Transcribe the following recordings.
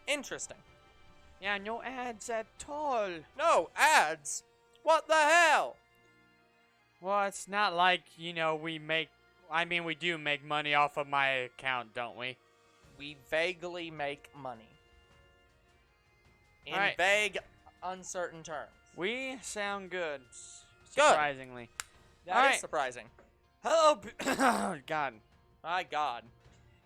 Interesting. Yeah, no ads at all. No ads. What the hell? Well, it's not like, you know, we do make money off of my account, don't we? We vaguely make money. In Alright. vague, uncertain terms. We sound good. Surprisingly. That is surprising. Hello, oh, God. My God.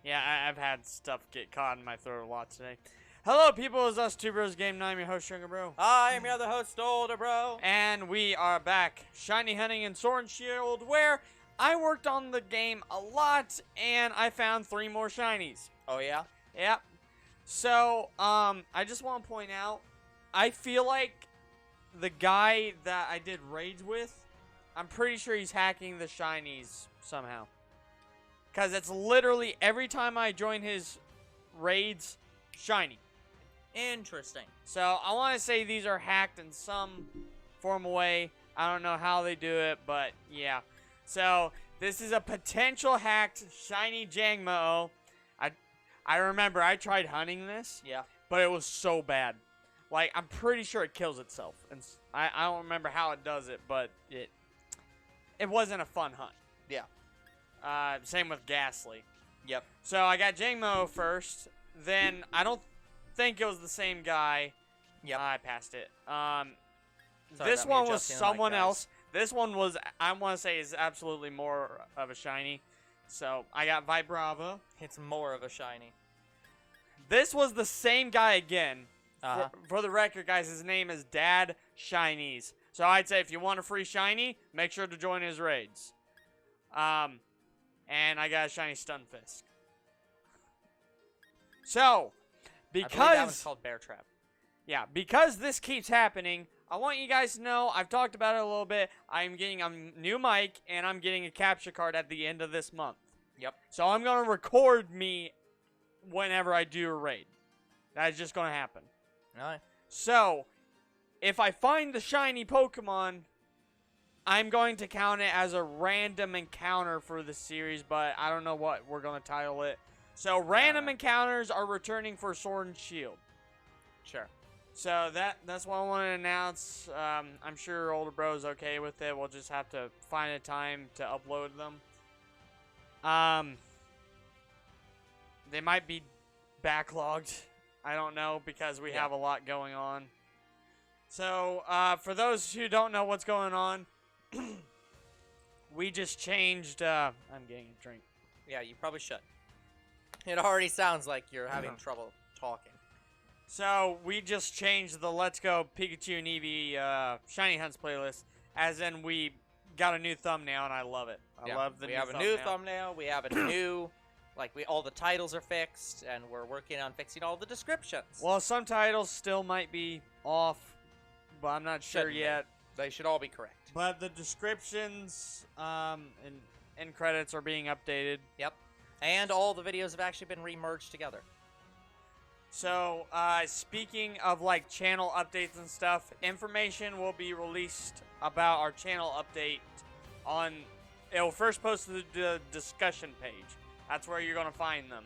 Yeah, I've had stuff get caught in my throat a lot today. Hello, people. It's us, Two Bros Game 9. I'm your host, Jangmo-o. I am your other host, Older Bro. And we are back. Shiny Hunting and Sword and Shield, where I worked on the game a lot, and I found 3 more shinies. Oh, yeah? Yep. So, I just want to point out, I feel like the guy that I did raids with, I'm pretty sure he's hacking the shinies somehow. Because it's literally every time I join his raids, shiny. Interesting. So, I want to say these are hacked in some formal way. I don't know how they do it, but yeah. So, this is a potential hacked shiny Jangmo-o. I remember I tried hunting this. Yeah. But it was so bad. Like, I'm pretty sure it kills itself. And I don't remember how it does it, but it wasn't a fun hunt. Yeah. Same with Ghastly. Yep. So, I got Jangmo-o first. Then, I don't think it was the same guy. Yep. I passed it. Sorry this about me one was adjusting the mic, someone guys. else. This one was, I want to say, is absolutely more of a shiny. So, I got Vibrava. It's more of a shiny. This was the same guy again. Uh-huh. For the record, guys, his name is Dad Shinies. So I'd say if you want a free shiny, make sure to join his raids. And I got a shiny Stunfisk. So, I believe that because one's called Bear Trap. yeah, because this keeps happening, I want you guys to know, I've talked about it a little bit, I'm getting a new mic, and I'm getting a capture card at the end of this month. Yep. So I'm going to record me whenever I do a raid. That's just going to happen. Alright. So, if I find the shiny Pokemon, I'm going to count it as a random encounter for the series, but I don't know what we're going to title it. So, random encounters are returning for Sword and Shield. Sure. So, that's what I want to announce. I'm sure Older Bro's okay with it. We'll just have to find a time to upload them. They might be backlogged. I don't know, because we have a lot going on. So, for those who don't know what's going on, we just changed, I'm getting a drink. Yeah, you probably should. It already sounds like you're having trouble talking. So, we just changed the Let's Go Pikachu and Eevee Shiny Hunts playlist, as in we got a new thumbnail, and I love it. I love the new thumbnail. We have a new thumbnail, we have a new... Like, all the titles are fixed, and we're working on fixing all the descriptions. Well, some titles still might be off, but I'm not sure Shouldn't be. yet. They should all be correct. But the descriptions and credits are being updated. Yep. And all the videos have actually been re-merged together. So, speaking of, like, channel updates and stuff, information will be released about our channel update on... It will first post to the discussion page. That's where you're going to find them.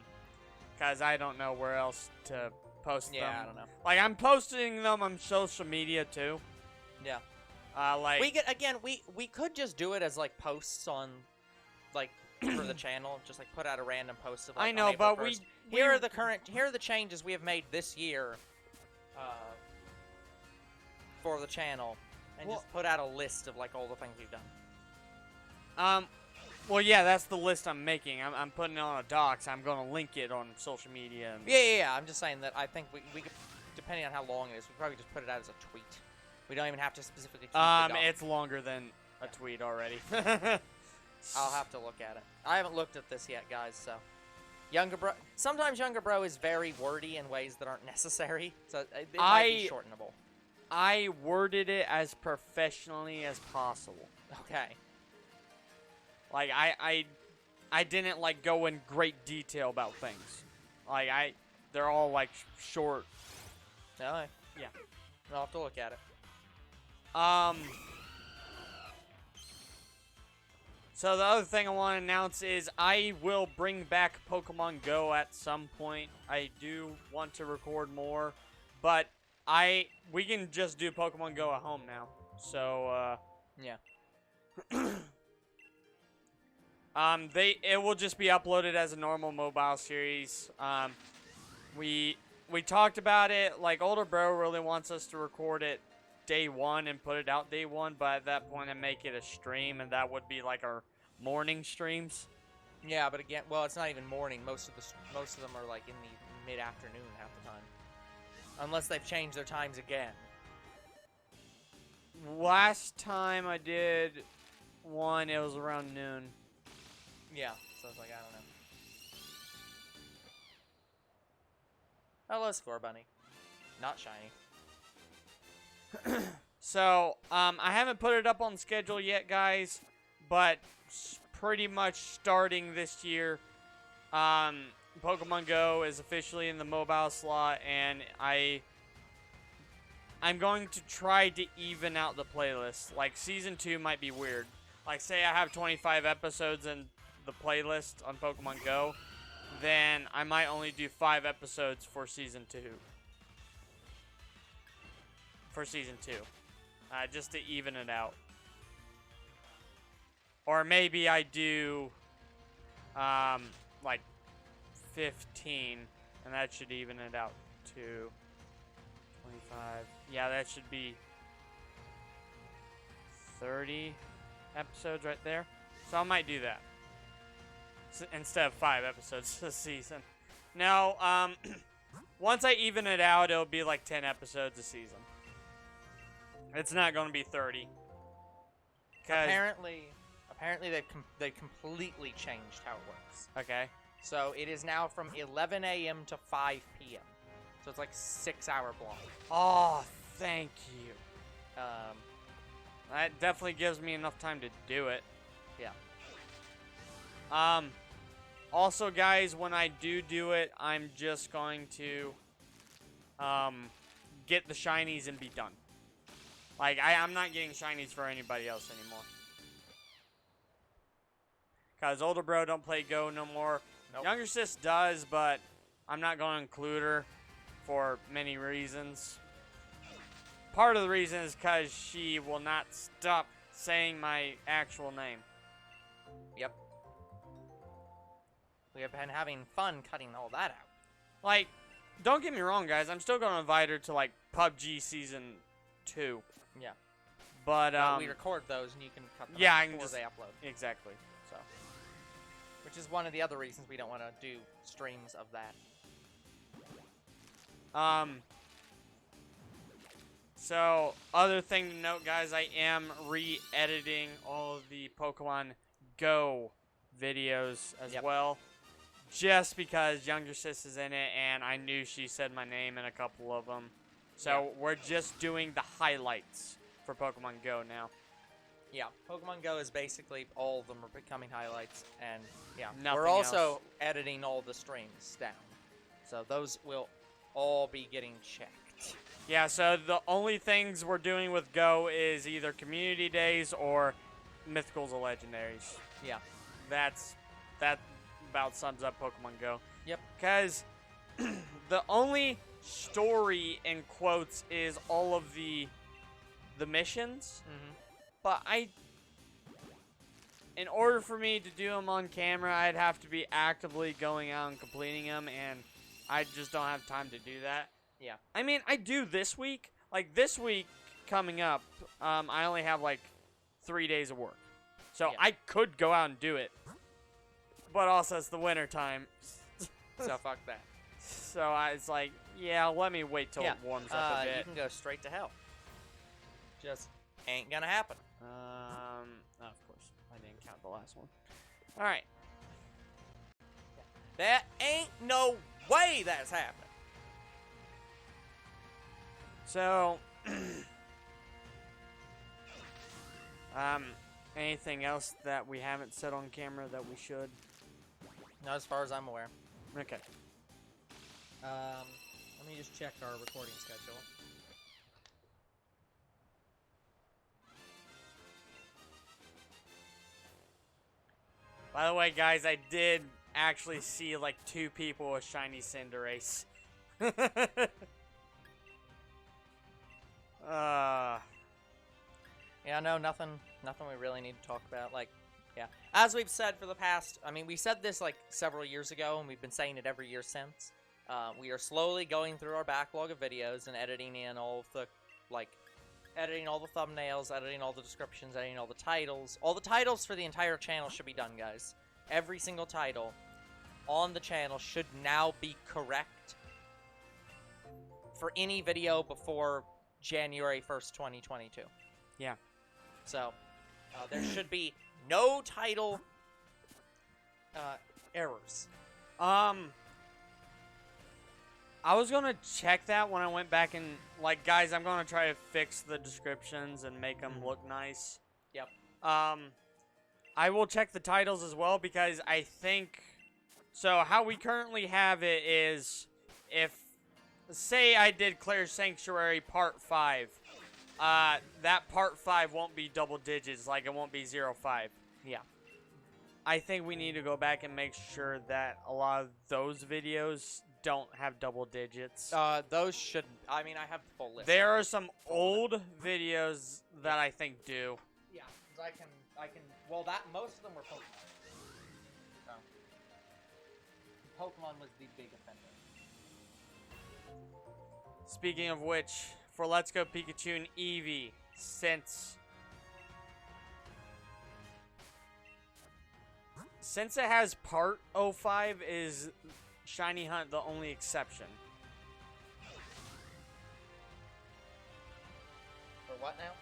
Because I don't know where else to post them. Yeah, I don't know. Like, I'm posting them on social media, too. Yeah. Like... We could just do it as, like, posts on, like, for the channel. Just, like, put out a random post of, like, I know, on April but 1st. Here are the changes we have made this year, for the channel. And just put out a list of, like, all the things we've done. Well, yeah, that's the list I'm making. I'm putting it on a docs. I'm going to link it on social media. And... Yeah. I'm just saying that I think we could, depending on how long it is, we probably just put it out as a tweet. We don't even have to specifically tweet the doc. It's longer than a tweet already. I'll have to look at it. I haven't looked at this yet, guys, so... Sometimes Younger Bro is very wordy in ways that aren't necessary, so it might be shortenable. I worded it as professionally as possible. Okay. Like, I didn't, like, go in great detail about things. Like, they're all, like, short. Alright. Yeah. I'll have to look at it. So the other thing I want to announce is I will bring back Pokemon Go at some point. I do want to record more, but we can just do Pokemon Go at home now. So yeah. It will just be uploaded as a normal mobile series. We talked about it. Like, older bro really wants us to record it day one and put it out day one, but at that point I make it a stream, and that would be like our morning streams. Yeah, but again, well, it's not even morning. Most of them are like in the mid-afternoon half the time, unless they've changed their times again. Last time I did one, it was around noon. Yeah, so it's like, I don't know. Hello, Scorbunny. Not shiny. So, I haven't put it up on schedule yet, guys, but pretty much starting this year, Pokemon Go is officially in the mobile slot, and I'm going to try to even out the playlist. Like, Season 2 might be weird. Like, say I have 25 episodes in the playlist on Pokemon Go, then I might only do 5 episodes for Season 2. Just to even it out. Or maybe I do, like 15, and that should even it out to 25. Yeah, that should be 30 episodes right there. So I might do that. Instead of 5 episodes a season. No, once I even it out, it'll be like 10 episodes a season. It's not going to be 30. Apparently they completely changed how it works. Okay. So it is now from 11 a.m. to 5 p.m. So it's like 6-hour block. Oh, thank you. That definitely gives me enough time to do it. Yeah. Also, guys, when I do it, I'm just going to get the shinies and be done. Like, I'm not getting shinies for anybody else anymore. Because older bro don't play Go no more. Nope. Younger sis does, but I'm not going to include her for many reasons. Part of the reason is because she will not stop saying my actual name. Yep. We have been having fun cutting all that out. Like, don't get me wrong, guys. I'm still going to invite her to, like, PUBG Season 2. Yeah. But, we record those, and you can cut them yeah, out I can before just, they upload. Exactly. So, which is one of the other reasons we don't want to do streams of that. So, other thing to note, guys, I am re-editing all of the Pokemon Go videos as well. Just because Younger Sis is in it, and I knew she said my name in a couple of them. So, we're just doing the highlights for Pokemon Go now. Yeah, Pokemon Go is basically all of them are becoming highlights, and yeah, Nothing we're also else. editing all the streams down. So those will all be getting checked. Yeah, so the only things we're doing with Go is either community days or mythicals or legendaries. Yeah. That about sums up Pokemon Go. Yep. Because the only story in quotes is all of the missions. Mm-hmm. But in order for me to do them on camera, I'd have to be actively going out and completing them, and I just don't have time to do that. Yeah. I mean, I do this week. Like, this week coming up, I only have, like, 3 days of work. So Yeah. I could go out and do it. But also, it's the winter time. So fuck that. So it's like, yeah, let me wait till it warms up a bit. You can go straight to hell. Just ain't gonna happen. Oh, of course, I didn't count the last one. All right. That ain't no way that's happening. So, anything else that we haven't said on camera that we should? Not as far as I'm aware. Okay. Let me just check our recording schedule. By the way, guys, I did actually see like 2 people with Shiny Cinderace. Yeah, no, nothing we really need to talk about. Like, yeah, as we've said for the past, I mean, we said this like several years ago, and we've been saying it every year since. We are slowly going through our backlog of videos and editing in all of the, like, editing all the thumbnails, editing all the descriptions, editing all the titles. All the titles for the entire channel should be done, guys. Every single title on the channel should now be correct for any video before January 1st, 2022. Yeah. So, there should be no title errors. I was gonna check that when I went back and, like, guys, I'm gonna try to fix the descriptions and make them look nice. Yep. I will check the titles as well because I think, so how we currently have it is, if, say I did Claire's Sanctuary Part 5, that Part 5 won't be double digits, like it won't be 05. Yeah. I think we need to go back and make sure that a lot of those videos don't have double digits. Those should, I mean, I have the full list. There are some old videos that I think do. Yeah, because I can, well, that, most of them were Pokemon. So, Pokemon was the big offender. Speaking of which, for Let's Go Pikachu and Eevee, since it has Part 05, is Shiny Hunt the only exception? For what now?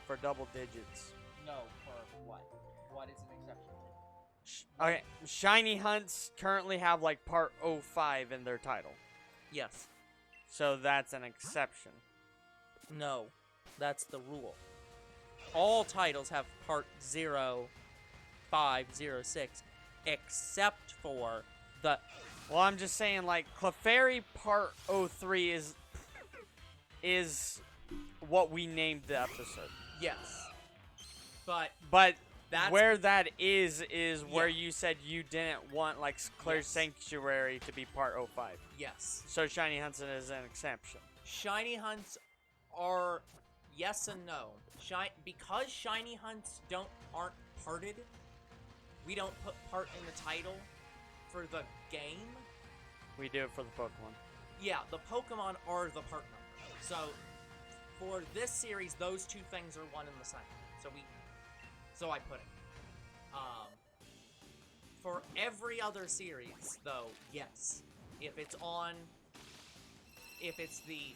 For double digits. No, for what? What is an exception to? Okay, Shiny Hunts currently have like Part 05 in their title. Yes. So that's an exception. No, that's the rule. All titles have Part 05, 06, except for the... Well, I'm just saying, like, Clefairy Part 03 is what we named the episode. Yes. But that's where that is where you said you didn't want, like, Claire's Sanctuary to be Part 05. Yes. So Shiny Hunts is an exception. Shiny Hunts are yes and no. Because Shiny Hunts aren't parted, we don't put part in the title for the game. We do it for the Pokemon. Yeah, the Pokemon are the part number. So, for this series, those two things are one and the same. So I put it. For every other series, though, yes. If it's the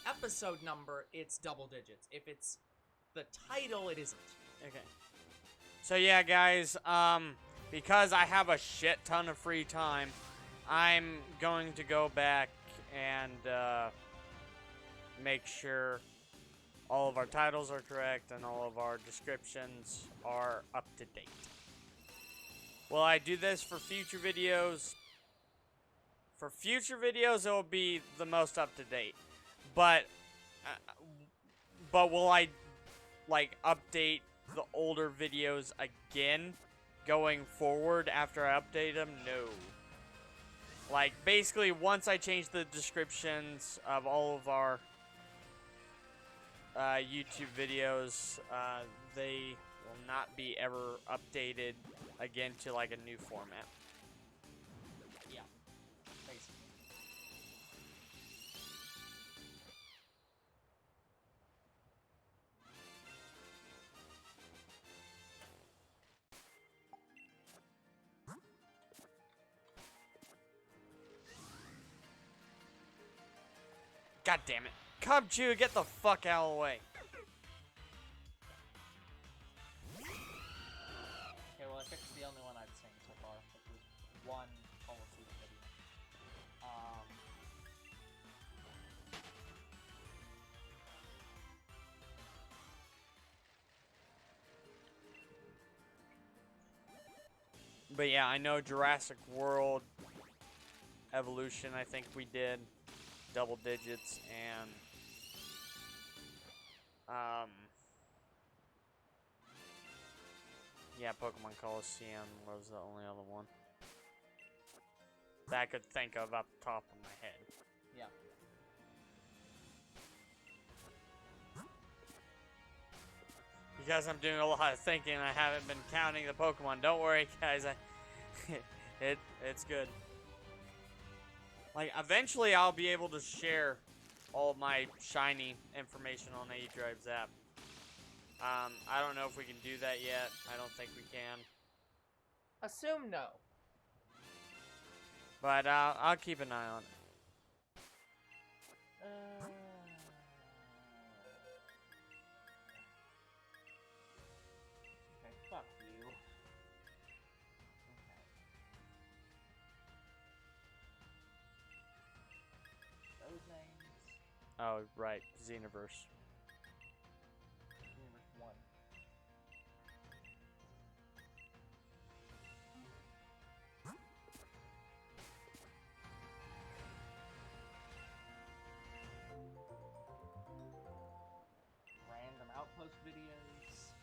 episode number, it's double digits. If it's the title, it isn't. Okay. So yeah, guys, because I have a shit ton of free time, I'm going to go back and make sure all of our titles are correct and all of our descriptions are up to date. Will I do this for future videos? For future videos, it will be the most up to date. But will I, like, update the older videos again going forward after I update them? No. Like, basically, once I change the descriptions of all of our YouTube videos, they will not be ever updated again to, like, a new format. Yeah. Basically. God damn it. Cubchoo, get the fuck out of the way. Okay, well, I fixed the only one I've seen so far, which was one policy video. But yeah, I know Jurassic World Evolution, I think we did double digits, and Yeah, Pokemon Coliseum was the only other one that I could think of off the top of my head. Yeah. Because I'm doing a lot of thinking, I haven't been counting the Pokemon. Don't worry, guys. It's good. Like, eventually I'll be able to share all of my shiny information on A-Drive's app. I don't know if we can do that yet. I don't think we can. Assume no. But I'll keep an eye on it. Okay, fuck you. Okay. Those names. Oh, right. Xenoverse. Universe 1. Random outpost videos.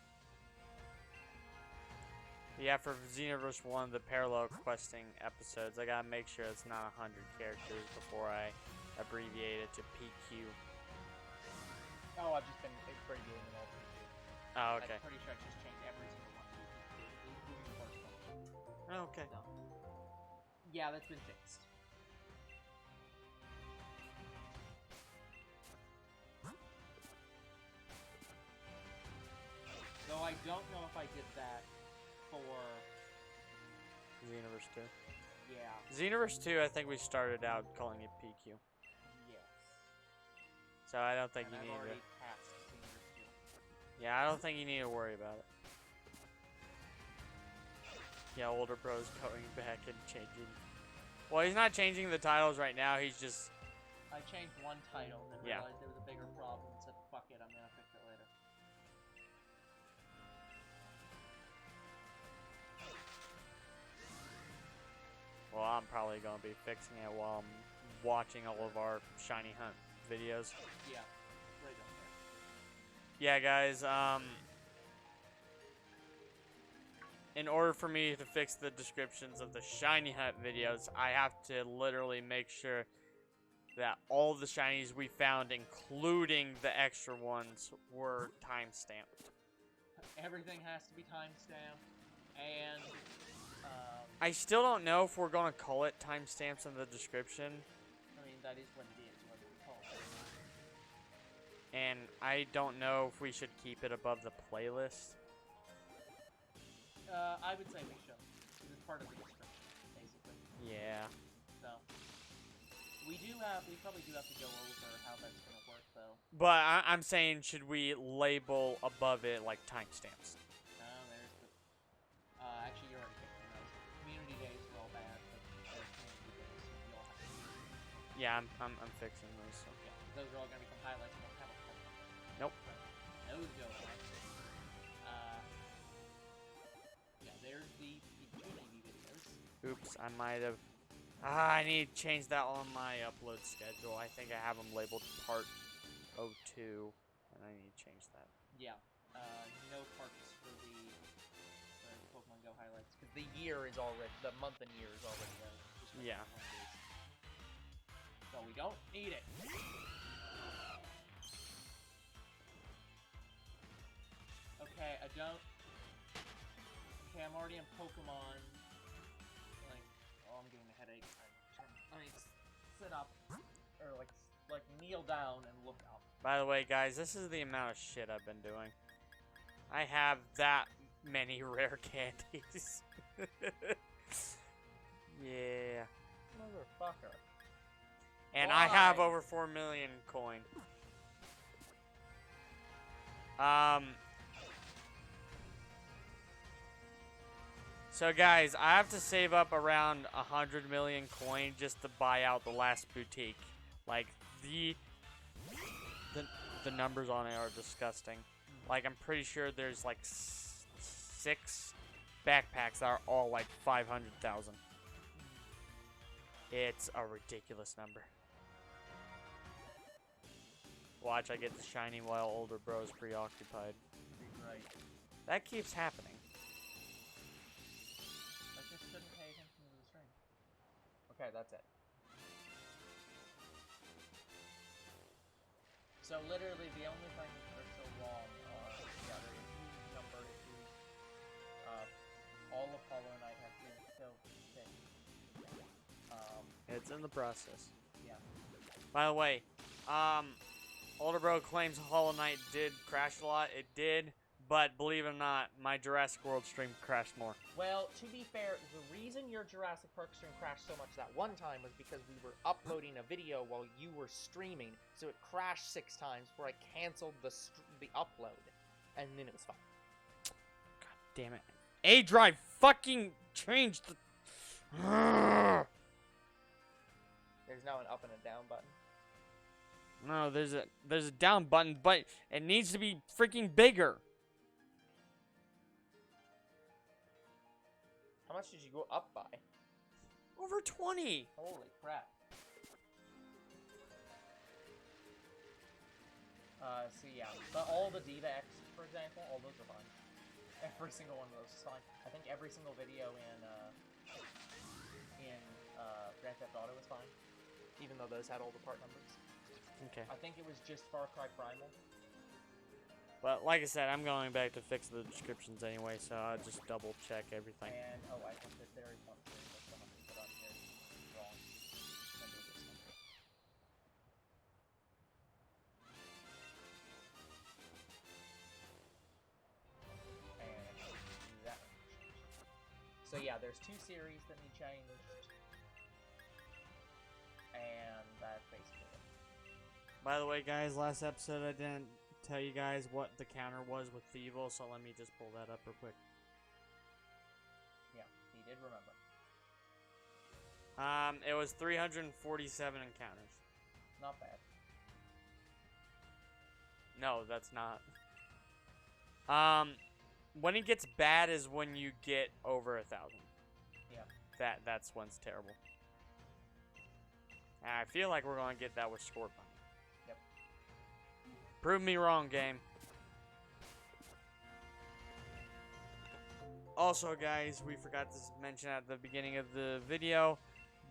Yeah, for Xenoverse 1, the parallel questing episodes, I gotta make sure it's not 100 characters before I abbreviate it to PQ. Oh, I've just been abbreviating them all PQ. Oh, okay. I'm pretty sure I just changed every single one to PQ, including the first one. Oh, okay. So, yeah, that's been fixed. Though I don't know if I did that for... Xenoverse 2. Yeah. Xenoverse 2, I think we started out calling it PQ. Yes. So I don't think And you I've need already to... passed Xenoverse 2. Yeah, I don't think you need to worry about it. Yeah, older bro's going back and changing... Well, he's not changing the titles right now, he's just... I changed one title and then Yeah. realized there was a bigger problem and said, fuck it, I'm gonna fix it later. Well, I'm probably going to be fixing it while I'm watching all of our Shiny Hunt videos. Yeah. Right up there. Yeah, guys, in order for me to fix the descriptions of the Shiny Hunt videos, I have to literally make sure that all the shinies we found, including the extra ones, were time-stamped. Everything has to be timestamped, and, I still don't know if we're going to call it timestamps in the description. I mean, that is what it is, whether we call it. And I don't know if we should keep it above the playlist. I would say we should, because it's part of the description, basically. Yeah. So, we probably do have to go over how that's gonna work, though. But I'm saying, should we label above it like timestamps? There's the, actually, you're already fixing those. Community days are all bad, but they're community days, so you all have to do it. Yeah, I'm fixing those. So. Yeah, those are all gonna become highlights and won't have a problem. Nope. So, those go away. Yeah, there's the 2 TV videos. Oops, I might have... I need to change that on my upload schedule. I think I have them labeled part 02, and I need to change that. Yeah, no parts for the Pokemon Go highlights, because the year is already, the month and year is already there. Yeah. So we don't need it. Okay, I don't... Okay, I'm already in Pokemon. Like, oh, I'm getting a headache. I mean, sit up, or like kneel down and look up. By the way, guys, this is the amount of shit I've been doing. I have that many rare candies. Yeah. Motherfucker. And I have Why? over 4 million coin. So guys, I have to save up around 100 million coin just to buy out the last boutique. Like, the numbers on it are disgusting. Like, I'm pretty sure there's like 6 backpacks that are all like 500,000. It's a ridiculous number. Watch, I get the shiny while older bro's preoccupied. Right. That keeps happening. Okay, that's it. So literally the only things that are still wrong are, yeah, there are a huge number of issues. All of Hollow Knight has been still fixed. It's in the process. Yeah. By the way, Older Bro claims Hollow Knight did crash a lot. It did, but believe it or not, my Jurassic World stream crashed more. Well, to be fair, the reason your Jurassic Park stream crashed so much that one time was because we were uploading a video while you were streaming, so it crashed 6 times before I canceled the upload, and then it was fine. God damn it. A-Drive fucking changed the... There's now an up and a down button. No, there's a down button, but it needs to be freaking bigger. How much did you go up by? Over 20. Holy crap. So yeah, but all the Diva X, for example, all those are fine. Every single one of those is fine. I think every single video in Grand Theft Auto was fine, even though those had all the part numbers. Okay. I think it was just Far Cry Primal. But like I said, I'm going back to fix the descriptions anyway, so I'll just double check everything. And, oh, I think that there is one thing that someone has put on here wrong. Let me do this one. And do that one. So yeah, there's 2 series that need changed. And that's basically it. By the way, guys, last episode I didn't tell you guys what the counter was with Thievul, so let me just pull that up real quick. Yeah, he did remember. It was 347 encounters. Not bad. No, that's not. When it gets bad is when you get over 1,000. Yeah. That's when it's terrible. And I feel like we're gonna get that with Scorbunny. Yep. Prove me wrong, game. Also, guys, we forgot to mention at the beginning of the video,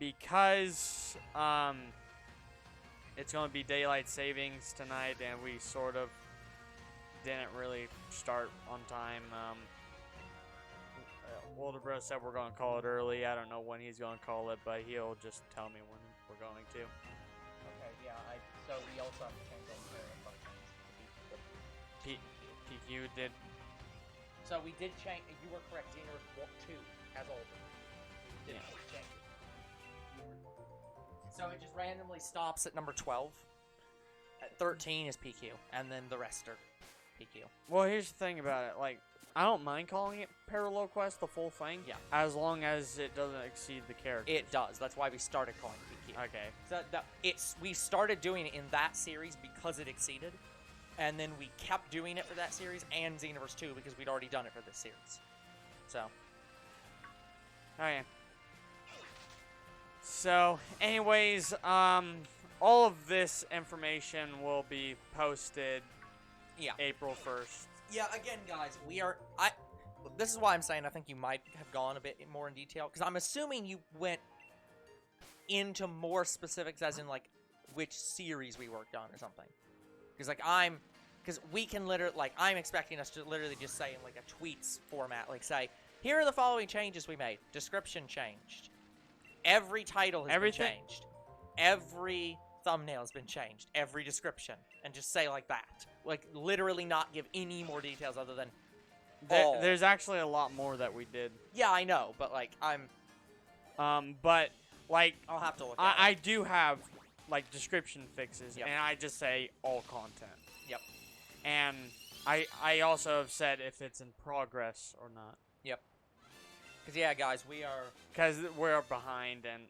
because it's going to be daylight savings tonight, and we sort of didn't really start on time. Older Bro said we're going to call it early. I don't know when he's going to call it, but he'll just tell me when we're going to. Okay, yeah, so we also have to change all the player functions. PQ did. So we did change, you were correct, Xenor's 2 has all of them. Didn't change it. So it just randomly stops at number 12. At 13 is PQ, and then the rest are PQ. Well, here's the thing about it. Like, I don't mind calling it Parallel Quest, the full thing. Yeah. As long as it doesn't exceed the characters. It does. That's why we started calling it PQ. Okay. So we started doing it in that series because it exceeded. And then we kept doing it for that series and Xenoverse 2 because we'd already done it for this series. So. Okay. So, anyways, all of this information will be posted April 1st. Yeah, again, guys, this is why I'm saying I think you might have gone a bit more in detail, because I'm assuming you went into more specifics as in, like, which series we worked on or something. Because, like, because we can literally, like, I'm expecting us to literally just say in, like, a tweets format, like, say, here are the following changes we made. Description changed. Every title has been changed. Every thumbnail has been changed. Every description. And just say like that. Like, literally not give any more details other than all. There's actually a lot more that we did. Yeah, I know, but, like, but, like, I'll have to look at I do have, like, description fixes, Yep. and I just say all content. Yep. And I also have said if it's in progress or not. Yep. Because, yeah, guys, we are... Because we're behind, and...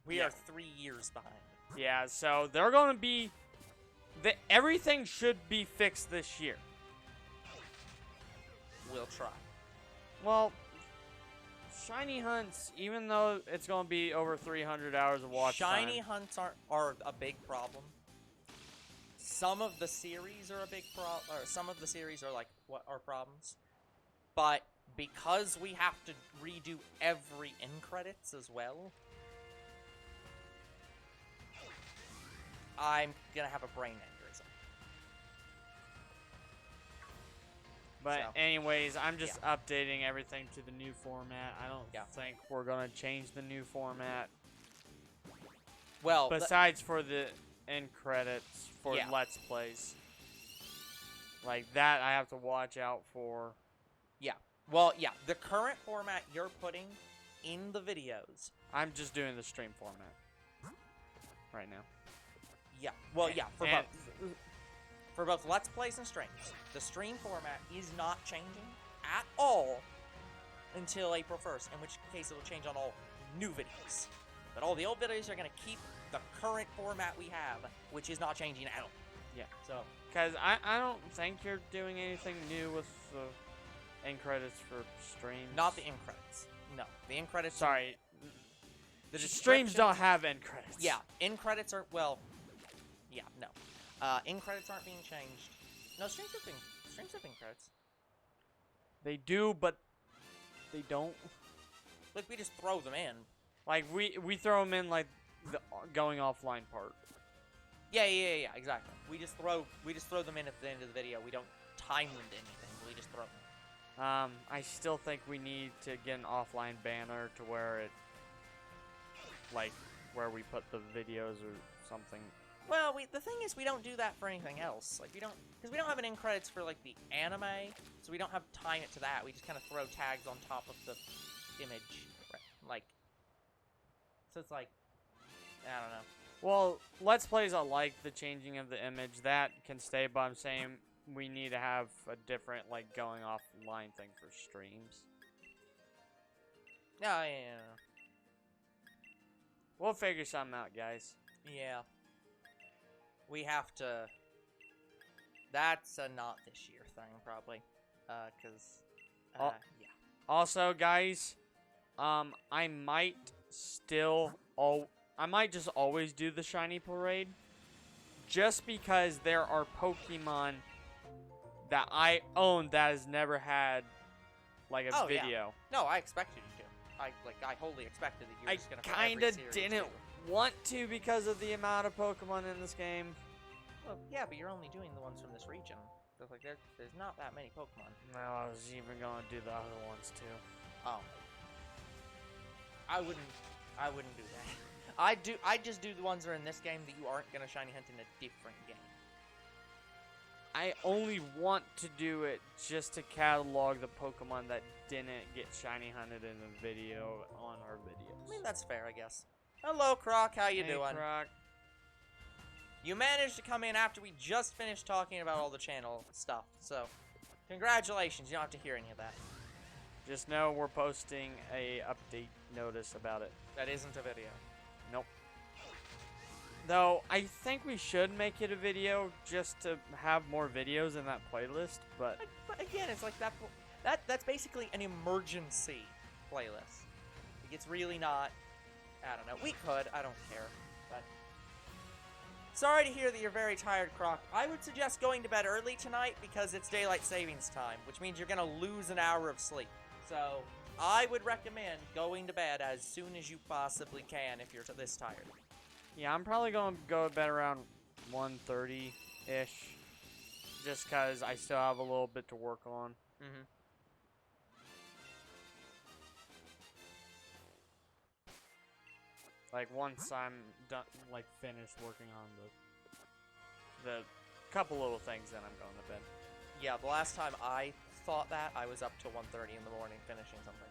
We are 3 years behind. Yeah, so they're going to be... everything should be fixed this year. We'll try. Well, Shiny Hunts, even though it's going to be over 300 hours of watch Shiny time... Hunts are a big problem. Some of the series are a big problem, or some of the series are, like, what are problems. But because we have to redo every end credits as well, I'm gonna have a brain aneurysm. But So, anyways, I'm just updating everything to the new format. I don't Yeah. think we're gonna change the new format. Well, Besides for the end credits for Yeah. Let's Plays. Like that I have to watch out for. the current format you're putting in the videos. I'm just doing the stream format right now. Yeah. Well, yeah, for And- both. For both Let's Plays and streams, the stream format is not changing at all until April 1st, in which case it will change on all new videos. But all the old videos are going to keep the current format we have, which is not changing at all. Yeah. So, Because I don't think you're doing anything new with the end credits for streams. not the end credits. No, the end credits. Sorry. The Streams descriptions- don't have end credits. Yeah, end credits are no. End credits aren't being changed. No, streams have been credits. They do, but they don't. Like, we just throw them in. Like we throw them in like the going offline part. Yeah, exactly. We just throw them in at the end of the video. We don't time them to anything. We just throw them. I still think we need to get an offline banner to where it, like, where we put the videos or something. Well, the thing is, we don't do that for anything else. Like, because we don't have an end credits for, like, the anime, so we don't have to time it to that. We just kind of throw tags on top of the image. Right? Like, so it's like, I don't know. Well, Let's Plays I like the changing of the image. That can stay, but I'm saying we need to have a different, like, going offline thing for streams. Yeah. We'll figure something out, guys. Yeah. We have to... That's a not this year thing, probably. Because... Oh. yeah. Also, guys, I might just always do the Shiny Parade. Just because there are Pokemon that I own that has never had, like, a video. Yeah. No, I expected you to. I wholly expected that you were just gonna... I kinda didn't want to because of the amount of Pokemon in this game. Well, yeah, but you're only doing the ones from this region. So, like, there's not that many Pokemon. No, I was even gonna do the other ones too. Oh. I wouldn't do that. I just do the ones that are in this game that you aren't gonna shiny hunt in a different game. I only want to do it just to catalog the Pokemon that didn't get shiny hunted in the video on our videos. I mean, that's fair, I guess. Hello, Croc. How you Hey, doing? Croc. You managed to come in after we just finished talking about all the channel stuff, so congratulations. You don't have to hear any of that. Just know we're posting a update notice about it. That isn't a video. Nope. Though, I think we should make it a video just to have more videos in that playlist, but... But again, it's like that's basically an emergency playlist. Like, it's really not... I don't know. We could. I don't care. But sorry to hear that you're very tired, Croc. I would suggest going to bed early tonight because it's daylight savings time, which means you're going to lose an hour of sleep. So I would recommend going to bed as soon as you possibly can if you're this tired. Yeah, I'm probably going to go to bed around 1:30-ish. Just because I still have a little bit to work on. Mm-hmm. Like, once I'm done, like, finished working on the couple little things, then I'm going to bed. Yeah, the last time I thought that, I was up till 1:30 in the morning finishing something.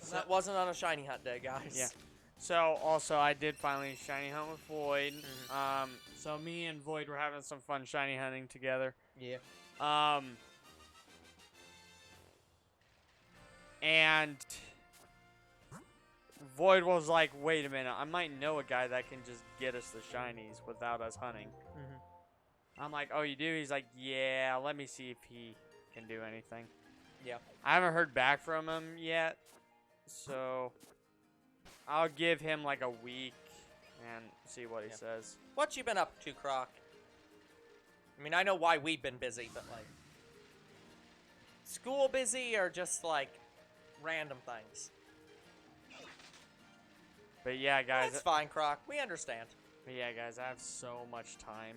So that wasn't on a shiny hunt day, guys. Yeah. So, also, I did finally shiny hunt with Void. Mhm. So me and Void were having some fun shiny hunting together. Yeah. And Void was like, wait a minute, I might know a guy that can just get us the shinies without us hunting. Mm-hmm. I'm like, oh, you do? He's like, yeah, let me see if he can do anything. Yeah. I haven't heard back from him yet, so I'll give him like a week and see what he says. What you been up to, Croc? I mean, I know why we've been busy, but like, school busy or just like random things? But yeah, guys. That's fine, Croc. We understand. But yeah, guys, I have so much time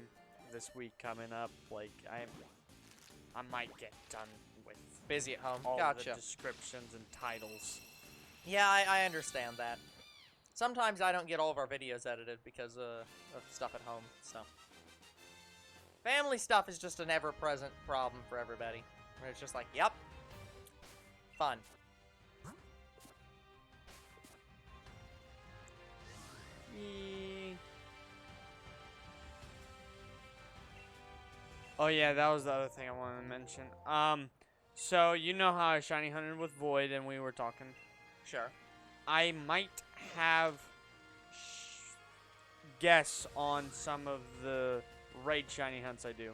this week coming up. Like, I might get done with Busy at home. all Gotcha. the descriptions and titles. Yeah, I understand that. Sometimes I don't get all of our videos edited because of stuff at home, so. Family stuff is just an ever-present problem for everybody. Where it's just like, yep. Fun. Oh yeah, that was the other thing I wanted to mention. So you know how I shiny hunted with Void and we were talking? Sure. I might have guess on some of the raid shiny hunts I do.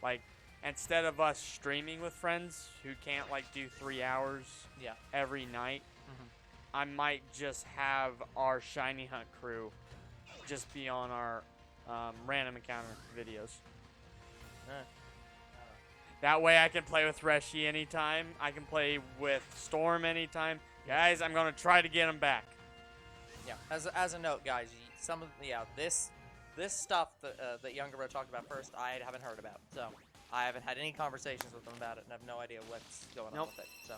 Like, instead of us streaming with friends who can't like do 3 hours every night, I might just have our shiny hunt crew just be on our random encounter videos. That way I can play with Reshi anytime. I can play with Storm anytime. Guys, I'm going to try to get them back. Yeah, as a note, guys, some of this stuff that Younger Bro talked about first, I haven't heard about. So, I haven't had any conversations with them about it, and I have no idea what's going on with it. So,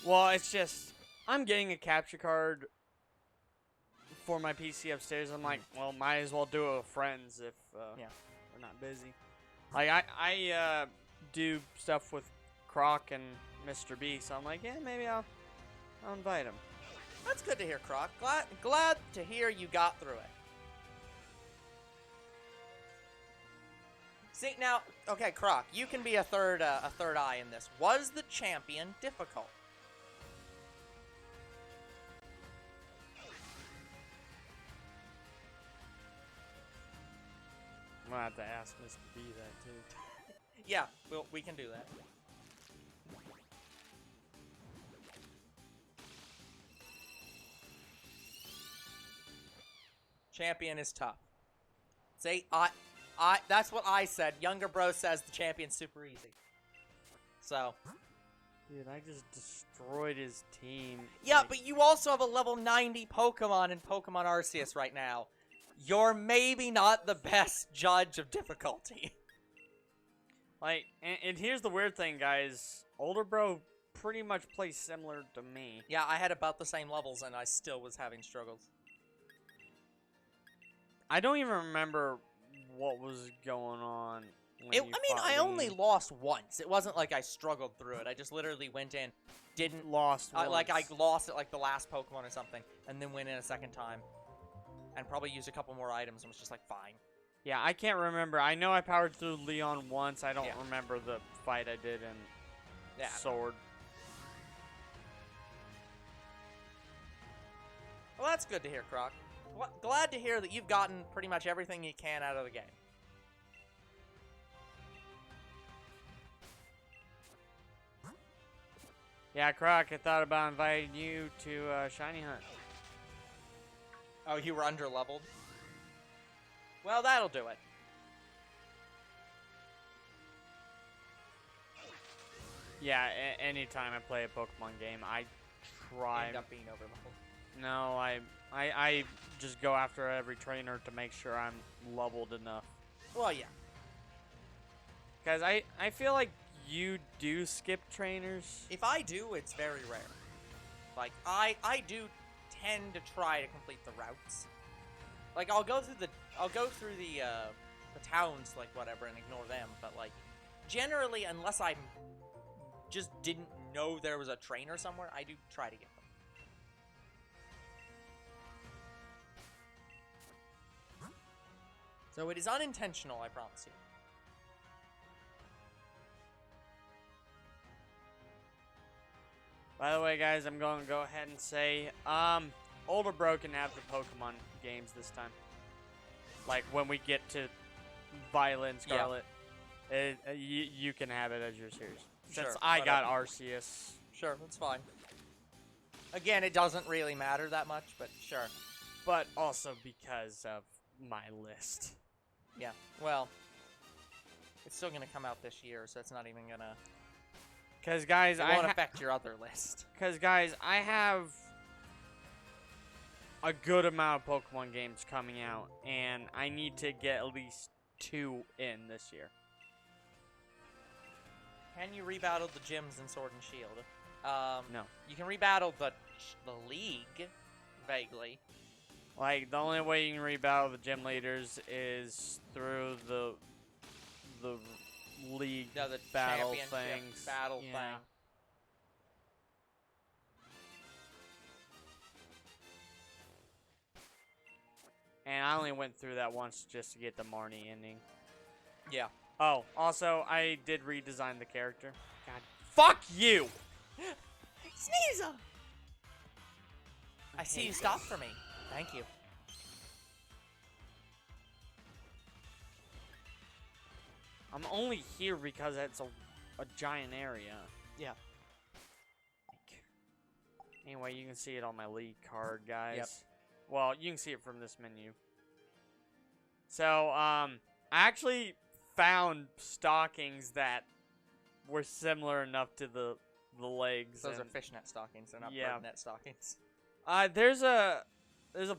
well, it's just I'm getting a capture card for my PC upstairs. I'm like, well, might as well do it with friends if we're not busy. Like I do stuff with Croc and Mr. B, so I'm like, yeah, maybe I'll invite him. That's good to hear, Croc. Glad to hear you got through it. See now, okay, Croc, you can be a third eye in this. Was the champion difficult? I'm gonna have to ask Mr. B that too. Yeah, we can do that. Champion is tough. See, that's what I said. Younger Bro says the champion's super easy. So. Dude, I just destroyed his team. Yeah, like, but you also have a level 90 Pokemon in Pokemon Arceus right now. You're maybe not the best judge of difficulty. Like, and here's the weird thing, guys. Older Bro pretty much plays similar to me. Yeah, I had about the same levels, and I still was having struggles. I don't even remember what was going on. I only lost once. It wasn't like I struggled through it. I just literally went in, lost once. Like, I lost at, like, the last Pokemon or something, and then went in a second time. And probably used a couple more items and was just like, fine. Yeah, I can't remember. I know I powered through Leon once. I don't remember the fight I did in Sword. Well, that's good to hear, Croc. Glad to hear that you've gotten pretty much everything you can out of the game. Yeah, Croc, I thought about inviting you to Shiny Hunt. Oh, you were under-leveled? Well, that'll do it. Yeah, anytime I play a Pokemon game, I try... End up being over-leveled. No, I just go after every trainer to make sure I'm leveled enough. Well, yeah. Because I feel like you do skip trainers. If I do, it's very rare. Like, I do tend to try to complete the routes. Like, I'll go through the towns, like, whatever, and ignore them, but, like, generally, unless I just didn't know there was a trainer somewhere, I do try to get them. So it is unintentional, I promise you. By the way, guys, I'm going to go ahead and say, Older Bro can have the Pokemon games this time. Like, when we get to Violet and Scarlet, you can have it as your series. Since Sure, I got Arceus. Sure, that's fine. Again, it doesn't really matter that much, but sure. But also because of my list. Yeah, well, it's still going to come out this year, so it's not even going to... Because, guys, it won't affect your other list. Because, guys, I have a good amount of Pokemon games coming out, and I need to get at least 2 in this year. Can you rebattle the gyms in Sword and Shield? No. You can rebattle the league, vaguely. Like, the only way you can rebattle the gym leaders is through the league No, the battle championship things. battle Yeah. thing. And I only went through that once just to get the Marnie ending. Yeah. Oh, also, I did redesign the character. God, fuck you! Sneezer! I see you stopped for me. Thank you. I'm only here because it's a giant area. Yeah. Anyway, you can see it on my league card, guys. Yep. Well, you can see it from this menu. So, I actually found stockings that were similar enough to the legs. Those are and fishnet stockings. They're not Yeah. birdnet stockings. There's a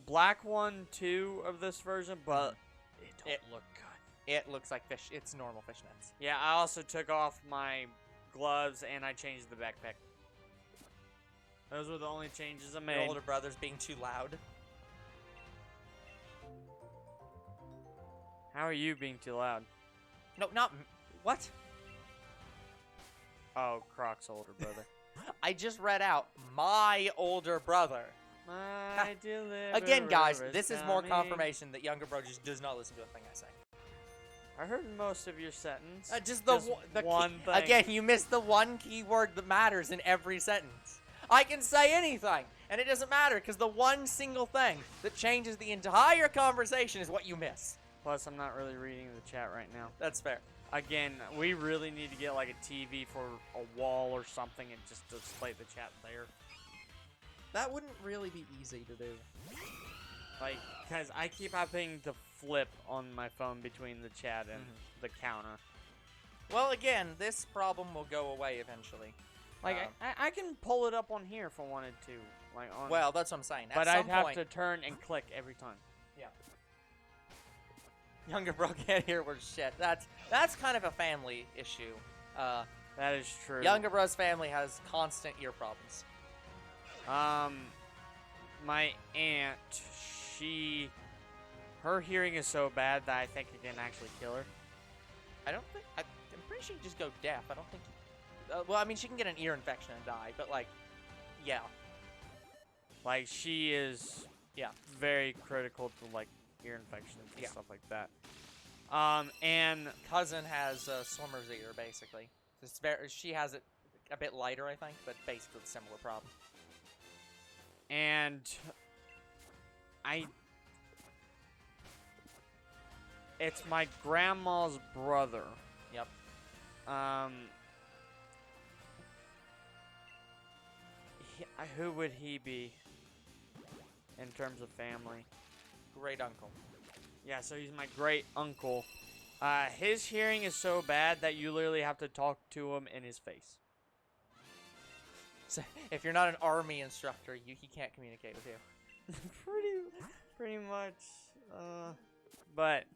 black one too of this version, but it don't look good. It looks like fish. It's normal fishnets. Yeah, I also took off my gloves and I changed the backpack. Those were the only changes I Your made. older brother's being too loud. How are you being too loud? No, not what? Oh, Croc's older brother. I just read out my older brother. My Again, guys, deliverer this is is more coming. confirmation that younger bro just does not listen to a thing I say. I heard most of your sentence. Just the one thing. Again, you missed the one key word that matters in every sentence. I can say anything, and it doesn't matter because the one single thing that changes the entire conversation is what you miss. Plus, I'm not really reading the chat right now. That's fair. Again, we really need to get like a TV for a wall or something and just display the chat there. That wouldn't really be easy to do. Like, because I keep having to flip on my phone between the chat and the counter. Well, again, this problem will go away eventually. Like, I can pull it up on here if I wanted to. Like on. Well, that's what I'm saying. But At I'd some have point, to turn and click every time. Yeah. Younger bro can't hear word shit. That's kind of a family issue. That is true. Younger bro's family has constant ear problems. My aunt, her hearing is so bad that I think it can actually kill her. I'm pretty sure you just go deaf. I don't think. Well, I mean, she can get an ear infection and die, but like, yeah. Like, she is, very critical to like ear infections and stuff like that. And Cousin has a swimmer's ear, basically. It's she has it a bit lighter, I think, but basically a similar problem. And it's my grandma's brother. Yep. Who would he be in terms of family? Great uncle. Yeah, so he's my great uncle. His hearing is so bad that you literally have to talk to him in his face. So if you're not an army instructor, he can't communicate with you. pretty much. But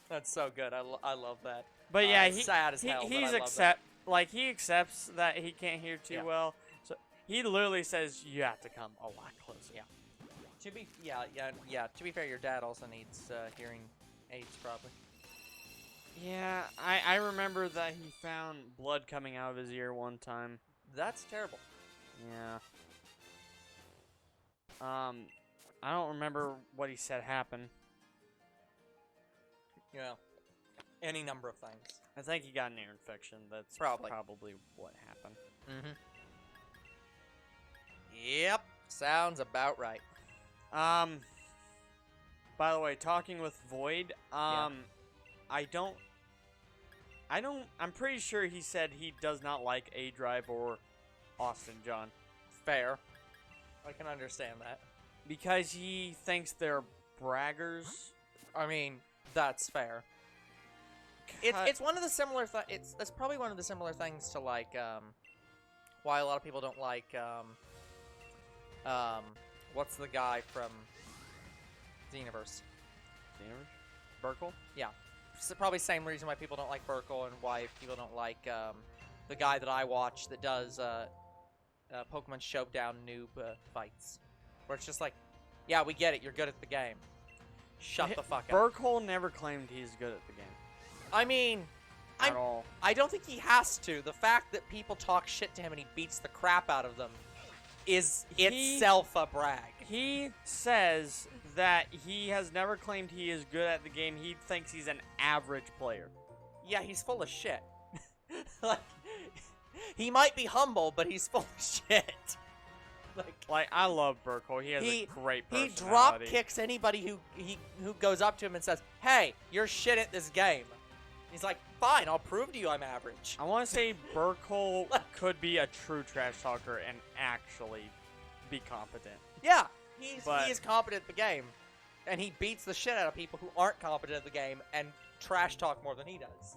That's so good. I love that. But yeah, it's sad as hell. But I love that. he accepts that he can't hear too well. So he literally says you have to come a lot closer. Yeah. To be fair, your dad also needs hearing aids, probably. Yeah, I remember that he found blood coming out of his ear one time. That's terrible. Yeah. I don't remember what he said happened. Yeah. Any number of things. I think he got an ear infection. That's Probably what happened. Mm-hmm. Yep. Sounds about right. By the way, talking with Void, I'm pretty sure he said he does not like A-Drive or Austin John. Fair. I can understand that. Because he thinks they're braggers. I mean, that's fair. It's one of the similar that's probably one of the similar things to like why a lot of people don't like what's the guy from Xenoverse. Burkle? Yeah. Probably same reason why people don't like Burkle and why people don't like the guy that I watch that does Pokemon Showdown noob fights. Where it's just like, yeah, we get it, you're good at the game. Shut the fuck up. Burkle never claimed he's good at the game. I mean, At all. I don't think he has to. The fact that people talk shit to him and he beats the crap out of them is itself a brag. He says that he has never claimed he is good at the game. He thinks he's an average player. Yeah, he's full of shit. Like, he might be humble, but he's full of shit. Like I love Burkle. He has a great personality. He drop kicks anybody who goes up to him and says, "Hey, you're shit at this game." He's like, "Fine, I'll prove to you I'm average." I want to say Burkle could be a true trash talker and actually be competent. Yeah, he is competent at the game, and he beats the shit out of people who aren't competent at the game and trash talk more than he does.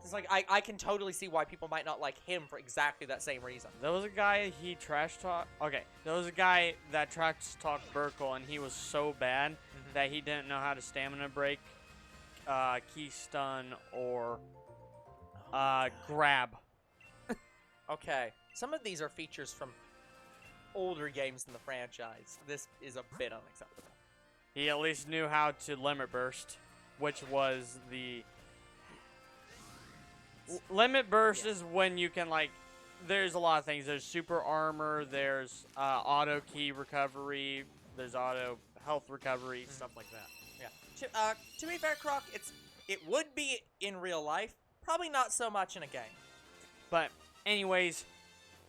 It's like, I can totally see why people might not like him for exactly that same reason. There was a guy he trash talked. Okay, there was a guy that trash talked Burkle, and he was so bad that he didn't know how to stamina break, key stun, or grab. Okay, some of these are features from older games in the franchise. This is a bit unacceptable. He at least knew how to limit burst, which was the... Limit burst is when you can, like, there's a lot of things. There's super armor, there's auto key recovery, there's auto health recovery, stuff like that. Yeah. To be fair, Croc, it would be in real life, probably not so much in a game. But anyways,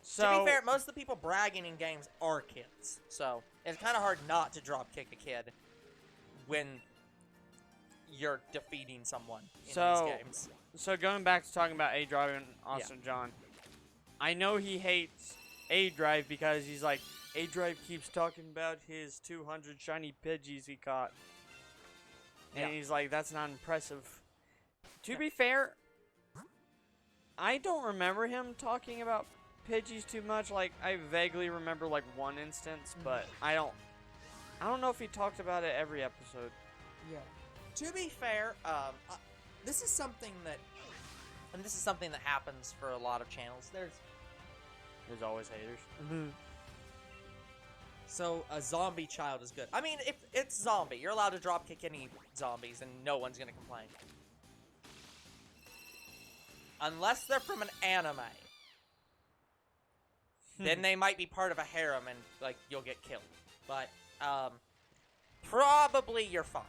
so... To be fair, most of the people bragging in games are kids, so it's kind of hard not to drop kick a kid when you're defeating someone in these games. So going back to talking about A-Drive and Austin John, I know he hates A-Drive because he's like, A-Drive keeps talking about his 200 shiny Pidgeys he caught. And he's like, that's not impressive. To be fair, I don't remember him talking about Pidgeys too much. Like, I vaguely remember, like, one instance, but I don't know if he talked about it every episode. Yeah. To be fair, this is something that happens for a lot of channels. There's always haters. So a zombie child is good. I mean, if it's zombie, you're allowed to drop kick any zombies and no one's gonna complain. Unless they're from an anime. Then they might be part of a harem and, like, you'll get killed. But, probably you're fine.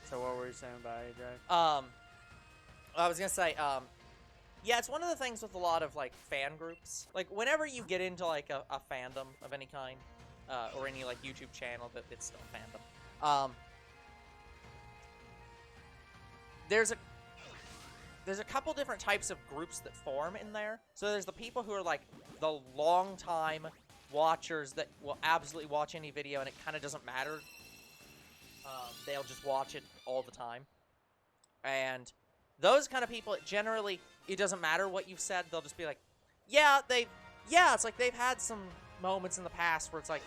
So what were you saying about A-Drive? I was gonna say, yeah, it's one of the things with a lot of, like, fan groups. Like, whenever you get into, like, a fandom of any kind, or any, like, YouTube channel that's still a fandom, there's a couple different types of groups that form in there. So there's the people who are, like, the long-time watchers that will absolutely watch any video and it kind of doesn't matter. They'll just watch it all the time. And those kind of people, generally, it doesn't matter what you've said. They'll just be like, it's like they've had some moments in the past where it's like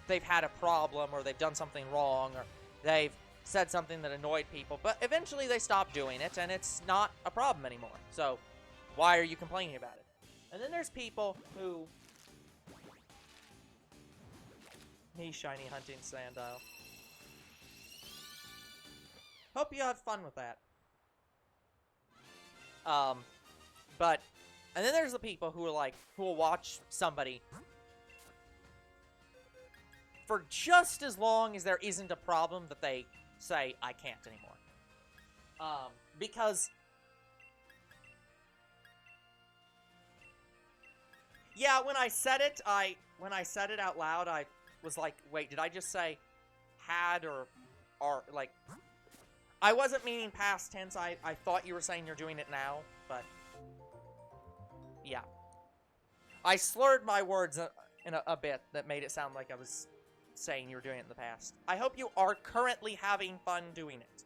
they've had a problem or they've done something wrong or they've said something that annoyed people. But eventually they stop doing it and it's not a problem anymore. So why are you complaining about it? And then there's people who... Me, Shiny Hunting Sandile. Hope you had fun with that. And then there's the people who are like, who will watch somebody for just as long as there isn't a problem that they say, I can't anymore. Because... Yeah, when I said it out loud, I was like, wait, did I just say had or like... I wasn't meaning past tense. I thought you were saying you're doing it now, but... Yeah. I slurred my words in a bit that made it sound like I was saying you were doing it in the past. I hope you are currently having fun doing it.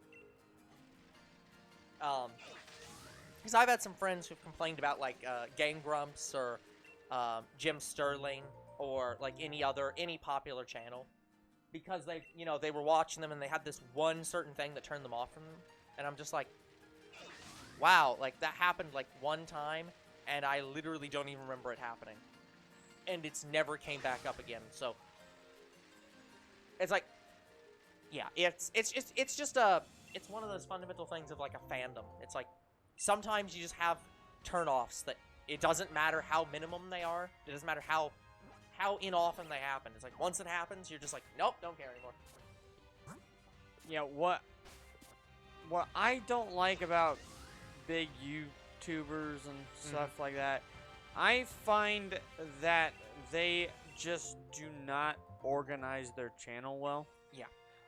Because I've had some friends who've complained about, like, Game Grumps or Jim Sterling or, like, any popular channel. because they were watching them and they had this one certain thing that turned them off from them. And I'm just like, wow, like that happened like one time and I literally don't even remember it happening. And it's never came back up again. So it's like, yeah, it's one of those fundamental things of like a fandom. It's like sometimes you just have turn-offs that it doesn't matter how minimum they are. It doesn't matter how often they happen. It's like once it happens, you're just like, nope, don't care anymore. Yeah, what I don't like about big YouTubers and stuff like that, I find that they just do not organize their channel well. Yeah.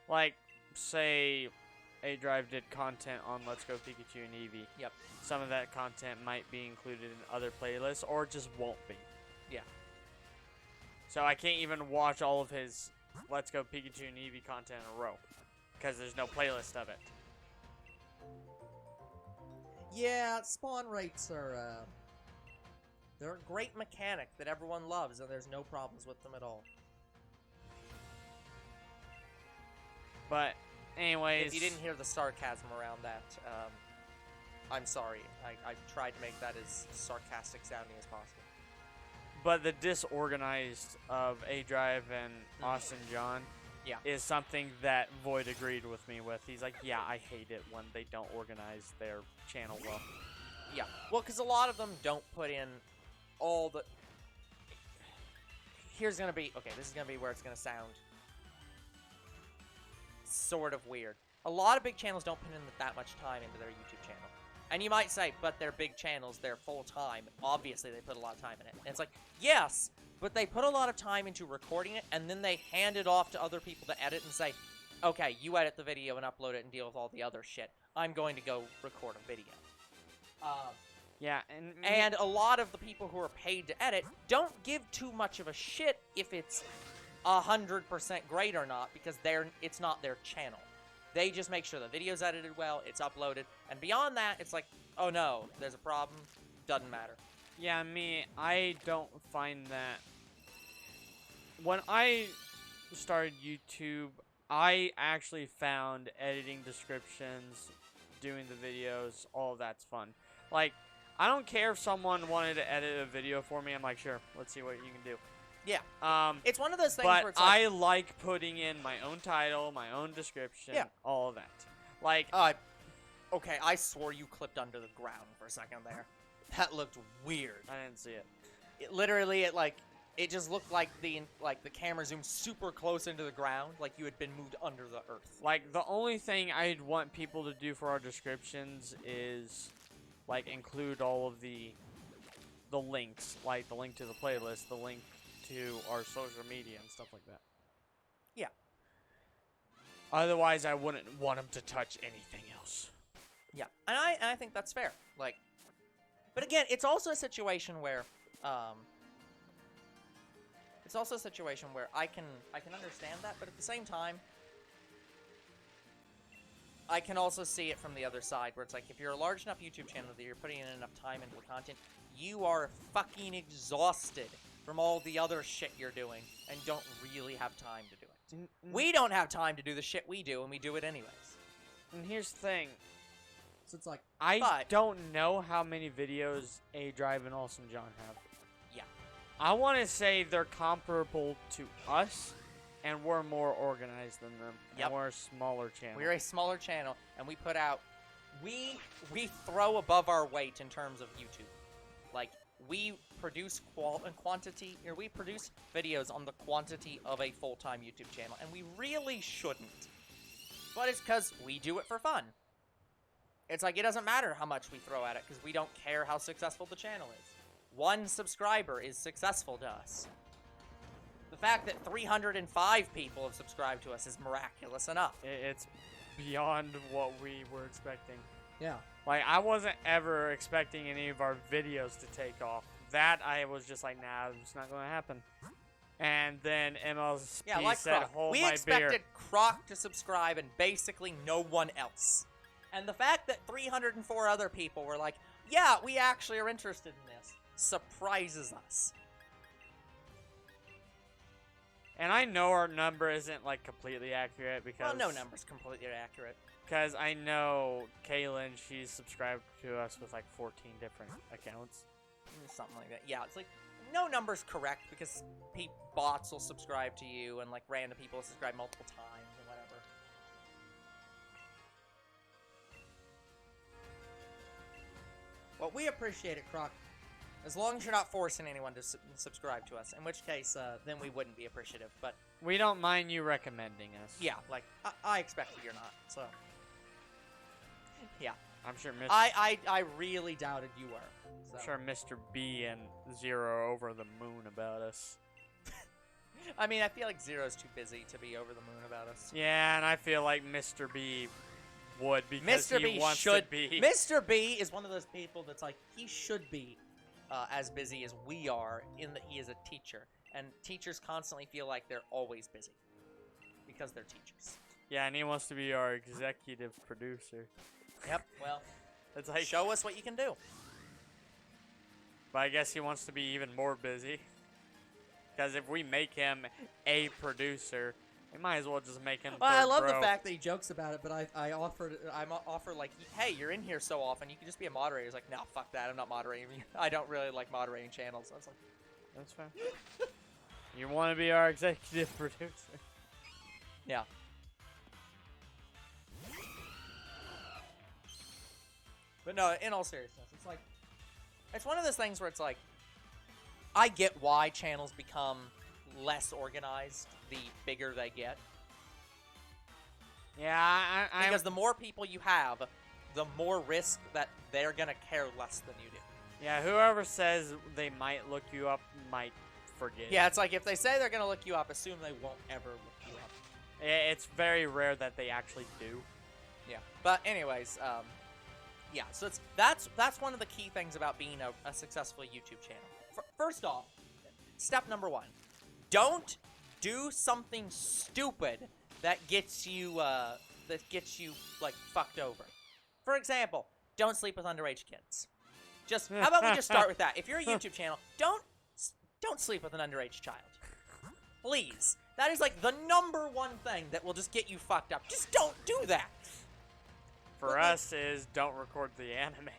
Like, say, A-Drive did content on Let's Go Pikachu and Eevee. Yep. Some of that content might be included in other playlists, or it just won't be. Yeah. So I can't even watch all of his Let's Go Pikachu and Eevee content in a row, because there's no playlist of it. Yeah, spawn rates are, they're a great mechanic that everyone loves, and there's no problems with them at all. But, anyways... If you didn't hear the sarcasm around that, I'm sorry. I tried to make that as sarcastic sounding as possible. But the disorganized of A-Drive and Austin John is something that Void agreed with me with. He's like, yeah, I hate it when they don't organize their channel well. Yeah, well, because a lot of them don't put in all the... Here's gonna be... Okay, this is gonna be where it's gonna sound sort of weird. A lot of big channels don't put in that much time into their YouTube channel. And you might say, but they're big channels, they're full-time. Obviously, they put a lot of time in it. And it's like, yes, but they put a lot of time into recording it, and then they hand it off to other people to edit and say, okay, you edit the video and upload it and deal with all the other shit. I'm going to go record a video. Yeah, and a lot of the people who are paid to edit don't give too much of a shit if it's 100% great or not, because it's not their channel. They just make sure the video's edited well, it's uploaded, and beyond that, it's like, oh no, there's a problem, doesn't matter. Yeah, I don't find that... When I started YouTube, I actually found editing descriptions, doing the videos, all of that's fun. Like, I don't care if someone wanted to edit a video for me, I'm like, sure, let's see what you can do. Yeah. It's one of those things but where it's like... I like putting in my own title, my own description, all of that. Like... okay, I swore you clipped under the ground for a second there. That looked weird. I didn't see it. It just looked like the camera zoomed super close into the ground, like you had been moved under the earth. Like, the only thing I'd want people to do for our descriptions is, like, include all of the links, like the link to the playlist, the link to our social media and stuff like that. Yeah. Otherwise, I wouldn't want them to touch anything else. Yeah, and I think that's fair. Like, but again, it's also a situation where, I can understand that, but at the same time, I can also see it from the other side, where it's like, if you're a large enough YouTube channel that you're putting in enough time into the content, you are fucking exhausted from all the other shit you're doing, and don't really have time to do it. We don't have time to do the shit we do, and we do it anyways. And here's the thing. So it's like, I don't know how many videos A-Drive and Austin John have. Yeah. I want to say they're comparable to us, and we're more organized than them. Yep. And we're a smaller channel. We're a smaller channel, and we put out... We throw above our weight in terms of YouTube. Like, we produce quantity, or we produce videos on the quantity of a full-time YouTube channel, and we really shouldn't. But it's because we do it for fun. It's like, it doesn't matter how much we throw at it, because we don't care how successful the channel is. 1 subscriber is successful to us. The fact that 305 people have subscribed to us is miraculous enough. It's beyond what we were expecting. Yeah. Like, I wasn't ever expecting any of our videos to take off. That, I was just like, nah, it's not going to happen. And then MLSP said, Croc. hold we my expected beer. Croc to subscribe and basically no one else. And the fact that 304 other people were like, yeah, we actually are interested in this, surprises us. And I know our number isn't like completely accurate because Well, no number's completely accurate. Because I know Kaylin, she's subscribed to us with like 14 different accounts. Something like that. Yeah, it's like, no number's correct because bots will subscribe to you and like random people will subscribe multiple times and whatever. Well, we appreciate it, Croc. As long as you're not forcing anyone to subscribe to us, in which case, then we wouldn't be appreciative, but... We don't mind you recommending us. Yeah, like, I expected you're not, so... Yeah. I'm sure Mr. I really doubted you were. So. I'm sure Mr. B and Zero are over the moon about us. I mean, I feel like Zero's too busy to be over the moon about us. Yeah, and I feel like Mr. B would because Mr. he B wants should to be. Mr. B is one of those people that's like, he should be as busy as we are in that he is a teacher. And teachers constantly feel like they're always busy because they're teachers. Yeah, and he wants to be our executive producer. Yep, well, It's like, show us what you can do. but I guess he wants to be even more busy. Because if we make him a producer, we might as well just make him. Well, I third love the bro. fact that he jokes about it, but I offer like, hey, you're in here so often, you can just be a moderator. He's like, no, fuck that, I'm not moderating. I don't really like moderating channels. I was like, That's fine. You want to be our executive producer? yeah. But no, in all seriousness, it's like, it's one of those things where it's like, I get why channels become less organized the bigger they get. Yeah, Because the more people you have, the more risk that they're going to care less than you do. yeah, whoever says they might look you up might forget. Yeah, it's like if they say they're going to look you up, assume they won't ever look you up. It's very rare that they actually do. Yeah. But anyways, yeah, so that's one of the key things about being a successful YouTube channel. First off, step number 1. Don't do something stupid that gets you like fucked over. For example, don't sleep with underage kids. Just how about we just start with that? If you're a YouTube channel, don't sleep with an underage child. Please. That is like the number 1 thing that will just get you fucked up. Just don't do that. For us is don't record the anime.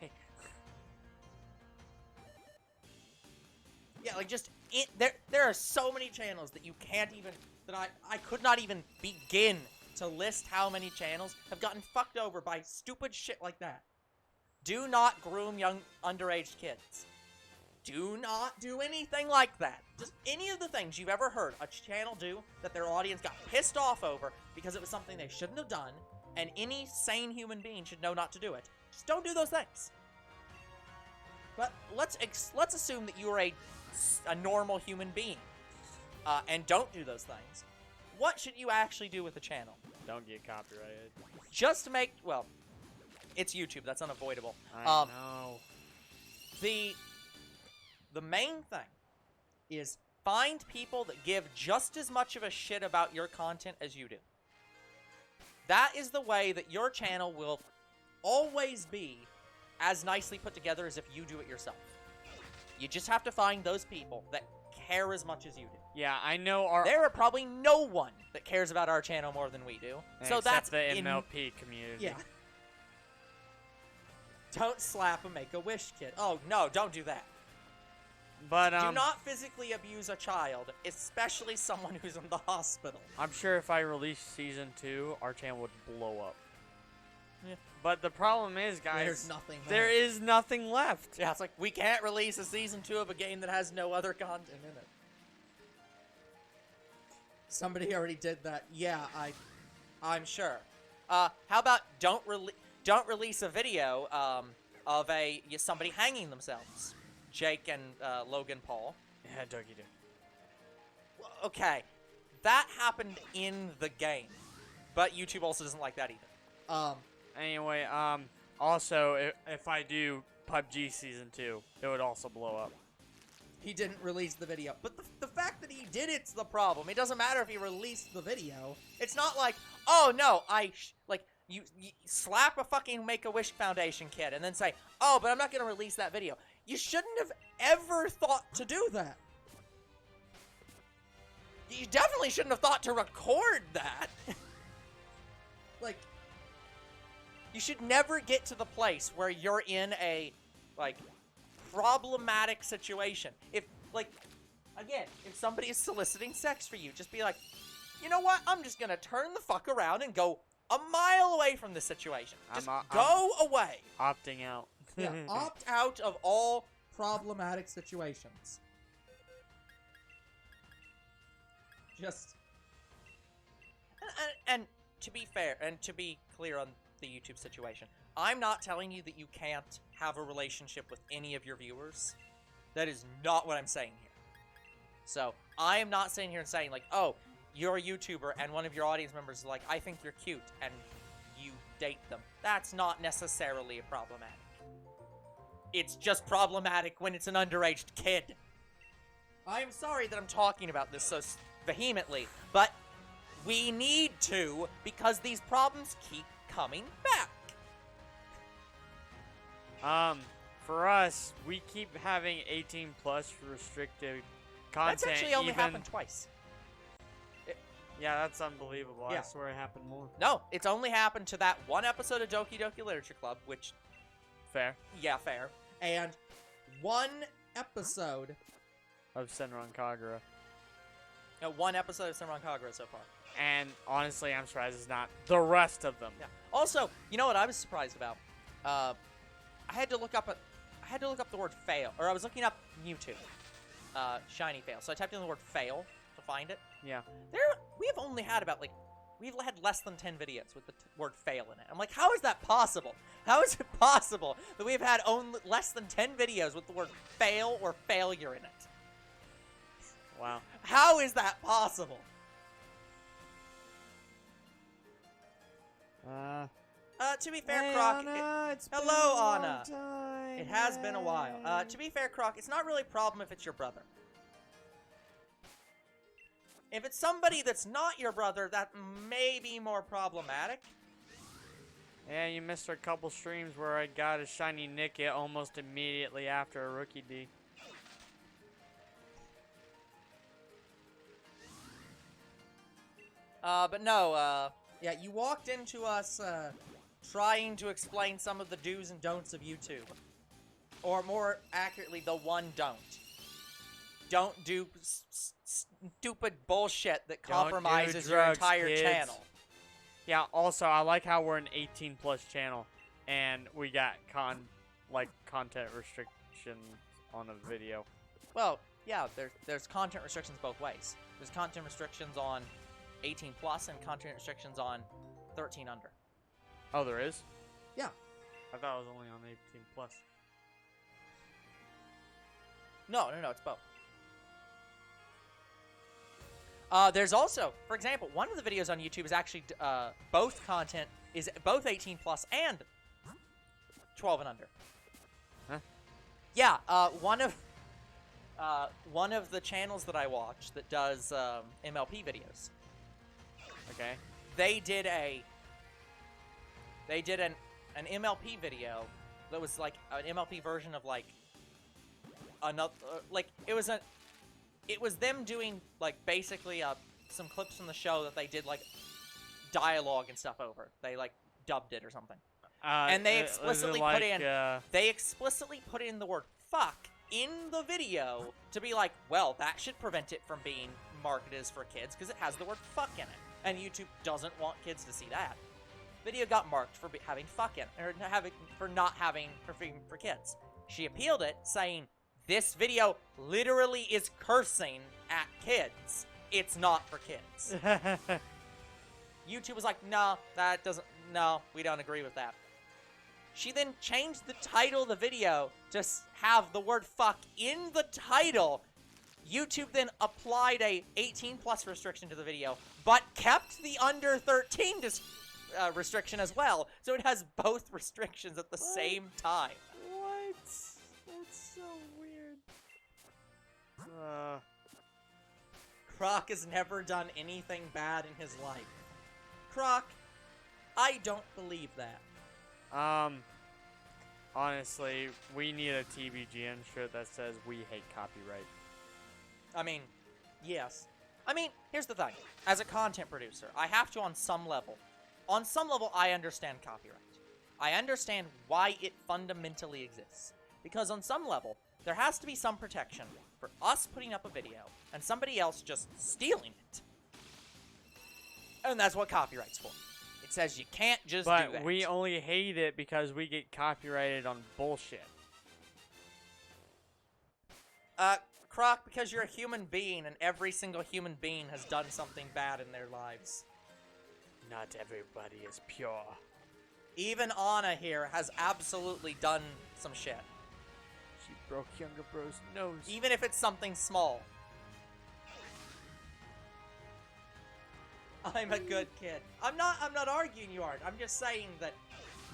Yeah, like just there are so many channels that you can't even I could not even begin to list how many channels have gotten fucked over by stupid shit like that. Do not groom young underage kids. Do not do anything like that. Just any of the things you've ever heard a channel do that their audience got pissed off over because it was something they shouldn't have done, and any sane human being should know not to do it. Just don't do those things. But let's assume that you are a normal human being, and don't do those things. What should you actually do with the channel? Don't get copyrighted. Just make, well, it's YouTube. That's unavoidable. I know. The main thing is find people that give just as much of a shit about your content as you do. That is the way that your channel will always be as nicely put together as if you do it yourself. You just have to find those people that care as much as you do. Yeah, I know our. There are probably no one that cares about our channel more than we do. So except that's the MLP community. Yeah. Don't slap a Make-A-Wish kid. Oh, no, don't do that. But Do not physically abuse a child, especially someone who's in the hospital. I'm sure if I release season 2, our channel would blow up. Yeah. But the problem is, guys, There's nothing there left. is nothing left. Yeah, it's like, we can't release a season 2 of a game that has no other content in it. Somebody already did that. Yeah, I'm sure. How about don't release a video of somebody hanging themselves? Jake and Logan Paul. Yeah, Dougie did. Okay, that happened in the game, but YouTube also doesn't like that either. Anyway, also, if I do PUBG Season 2, it would also blow up. He didn't release the video, but the fact that he did it's the problem. It doesn't matter if he released the video. It's not like, oh no, you slap a fucking Make-A-Wish Foundation kid and then say, oh, but I'm not gonna release that video. You shouldn't have ever thought to do that. You definitely shouldn't have thought to record that. Like, you should never get to the place where you're in a, like, problematic situation. If, like, again, if somebody is soliciting sex for you, just be like, you know what? I'm just gonna turn the fuck around and go a mile away from this situation. Just go away. Opting out. Yeah, opt out of all problematic situations. Just... And to be fair, and to be clear on the YouTube situation, I'm not telling you that you can't have a relationship with any of your viewers. That is not what I'm saying here. So, I am not sitting here and saying, like, oh, you're a YouTuber and one of your audience members is like, I think you're cute, and you date them. That's not necessarily problematic. It's just problematic when it's an underage kid. I'm sorry that I'm talking about this so vehemently, but we need to, because these problems keep coming back. For us, we keep having 18+ restricted content. That's actually only happened twice. Yeah, that's unbelievable. Yeah. I swear it happened more. No, it's only happened to that one episode of Doki Doki Literature Club, which... Fair. Yeah, fair. And one episode... of Senran Kagura. One episode of Senran Kagura so far. And honestly, I'm surprised it's not the rest of them. Yeah. Also, you know what I was surprised about? I had to look up the word fail, or I was looking up Mewtwo, shiny fail. So I typed in the word fail to find it. Yeah. We have only had about we've had less than 10 videos with the word fail in it. I'm like, how is that possible? How is it possible that we've had only less than 10 videos with the word fail or failure in it? Wow. How is that possible? To be fair, hey, Croc... Anna, hello, Anna. Time. It has been a while. To be fair, Croc, it's not really a problem if it's your brother. If it's somebody that's not your brother, that may be more problematic. Yeah, you missed a couple streams where I got a shiny Nickit almost immediately after a rookie D. But no, yeah, you walked into us, trying to explain some of the do's and don'ts of YouTube. Or more accurately, the one don't. Don't do stupid bullshit that compromises your entire channel. Yeah, also, I like how we're an 18+ channel, and we got content restrictions on a video. Well, yeah, there's content restrictions both ways. There's content restrictions on 18+ and content restrictions on 13 under. Oh, there is? Yeah. I thought it was only on 18+. No, it's both. There's also, for example, one of the videos on YouTube is actually both content is both 18+ and 12 and under. Huh? Yeah, one of the channels that I watch that does MLP videos. Okay. They did an MLP video that was like an MLP version of like another it was them doing like basically some clips from the show that they did like dialogue and stuff over. They like dubbed it or something. And they explicitly put in the word fuck in the video to be like, well, that should prevent it from being marketed as for kids because it has the word fuck in it. And YouTube doesn't want kids to see that. Video got marked for having fuck in it, or for kids. She appealed it, saying, this video literally is cursing at kids. It's not for kids. YouTube was like, no, we don't agree with that. She then changed the title of the video to have the word fuck in the title. YouTube then applied a 18+ restriction to the video, but kept the under 13 restriction as well. So it has both restrictions at the same time. What? That's so weird. Croc has never done anything bad in his life. Croc, I don't believe that. Honestly, we need a TBGN shirt that says we hate copyright. I mean, yes. I mean, here's the thing. As a content producer, I have to on some level, I understand copyright. I understand why it fundamentally exists. Because on some level, there has to be some protection for us putting up a video and somebody else just stealing it. And that's what copyright's for. It says you can't just do that. But we only hate it because we get copyrighted on bullshit. Croc, because you're a human being and every single human being has done something bad in their lives. Not everybody is pure. Even Anna here has absolutely done some shit. She broke younger bro's nose. Even if it's something small. I'm a good kid. I'm not arguing you aren't. I'm just saying that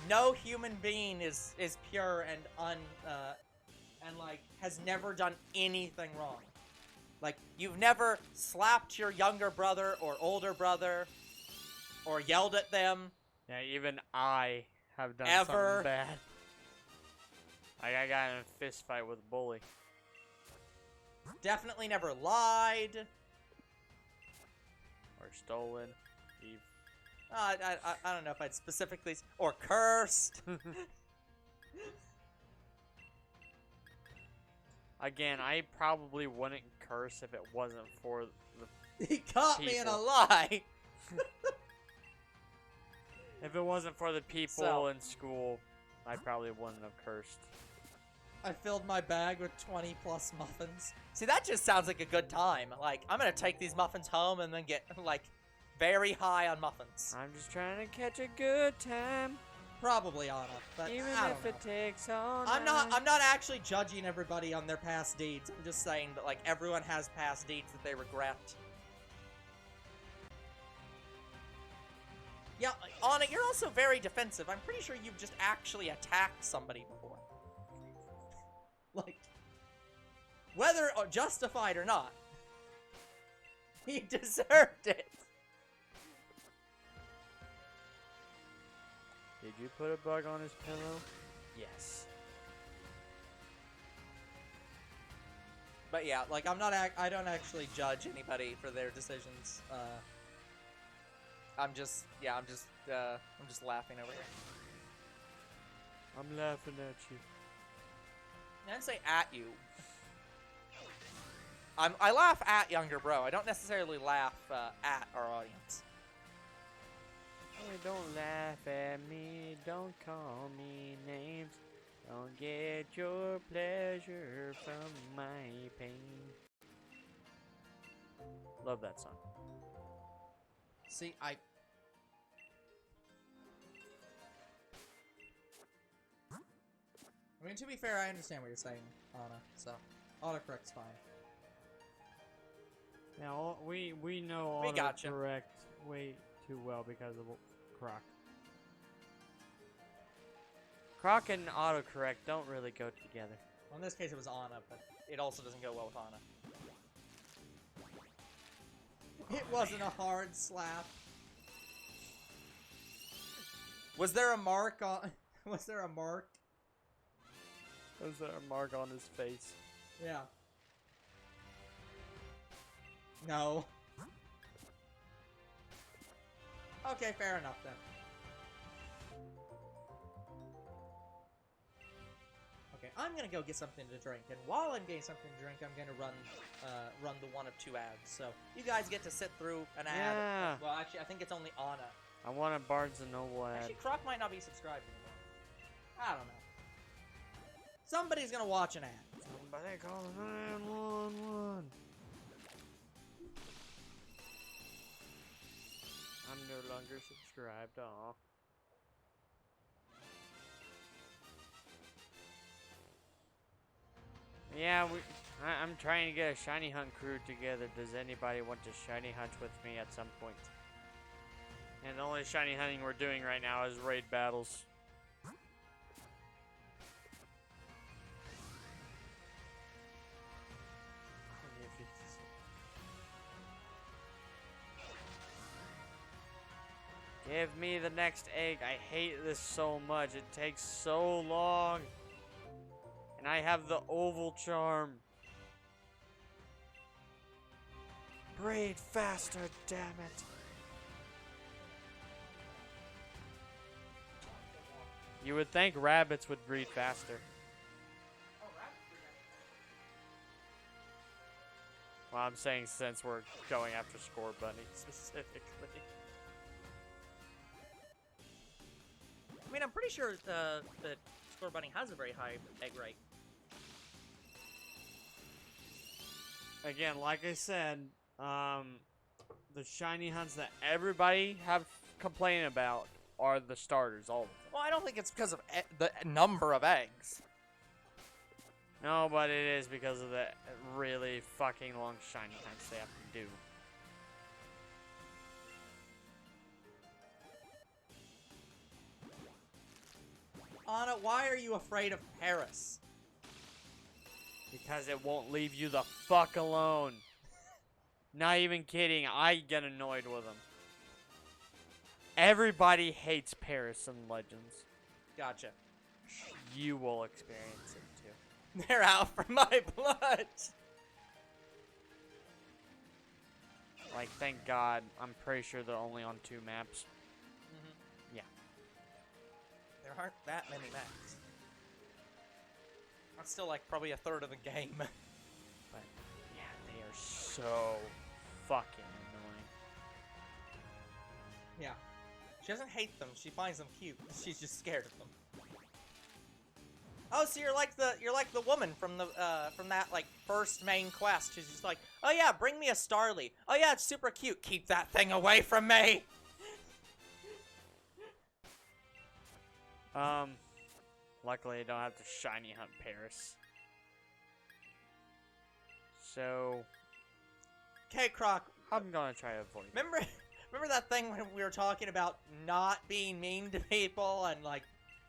no human being is pure and like has never done anything wrong. Like, you've never slapped your younger brother or older brother or yelled at them. Yeah, even I have done Ever. something bad. Like, I got in a fist fight with a bully. Definitely never lied. Or stolen. Thief. I don't know if I'd specifically... Or cursed. Again, I probably wouldn't curse if it wasn't for the He caught me in a people. lie. If it wasn't for the people So. in school, I probably wouldn't have cursed. I filled my bag with 20 plus muffins. See, that just sounds like a good time. Like, I'm gonna take these muffins home and then get, like, very high on muffins. I'm just trying to catch a good time, Probably Anna, but even I if don't it know. takes all I'm night. not actually judging everybody on their past deeds. I'm just saying that, like, everyone has past deeds that they regret. Yeah, Anna, you're also very defensive. I'm pretty sure you've just actually attacked somebody before. Like, whether justified or not, he deserved it. Did you put a bug on his pillow? Yes. But yeah, like, I don't actually judge anybody for their decisions. I'm just laughing over here. I'm laughing at you. I didn't say at you. I laugh at younger bro. I don't necessarily laugh at our audience. Hey, don't laugh at me, don't call me names. Don't get your pleasure from my pain. Love that song. See, I mean, to be fair, I understand what you're saying, Anna, so autocorrect's fine. Now, we know We gotcha. autocorrect way too well because of Croc. Croc and autocorrect don't really go together. Well, in this case, it was Anna, but it also doesn't go well with Anna. It wasn't a hard slap. Was there a mark on... Was there a mark? Was there a mark on his face? Yeah. No. Okay, fair enough then. Okay, I'm gonna go get something to drink, and while I'm getting something to drink, I'm gonna run the one of two ads. So you guys get to sit through an ad. Yeah. Well, actually, I think it's only Anna. I want a Barnes & Noble ad. Actually, Croc might not be subscribed anymore. I don't know. Somebody's gonna watch an ad. Somebody call 911. I'm no longer subscribed. Aw. Yeah, I'm trying to get a shiny hunt crew together. Does anybody want to shiny hunt with me at some point? And the only shiny hunting we're doing right now is raid battles. Give me the next egg. I hate this so much. It takes so long. And I have the oval charm. Breed faster, damn it. You would think rabbits would breed faster. Well, I'm saying since we're going after Scorbunny specifically. I mean, I'm pretty sure that Scorbunny has a very high egg rate. Again, like I said, the shiny hunts that everybody have complained about are the starters, all of them. Well, I don't think it's because of the number of eggs. No, but it is because of the really fucking long shiny hunts they have to do. Anna, why are you afraid of Paris? Because it won't leave you the fuck alone. Not even kidding, I get annoyed with them. Everybody hates Paris in Legends. Gotcha. You will experience it too. They're out for my blood. Like, thank God, I'm pretty sure they're only on 2 maps. Yeah. There aren't that many maps. That's still like probably a third of the game. But yeah, they are so fucking annoying. Yeah. She doesn't hate them, she finds them cute. She's just scared of them. Oh, so you're like the woman from that like first main quest. She's just like, oh yeah, bring me a Starly. Oh yeah, it's super cute. Keep that thing away from me. Luckily I don't have to shiny hunt Paris. So, Okay, Croc. I'm gonna try to avoid it. Remember that thing when we were talking about not being mean to people and like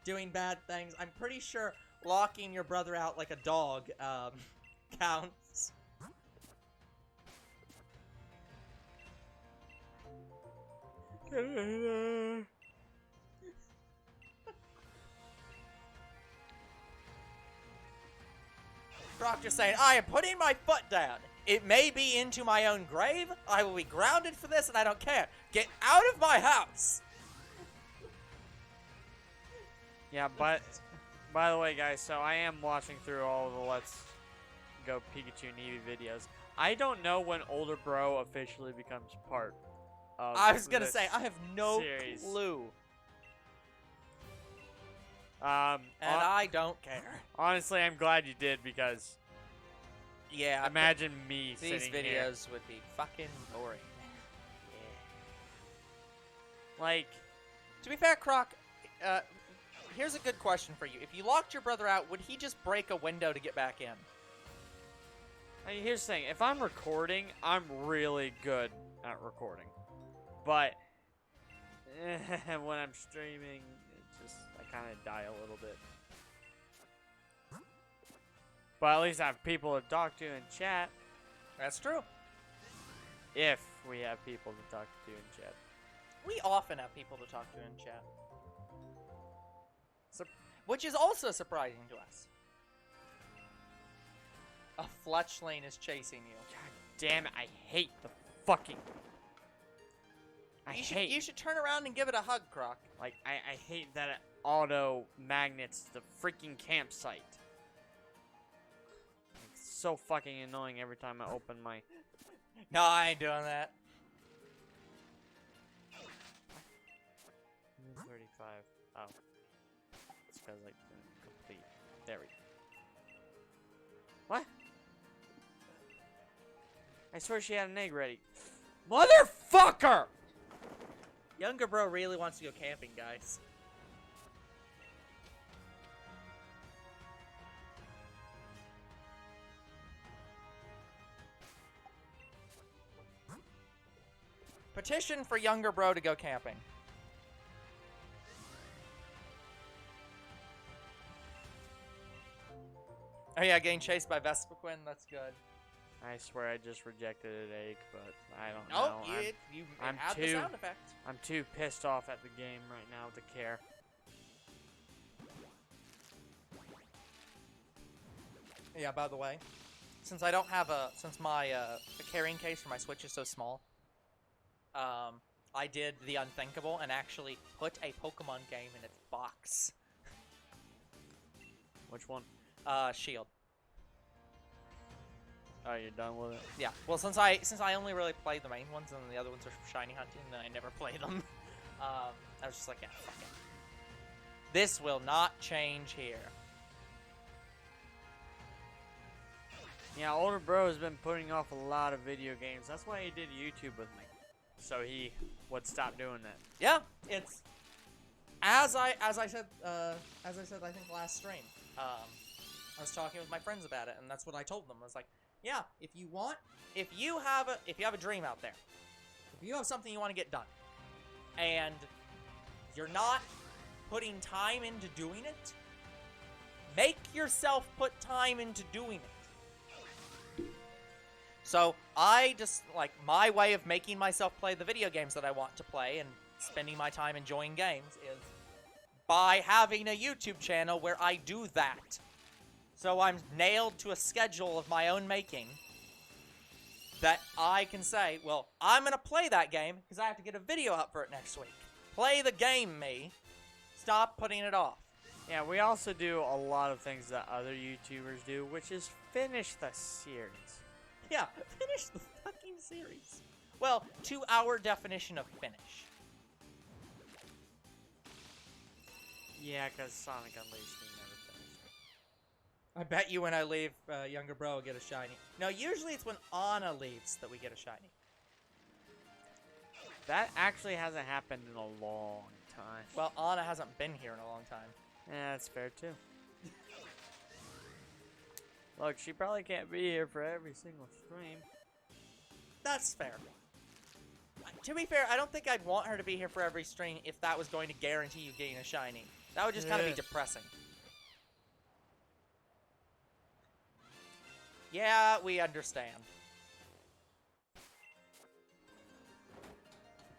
doing bad things? I'm pretty sure locking your brother out like a dog counts. Croc just saying, I am putting my foot down. It may be into my own grave. I will be grounded for this and I don't care. Get out of my house. Yeah, but by the way, guys, so I am watching through all of the Let's Go Pikachu and Eevee videos. I don't know when Older Bro officially becomes part of I was gonna this say, I have no series. clue. And I don't care. honestly, I'm glad you did because Yeah, imagine me these sitting videos here. would be fucking boring. Like, To be fair, Croc, here's a good question for you. If you locked your brother out, would he just break a window to get back in? I mean, here's the thing. If I'm recording, I'm really good at recording. But when I'm streaming, it just I kind of die a little bit. But at least I have people to talk to in chat. That's true. If we have people to talk to in chat. We often have people to talk to in chat. Which is also surprising to us. A Fletchling is chasing you. God damn it, I hate the fucking... You should turn around and give it a hug, Croc. Like, I hate that it auto-magnets the freaking campsite. It's so fucking annoying every time I open my... No, I ain't doing that. 35. Oh. It's because, like, complete. There we go. What? I swear she had an egg ready. Motherfucker! Younger bro really wants to go camping, guys. Petition for younger bro to go camping. Oh yeah, getting chased by Vespiquen, that's good. I swear I just rejected an egg, but I don't Oh, know. you I'm had the sound effect. I'm too pissed off at the game right now to care. Yeah, by the way, since I don't have since my the carrying case for my Switch is so small, I did the unthinkable and actually put a Pokemon game in its box. Which one? Shield. Oh, you're done with it? Yeah. Well, since I only really play the main ones and the other ones are for shiny hunting, then I never play them. I was just like, yeah, fuck it. This will not change here. Yeah, older bro has been putting off a lot of video games. That's why he did YouTube with me, so he would stop doing that. Yeah, it's as I said I think last stream. I was talking with my friends about it, and that's what I told them. I was like, yeah, if you have a dream out there, if you have something you want to get done, and you're not putting time into doing it, make yourself put time into doing it. So I just, like, my way of making myself play the video games that I want to play and spending my time enjoying games is by having a YouTube channel where I do that. So I'm nailed to a schedule of my own making that I can say, well, I'm going to play that game because I have to get a video up for it next week. Play the game, me. Stop putting it off. Yeah, we also do a lot of things that other YouTubers do, which is finish the series. Yeah, finish the fucking series. Well, to our definition of finish. Yeah, because Sonic Unleashed we never finished. I bet you when I leave, younger bro will get a shiny. No, usually it's when Anna leaves that we get a shiny. That actually hasn't happened in a long time. Well, Anna hasn't been here in a long time. Yeah, that's fair too. Look, she probably can't be here for every single stream. That's fair. To be fair, I don't think I'd want her to be here for every stream if that was going to guarantee you getting a shiny. That would just kind of be depressing. Yeah, we understand.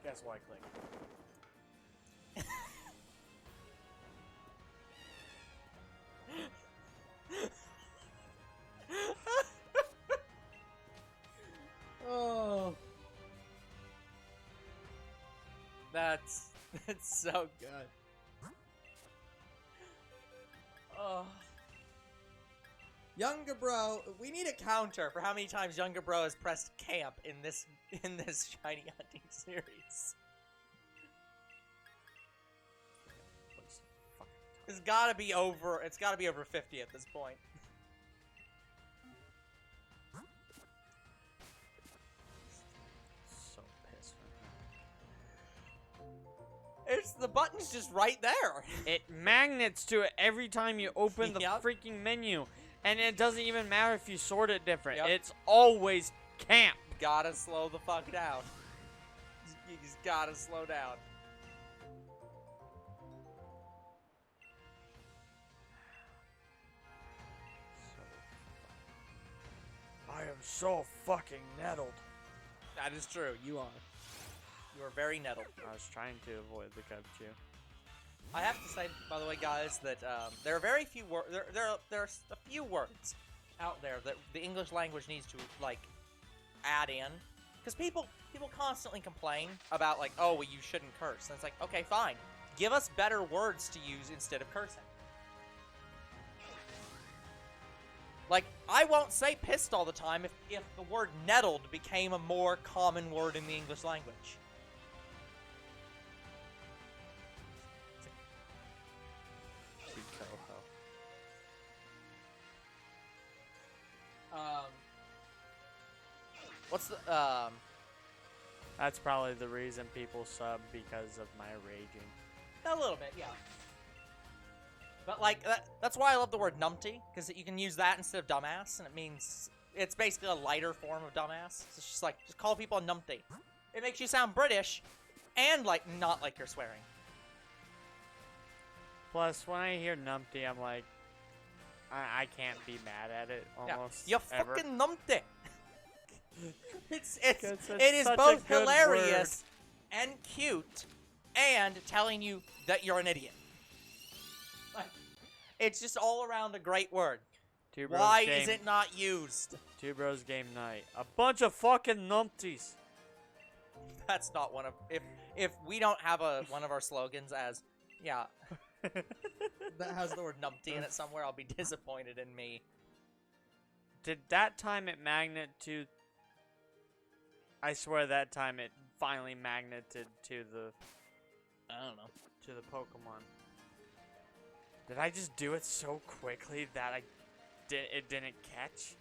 Guess why click. Oh. That's so good. Oh. Younger bro, we need a counter for how many times younger bro has pressed camp in this shiny hunting series. It's gotta be over 50 at this point. So pissed. It's the button's just right there. It magnets to it every time you open the freaking menu. And it doesn't even matter if you sort it different. Yep. It's always camp. Gotta slow the fuck down. You just gotta slow down. I am so fucking nettled. That is true. You are. You are very nettled. I was trying to avoid the Pikachu. I have to say, by the way, guys, that there are very few words. There's a few words out there that the English language needs to like add in, because people constantly complain about like, oh, well, you shouldn't curse, and it's like, okay, fine, give us better words to use instead of cursing. Like, I won't say pissed all the time if the word nettled became a more common word in the English language. What's the, That's probably the reason people sub, because of my raging. A little bit, yeah. But, like, that's why I love the word numpty, because you can use that instead of dumbass, and it means, it's basically a lighter form of dumbass. It's just like, just call people a numpty. It makes you sound British, and, like, not like you're swearing. Plus, when I hear numpty, I'm like, I can't be mad at it, almost, yeah. You ever. fucking numpty. It is such both a good hilarious and cute, and telling you that you're an idiot. Like, it's just all around a great word. Two bros Why game, is it not used? Two bros game night. A bunch of fucking numpties. That's not one of... If we don't have one of our slogans as... Yeah. that has the word numpty in it somewhere, I'll be disappointed in me. Did that time it magnet to... I swear that time it finally magneted to the... I don't know. To the Pokemon. Did I just do it so quickly that it didn't catch?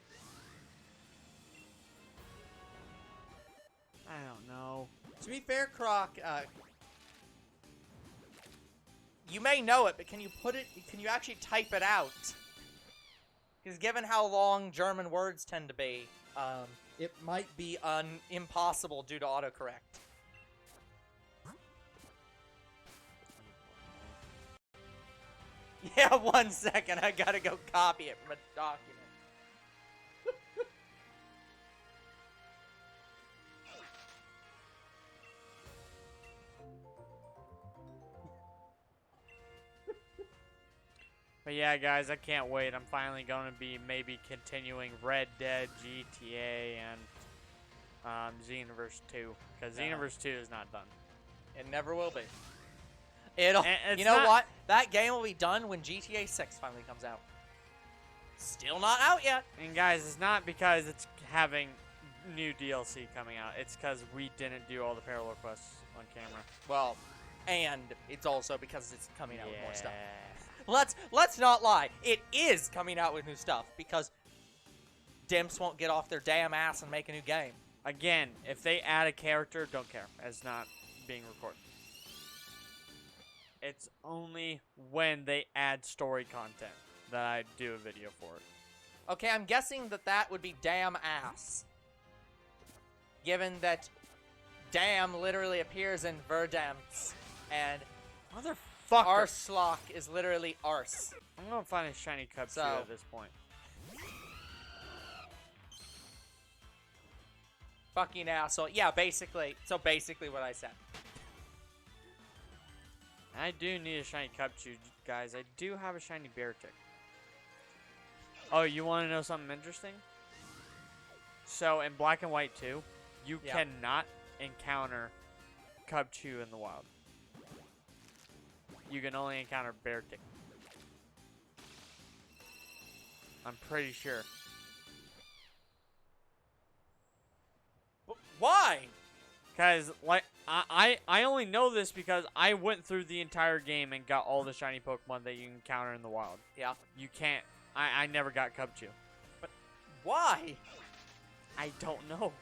I don't know. To be fair, Croc, you may know it, but can you actually type it out? Because given how long German words tend to be, it might be impossible due to autocorrect. Yeah, 1 second, I gotta go copy it from a document. But yeah, guys, I can't wait. I'm finally going to be maybe continuing Red Dead, GTA, and Xenoverse 2. Because Xenoverse 2 is not done. It never will be. You know what? That game will be done when GTA 6 finally comes out. Still not out yet. And guys, it's not because it's having new DLC coming out. It's because we didn't do all the parallel quests on camera. Well, and it's also because it's coming out with more stuff. Let's not lie. It is coming out with new stuff because Dimps won't get off their damn ass and make a new game. Again, if they add a character, don't care. It's not being recorded. It's only when they add story content that I do a video for it. Okay, I'm guessing that would be damn ass. Given that damn literally appears in Verdamps and Motherfucker. Arslok is literally arse. I'm gonna find a shiny Cubchoo at this point. Fucking asshole. Yeah, basically. So basically what I said. I do need a shiny Cubchoo, guys. I do have a shiny Beartick. Oh, you want to know something interesting? So, in Black and White 2, you cannot encounter Cubchoo in the wild. You can only encounter Beartick. I'm pretty sure. Why? Because, like, I only know this because I went through the entire game and got all the shiny Pokemon that you can encounter in the wild. Yeah. You can't. I never got Cubchoo. But why? I don't know.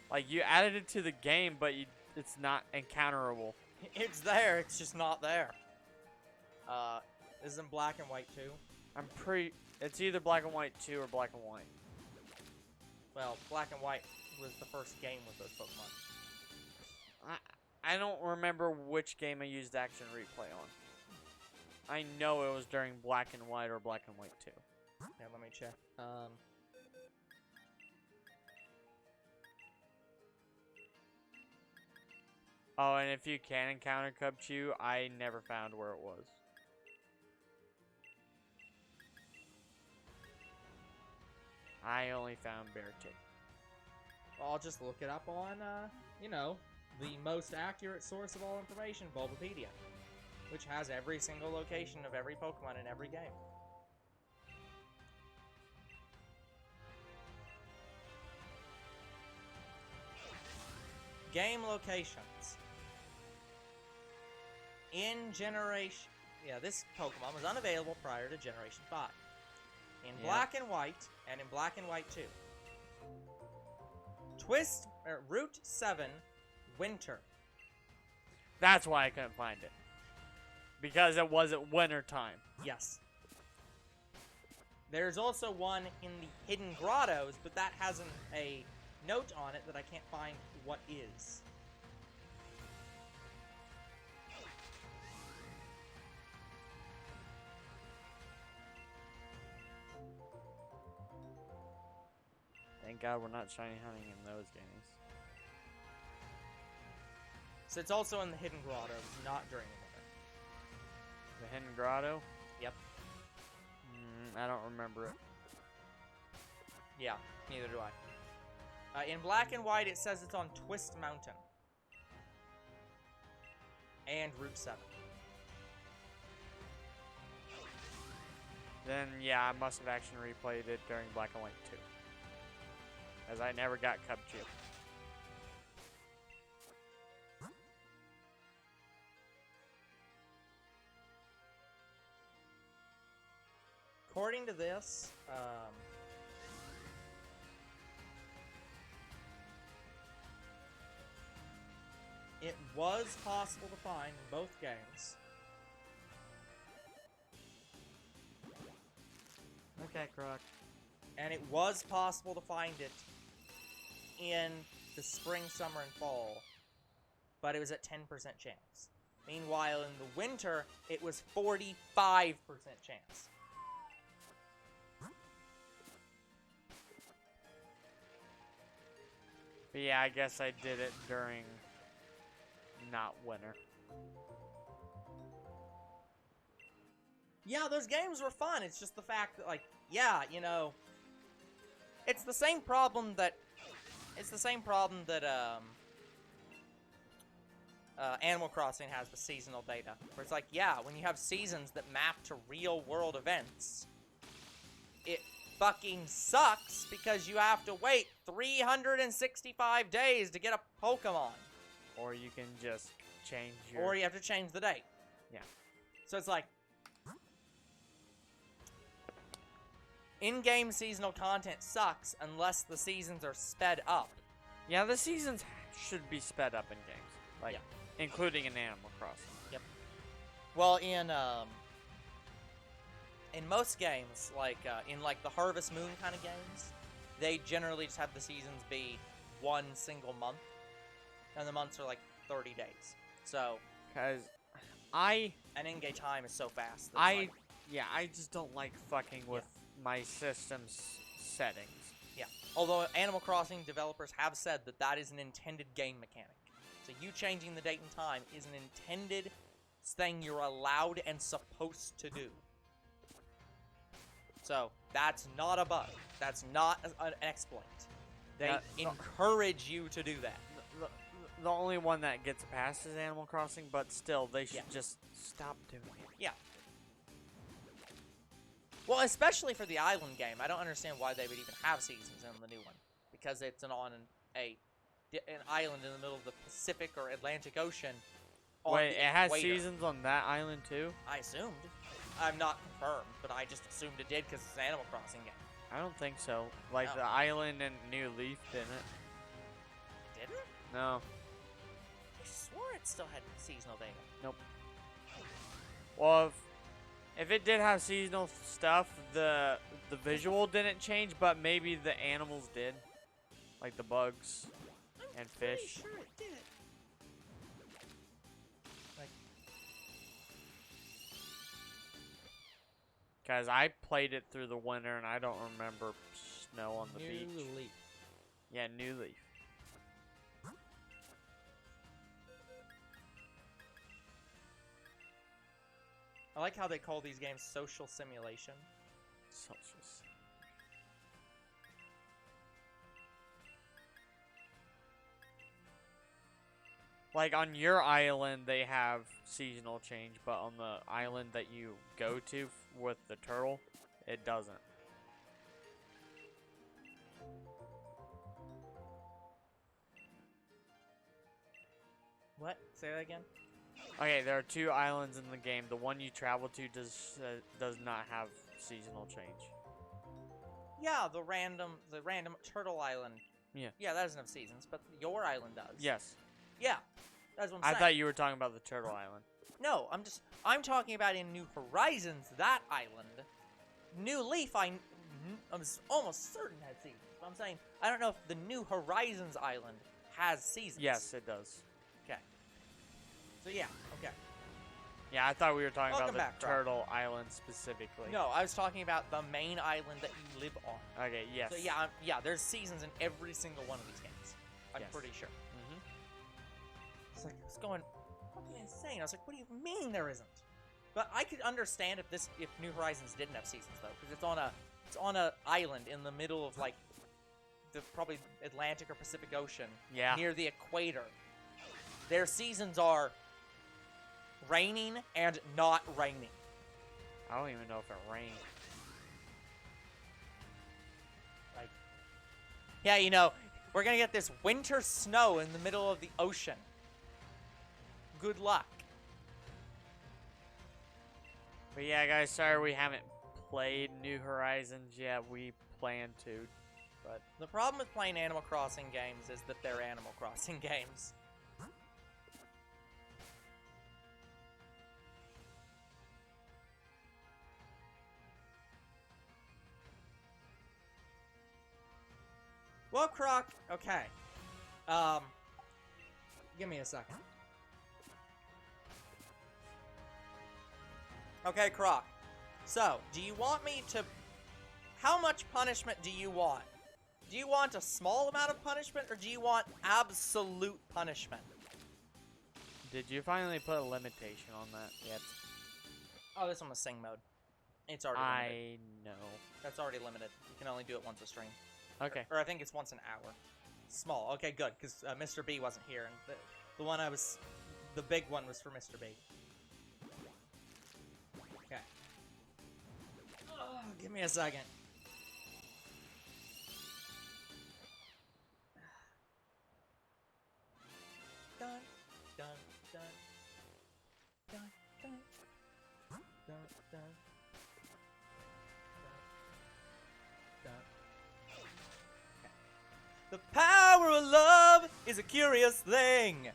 Like, you added it to the game, but it's not encounterable. It's there, it's just not there. Isn't Black and White 2? It's either Black and White 2 or Black and White. Well, Black and White was the first game with those Pokemon. I don't remember which game I used Action Replay on. I know it was during Black and White or Black and White 2. Yeah, let me check. Oh, and if you can encounter Cubchoo, I never found where it was. I only found Beartick. Well, I'll just look it up on, you know, the most accurate source of all information, Bulbapedia, which has every single location of every Pokemon in every game. Game locations. In Generation... Yeah, this Pokemon was unavailable prior to Generation 5. In Black and White, and in Black and White 2. Route 7, Winter. That's why I couldn't find it. Because it wasn't winter time. Yes. There's also one in the Hidden Grottos, but that has a note on it that I can't find what is. Thank God we're not shiny hunting in those games. So it's also in the Hidden Grottos, not during the winter. The Hidden Grotto? Yep. I don't remember it. Yeah, neither do I. In black and white, it says it's on Twist Mountain. And Route 7. Then, yeah, I must have actually replayed it during black and white too. As I never got Cubchoo. According to this, it was possible to find in both games. Okay, Croc. And it was possible to find it in the spring, summer, and fall. But it was at 10% chance. Meanwhile, in the winter, it was 45% chance. But yeah, I guess I did it during not winter. Yeah, those games were fun. It's just the fact that, like, yeah, you know, it's the same problem that Animal Crossing has with seasonal data. Where it's like, yeah, when you have seasons that map to real world events, it fucking sucks because you have to wait 365 days to get a Pokemon. Or you can just change your... Or you have to change the date. Yeah. So it's like, in-game seasonal content sucks unless the seasons are sped up. Yeah, the seasons should be sped up in games. Like, Yeah. including in Animal Crossing. Yep. Well, in most games, like, in, like, the Harvest Moon kind of games, they generally just have the seasons be one single month. And the months are, like, 30 days. So... Because And in-game time is so fast. Yeah, I just don't like fucking with my system's settings. Yeah. Although Animal Crossing developers have said that that is an intended game mechanic. So you changing the date and time is an intended thing you're allowed and supposed to do. So that's not a bug. That's not an exploit. They encourage you to do that. The only one that gets past is Animal Crossing, but still, they should just stop doing it. Yeah. Well, especially for the island game, I don't understand why they would even have seasons in the new one, because it's an island in the middle of the Pacific or Atlantic Ocean. Wait, it has seasons on that island too? I assumed. I'm not confirmed, but I just assumed it did because it's an Animal Crossing game. I don't think so. Like the island in New Leaf didn't. Didn't it? No. I swore it still had seasonal data. Nope. Well, if it did have seasonal stuff, the visual didn't change, but maybe the animals did. Like the bugs and fish. I'm sure it did. Like, guys, I played it through the winter and I don't remember snow on the beach. New Leaf. Yeah, New Leaf. I like how they call these games social simulation. Like on your island, they have seasonal change, but on the island that you go to with the turtle, it doesn't. What? Say that again? Okay, there are two islands in the game. The one you travel to does not have seasonal change. Yeah, the random turtle island. Yeah. Yeah, that doesn't have seasons, but your island does. Yes. Yeah, that's what I'm I saying. thought you were talking about the turtle island. No, I'm talking about in New Horizons, that island. New Leaf, I'm almost certain had seasons. But I'm saying, I don't know if the New Horizons island has seasons. Yes, it does. Okay. So yeah, okay. Yeah, I thought we were talking Welcome about the back, turtle island specifically. No, I was talking about the main island that you live on. Okay, yes. So yeah, there's seasons in every single one of these games. I'm pretty sure. Mm-hmm. It's like, it's going fucking insane. I was like, what do you mean there isn't? But I could understand if New Horizons didn't have seasons though, because it's on a island in the middle of like the probably Atlantic or Pacific Ocean, near the equator. Their seasons are raining and not raining. I don't even know if it rained. Like, yeah, you know, we're gonna get this winter snow in the middle of the ocean. Good luck. But yeah, guys, sorry we haven't played New Horizons yet. We plan to, but The problem with playing Animal Crossing games is that they're Animal Crossing games. Well, Croc, okay. Give me a second. Okay, Croc. So, do you want me to... How much punishment do you want? Do you want a small amount of punishment, or do you want absolute punishment? did you finally put a limitation on that yet? Oh, this one was sing mode. It's already limited. I know. That's already limited. You can only do it once a stream. Okay. Or I think it's once an hour. Small. Okay, good, because Mr. B wasn't here, and the one I was... The big one was for Mr. B. Okay. Oh, give me a second. Dun, dun, dun. Dun, dun. Dun, dun. Dun, dun. The power of love is a curious thing. Yes.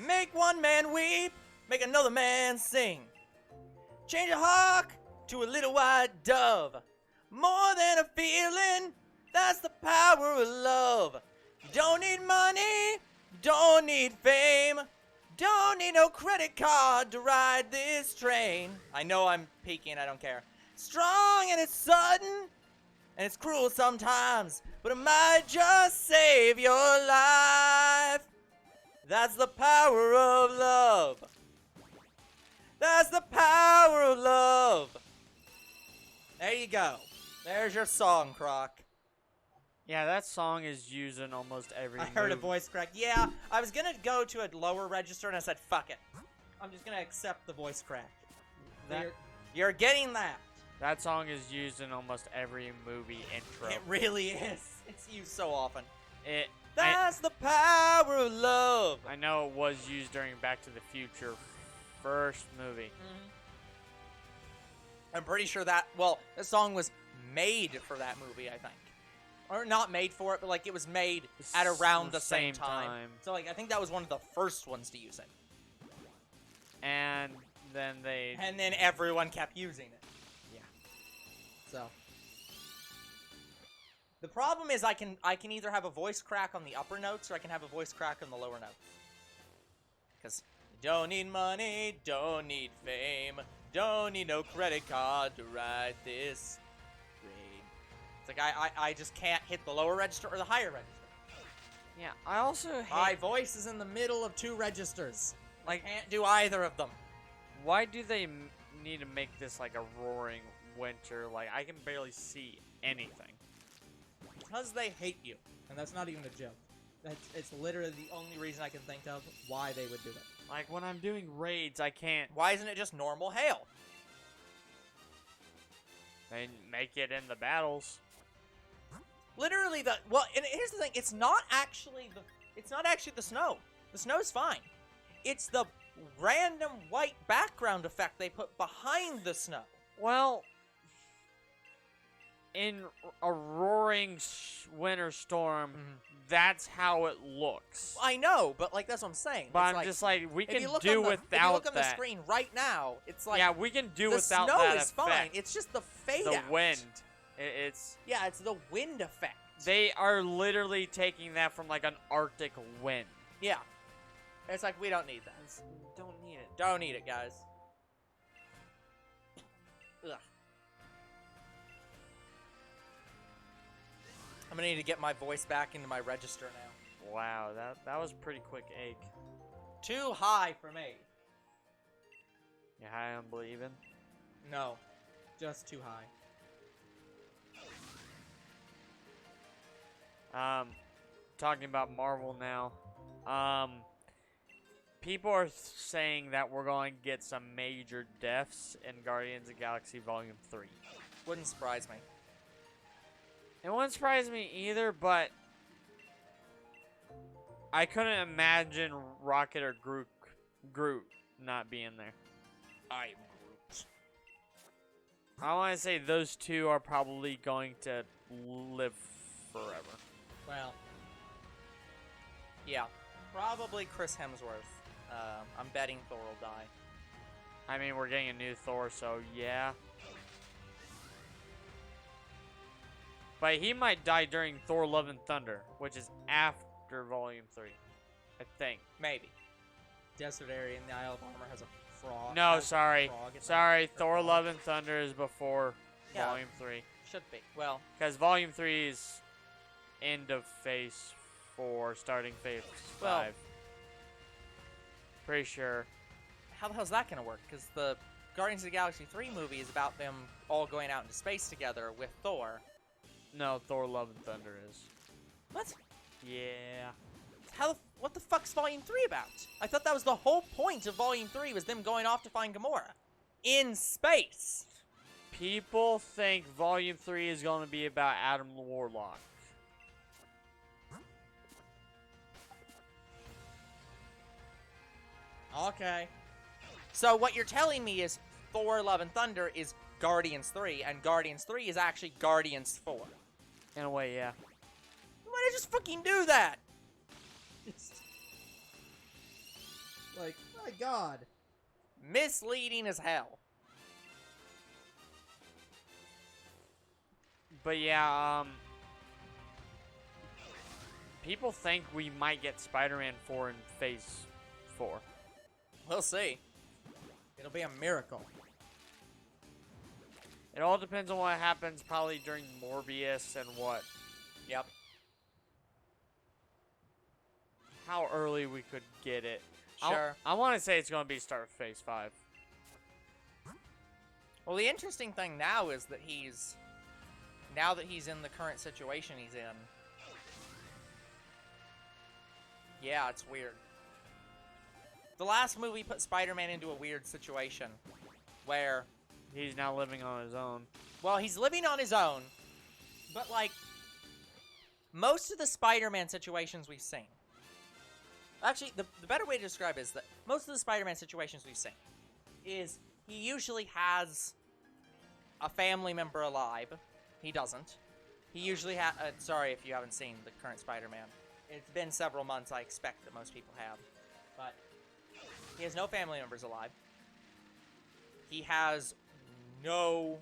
Make one man weep, make another man sing. Change a hawk to a little white dove. More than a feeling, that's the power of love. You don't need money, don't need fame, don't need no credit card to ride this train. I know I'm peeking, I don't care. Strong and it's sudden, and it's cruel sometimes, but it might just save your life. That's the power of love. That's the power of love. There you go. There's your song, Croc. Yeah, that song is used in almost every I heard a movie. voice crack. Yeah, I was gonna go to a lower register and I said, fuck it. I'm just gonna accept the voice crack. You're getting that. That song is used in almost every movie intro. It really is. It's used so often. I That's the power of love. know it was used during Back to the Future first movie. I'm pretty sure that, well, the song was made for that movie, I think. Or not made for it, but like it was made at around the same time. So like I think that was one of the first ones to use it. And then they... And then everyone kept using it. Yeah. So the problem is I can either have a voice crack on the upper notes or I can have a voice crack on the lower notes. Because don't need money, don't need fame, don't need no credit card to ride this train. It's like I just can't hit the lower register or the higher register. Yeah, I also hate... My voice is in the middle of two registers. Like, can't do either of them. Why do they need to make this like a roaring winter? Like, I can barely see anything. Because they hate you. And that's not even a joke. It's literally the only reason I can think of why they would do it. Like, when I'm doing raids, I can't... Why isn't it just normal hail? They make it in the battles. Literally well, and here's the thing, it's not actually the snow. The snow's fine. It's the random white background effect they put behind the snow. Well, in a roaring winter storm, that's how it looks. I know, but like that's what I'm saying. But It's I'm like, just like, we can if do you without look on the that. screen right now, it's like Yeah, we can do the without snow that is effect. fine. It's just the fade The out. wind. It's... Yeah, it's the wind effect. They are literally taking that from like an Arctic wind. Yeah. It's like, we don't need that. Don't need it. Don't need it, guys. Ugh. I'm gonna need to get my voice back into my register now. Wow, that was pretty quick ache. Too high for me. You high on believing? No, just too high. Talking about Marvel now. People are saying that we're going to get some major deaths in Guardians of the Galaxy Volume 3. Wouldn't surprise me. It wouldn't surprise me either, but I couldn't imagine Rocket or Groot not being there. I am Groot. I want to say those two are probably going to live forever. Well, yeah, probably Chris Hemsworth. I'm betting Thor will die. I mean, we're getting a new Thor, so yeah. But he might die during Thor Love and Thunder, which is after Volume 3, I think. Maybe. Desert area in the Isle of Armor has a frog. No, sorry. Sorry, Thor frog. Love and Thunder is before Yeah. Volume 3. Should be. Well, Because Volume 3 is end of Phase 4, starting Phase 5. Well- Pretty sure. how the hell's that going to work? Because the Guardians of the Galaxy 3 movie is about them all going out into space together with Thor. No, Thor Love and Thunder is. What? Yeah. What the fuck's Volume 3 about? I thought that was the whole point of Volume 3 was them going off to find Gamora. In space. People think Volume 3 is going to be about Adam Warlock. Okay. So what you're telling me is Thor Love and Thunder is Guardians 3, and Guardians 3 is actually Guardians 4. In a way, yeah. Why did I just fucking do that? It's... like, my god. Misleading as hell. But yeah, people think we might get Spider-Man 4 in Phase 4. We'll see. It'll be a miracle. It all depends on what happens probably during Morbius and what. Yep. How early we could get it. Sure. I want to say it's going to be start of Phase 5. Well, the interesting thing now is that now that he's in the current situation he's in. Yeah, it's weird. The last movie put Spider-Man into a weird situation where, He's now living on his own. well, he's living on his own, but like, most of the Spider-Man situations we've seen. Actually, the better way to describe it is that most of the Spider-Man situations we've seen is he usually has a family member alive. He doesn't. He usually has... sorry if you haven't seen the current Spider-Man. It's been several months. I expect that most people have. But he has no family members alive. He has no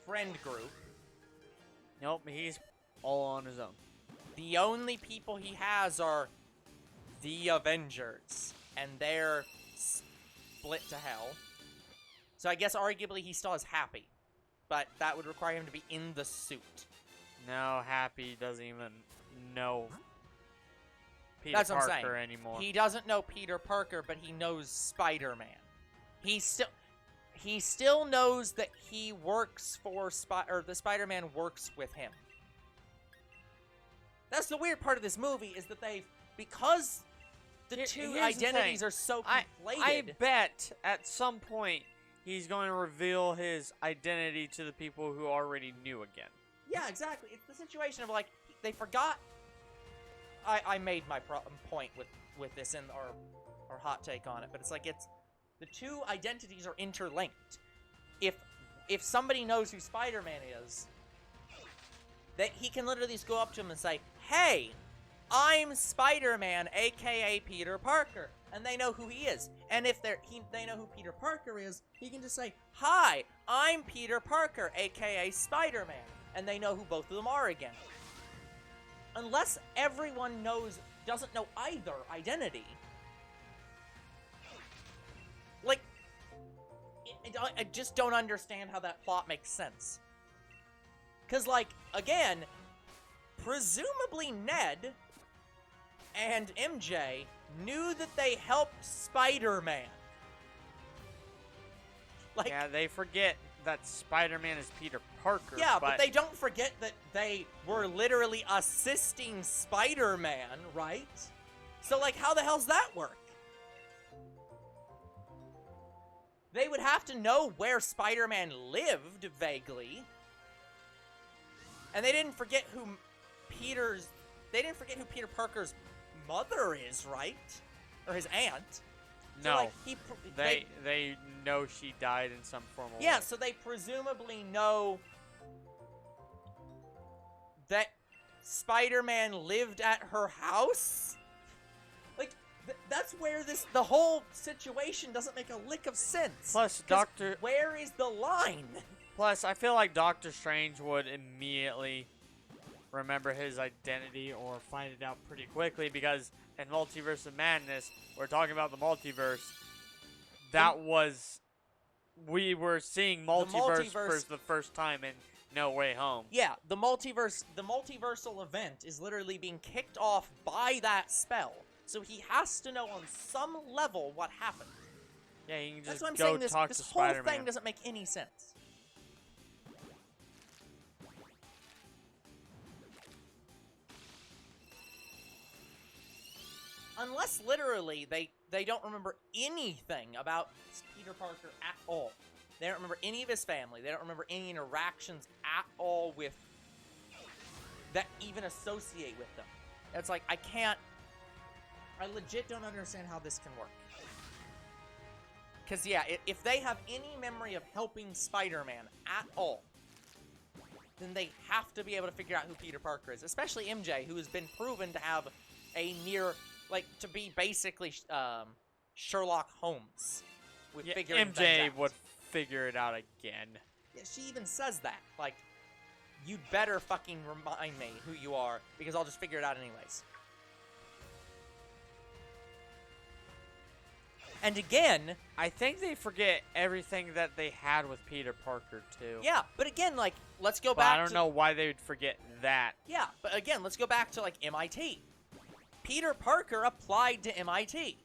friend group. Nope, he's all on his own. The only people he has are the Avengers, and they're split to hell. So I guess arguably he still is Happy, but that would require him to be in the suit. No, Happy doesn't even know Peter That's what I'm Parker saying. anymore. He doesn't know Peter Parker, but he knows Spider-Man. He still knows that he works for the Spider-Man works with him. That's the weird part of this movie is that because the two here's the identities thing. are so I conflated. bet at some point he's going to reveal his identity to the people who already knew again. Yeah, exactly. It's the situation of like they forgot. I made my point with this in our hot take on it, but it's like the two identities are interlinked. If somebody knows who Spider-Man is, that he can literally just go up to him and say, "Hey, I'm Spider-Man, aka Peter Parker," and they know who he is. And if they know who Peter Parker is, he can just say, "Hi, I'm Peter Parker, aka Spider-Man," and they know who both of them are again. Unless everyone doesn't know either identity. Like, I just don't understand how that plot makes sense. Because, like, again, presumably Ned and MJ knew that they helped Spider-Man. Like, yeah, they forget that Spider-Man is Peter Parker. yeah, but they don't forget that they were literally assisting Spider-Man, right? So, like, how the hell's that work? They would have to know where Spider-Man lived, vaguely. And they didn't forget who Peter Parker's mother is, right? Or his aunt. So, No. like, they know she died in some form of yeah, way. so they presumably know that Spider-Man lived at her house? Like, that's where the whole situation doesn't make a lick of sense. Plus, where is the line? Plus, I feel like Doctor Strange would immediately remember his identity or find it out pretty quickly because in Multiverse of Madness, we're talking about the multiverse. We were seeing multiverse for the first time in No Way Home. Yeah, the multiversal event is literally being kicked off by that spell. So he has to know on some level what happened. Yeah, you can just That's what I'm go saying. This talk to whole Spider-Man. thing doesn't make any sense. Unless literally they don't remember anything about Peter Parker at all. They don't remember any of his family. They don't remember any interactions at all with that even associate with them. It's like, I legit don't understand how this can work. Because, yeah, if they have any memory of helping Spider-Man at all, then they have to be able to figure out who Peter Parker is. Especially MJ, who has been proven to have a to be basically Sherlock Holmes. With figuring MJ things out. would figure it out again. Yeah, she even says that. Like, you'd better fucking remind me who you are, because I'll just figure it out anyways. And again, I think they forget everything that they had with Peter Parker, too. yeah, but again, like, let's go But back I don't know why they would forget that. Yeah, but again, let's go back to, like, MIT. Peter Parker applied to MIT.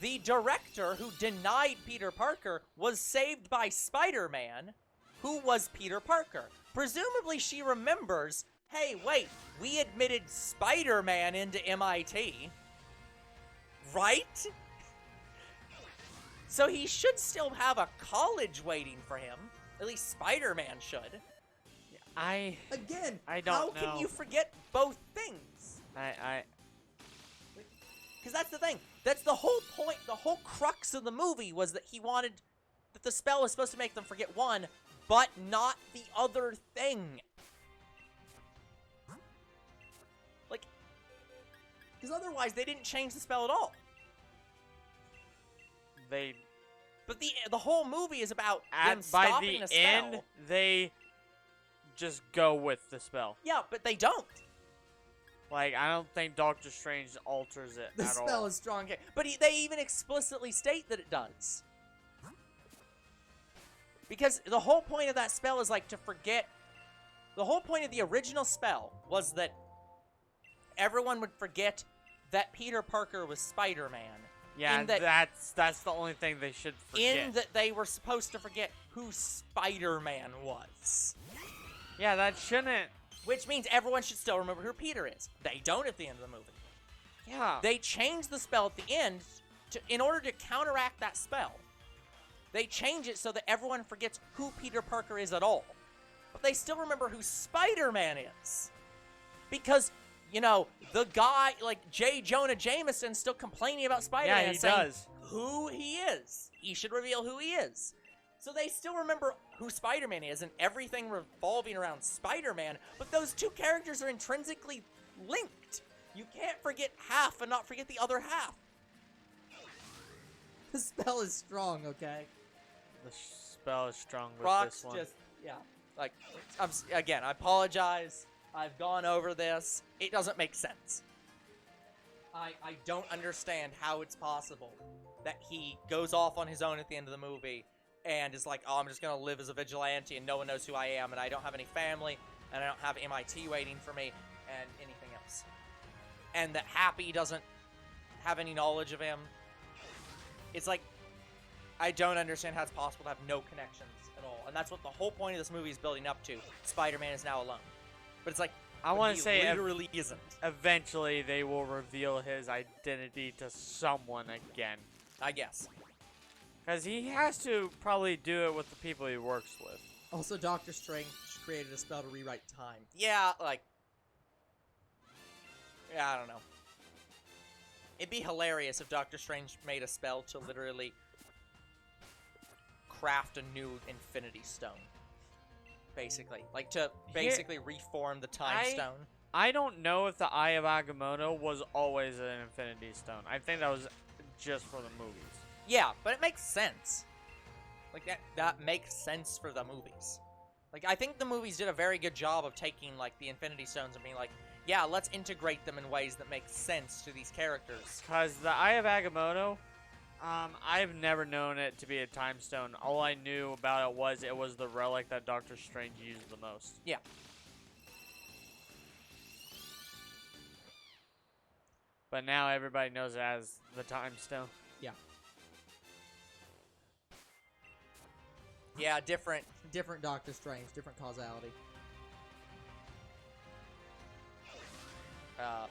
The director who denied Peter Parker was saved by Spider-Man, who was Peter Parker. Presumably she remembers, hey, wait, we admitted Spider-Man into MIT. Right? So he should still have a college waiting for him. At least Spider-Man should. I don't how know. can you forget both things? Because that's the thing. That's the whole point. The whole crux of the movie was that he wanted that the spell was supposed to make them forget one, but not the other thing. Like, because otherwise they didn't change the spell at all. But the whole movie is about them stopping a spell. By the end, they just go with the spell. Yeah, but they don't. Like, I don't think Doctor Strange alters it The at all. spell is strong, but they even explicitly state that it does. Because the whole point of that spell is, like, to forget... The whole point of the original spell was that everyone would forget that Peter Parker was Spider-Man. Yeah, that's the only thing they should forget. In that they were supposed to forget who Spider-Man was. Yeah, that shouldn't... Which means everyone should still remember who Peter is. They don't at the end of the movie. Yeah. They change the spell at the end in order to counteract that spell. They change it so that everyone forgets who Peter Parker is at all. But they still remember who Spider-Man is. Because, you know, the guy, like J. Jonah Jameson's still complaining about Spider-Man. Yeah, he saying does. Who he is. He should reveal who he is. So they still remember who Spider-Man is and everything revolving around Spider-Man, but those two characters are intrinsically linked. You can't forget half and not forget the other half. The spell is strong, okay? The spell is strong with Rock's this one. just, yeah. Like, again, I apologize. I've gone over this. It doesn't make sense. I don't understand how it's possible that he goes off on his own at the end of the movie and is like, oh, I'm just going to live as a vigilante and no one knows who I am and I don't have any family and I don't have MIT waiting for me and anything else. And that Happy doesn't have any knowledge of him. It's like, I don't understand how it's possible to have no connections at all. And that's what the whole point of this movie is building up to. Spider-Man is now alone. But it's like, I want to say literally isn't. Eventually they will reveal his identity to someone again. I guess. Because he has to probably do it with the people he works with. Also, Doctor Strange created a spell to rewrite time. Yeah, like... Yeah, I don't know. It'd be hilarious if Doctor Strange made a spell to literally craft a new Infinity Stone. Basically. Like, to basically reform the Time Stone. I don't know if the Eye of Agamotto was always an Infinity Stone. I think that was just for the movies. Yeah, but it makes sense. Like, that makes sense for the movies. Like, I think the movies did a very good job of taking, like, the Infinity Stones and being like, yeah, let's integrate them in ways that make sense to these characters. Because the Eye of Agamotto, I've never known it to be a time stone. All I knew about it was the relic that Doctor Strange used the most. Yeah. But now everybody knows it as the time stone. Yeah. Yeah, different. Different Doctor Strange, different causality.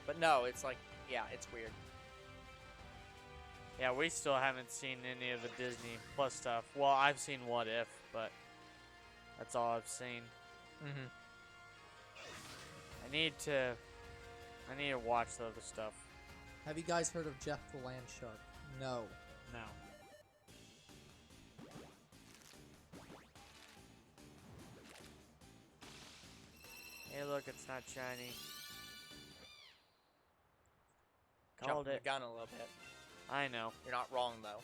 But no, it's like, yeah, it's weird. Yeah, we still haven't seen any of the Disney Plus stuff. Well, I've seen What If, but that's all I've seen. Mm-hmm. I need to watch the other stuff. Have you guys heard of Jeff the Land Shark? No. No. Hey, look, it's not shiny. Called Jumping it. the gun a little bit. I know. You're not wrong, though.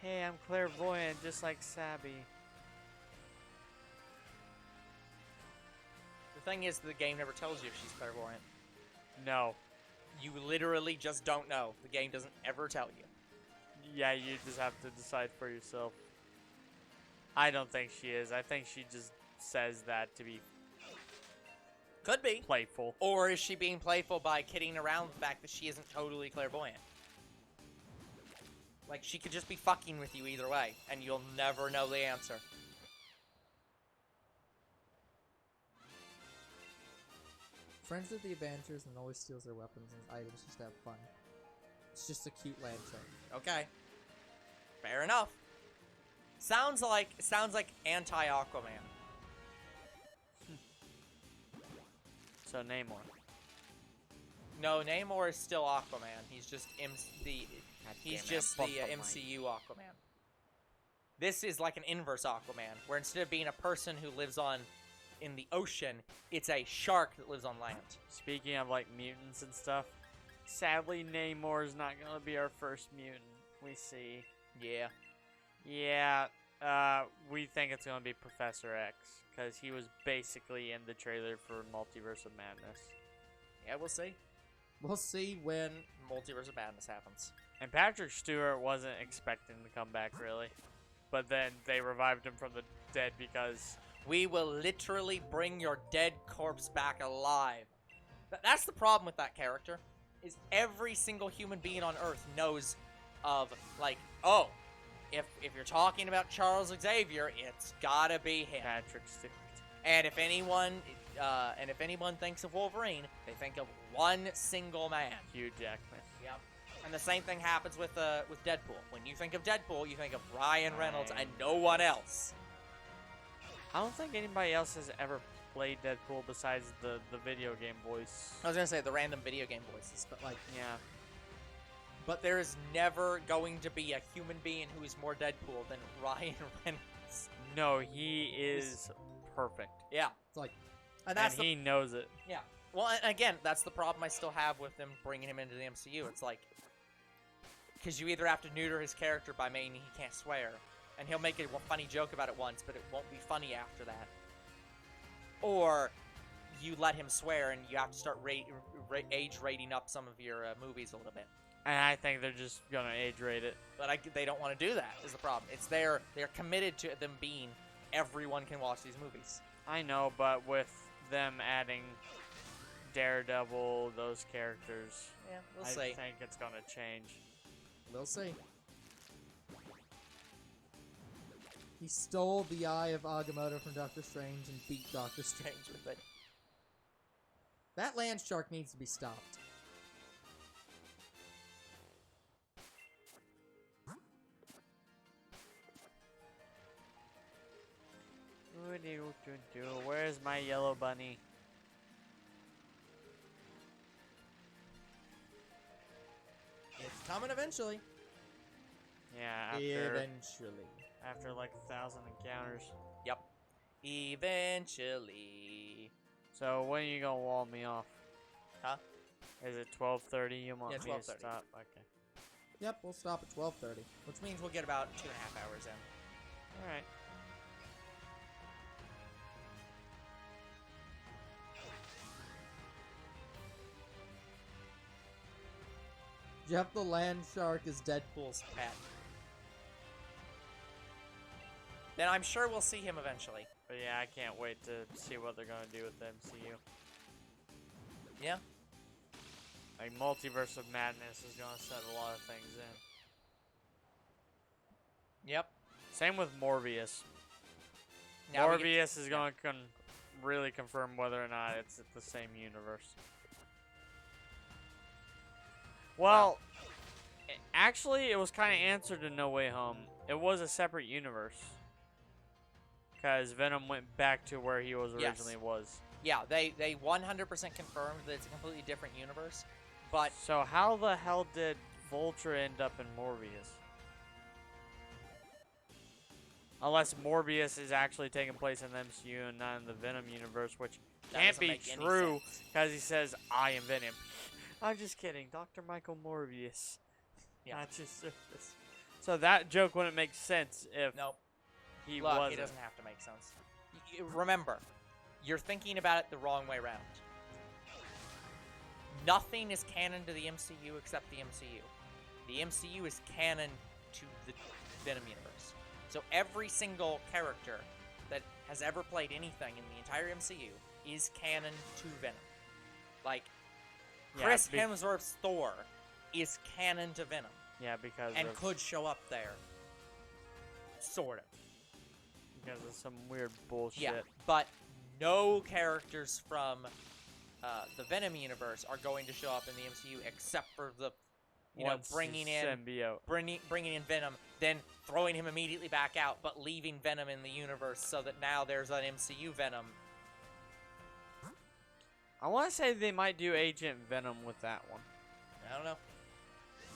Hey, I'm clairvoyant, just like Sabby. The thing is, the game never tells you if she's clairvoyant. No. You literally just don't know. The game doesn't ever tell you. Yeah, you just have to decide for yourself. I don't think she is. I think she just says that to be Could be. playful. Or is she being playful by kidding around the fact that she isn't totally clairvoyant? Like, she could just be fucking with you either way, and you'll never know the answer. Friends with the Avengers and always steals their weapons and items just to have fun. It's just a cute land shark. Okay. Fair enough. Sounds like anti-Aquaman. So Namor. No, Namor is still Aquaman. He's just the Aquaman. MCU Aquaman. This is like an inverse Aquaman, where instead of being a person who lives in the ocean, it's a shark that lives on land. Speaking of like mutants and stuff, sadly Namor is not gonna be our first mutant we see. Yeah. Yeah, we think it's gonna be Professor X, because he was basically in the trailer for Multiverse of Madness. Yeah, we'll see. We'll see when... Multiverse of Madness happens. And Patrick Stewart wasn't expecting to come back, really. But then they revived him from the dead because... We will literally bring your dead corpse back alive. That's the problem with that character, is every single human being on Earth knows of, like, oh, if you're talking about Charles Xavier, it's gotta be him. Patrick Stewart. And if anyone thinks of Wolverine, they think of one single man. Hugh Jackman. Yep. And the same thing happens with Deadpool. When you think of Deadpool, you think of Ryan Reynolds and no one else. I don't think anybody else has ever played Deadpool besides the video game voice. I was gonna say the random video game voices, but like, Yeah. but there is never going to be a human being who is more Deadpool than Ryan Reynolds. No, he is perfect. Yeah. It's like... And that's he knows it. Yeah. Well, and again, that's the problem I still have with them bringing him into the MCU. It's like, because you either have to neuter his character by making he can't swear, and he'll make a funny joke about it once, but it won't be funny after that. Or you let him swear, and you have to start age rating up some of your movies a little bit. And I think they're just gonna age rate it. But they don't want to do that, is the problem. It's they're committed to them being everyone can watch these movies. I know, but with them adding Daredevil, those characters, Yeah, we'll I see. think it's gonna change. We'll see. He stole the eye of Agamotto from Doctor Strange and beat Doctor Strange with it. That land shark needs to be stopped. Where's my yellow bunny? It's coming eventually. Yeah, after like 1,000 encounters. Yep. Eventually. So when are you gonna wall me off? Huh? Is it 12:30? You want Yeah, me to 12:30. stop? Okay. Yep, we'll stop at 12:30. Which means we'll get about 2.5 hours in. All right. Jeff the land shark is Deadpool's pet. Then I'm sure we'll see him eventually. But yeah, I can't wait to see what they're gonna do with the MCU. Yeah. Like Multiverse of Madness is gonna set a lot of things in. Yep. Same with Morbius. Now we get- Morbius is gonna really confirm whether or not it's the same universe. Well, actually, it was kind of answered in No Way Home. It was a separate universe. Because Venom went back to where he was originally was. Yeah, they 100% confirmed that it's a completely different universe. But So how the hell did Vulture end up in Morbius? Unless Morbius is actually taking place in the MCU and not in the Venom universe, which That can't doesn't be make any true sense. because he says, I am Venom. I'm just kidding. Dr. Michael Morbius. Yeah. Not just surface. So that joke wouldn't make sense if nope. he Look, wasn't. it doesn't have to make sense. Remember, you're thinking about it the wrong way around. Nothing is canon to the MCU except the MCU. The MCU is canon to the Venom universe. So every single character that has ever played anything in the entire MCU is canon to Venom. Like, Yeah, Chris Hemsworth's Thor is canon to Venom. Yeah, because And of, could show up there. Sort of. because of some weird bullshit. Yeah, but no characters from the Venom universe are going to show up in the MCU except for the, Once bringing he's in symbiote. bringing in Venom, then throwing him immediately back out, but leaving Venom in the universe so that now there's an MCU Venom. I want to say they might do Agent Venom with that one. I don't know.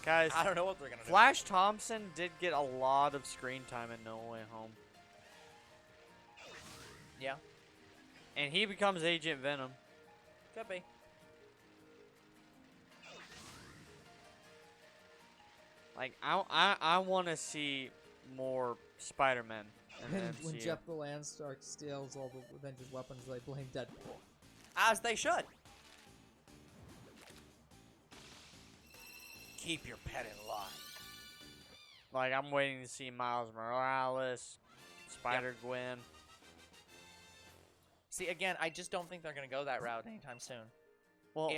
Guys, I don't know what they're gonna do. Flash Thompson did get a lot of screen time in No Way Home. Yeah, And he becomes Agent Venom. could be. Like, I want to see more Spider-Man in the When MCU. Jeff the land shark steals all the Avengers weapons, they blame Deadpool. As they should. Keep your pet in line. Like, I'm waiting to see Miles Morales, Spider-Gwen. See, again, I just don't think they're gonna go that route anytime soon. Well,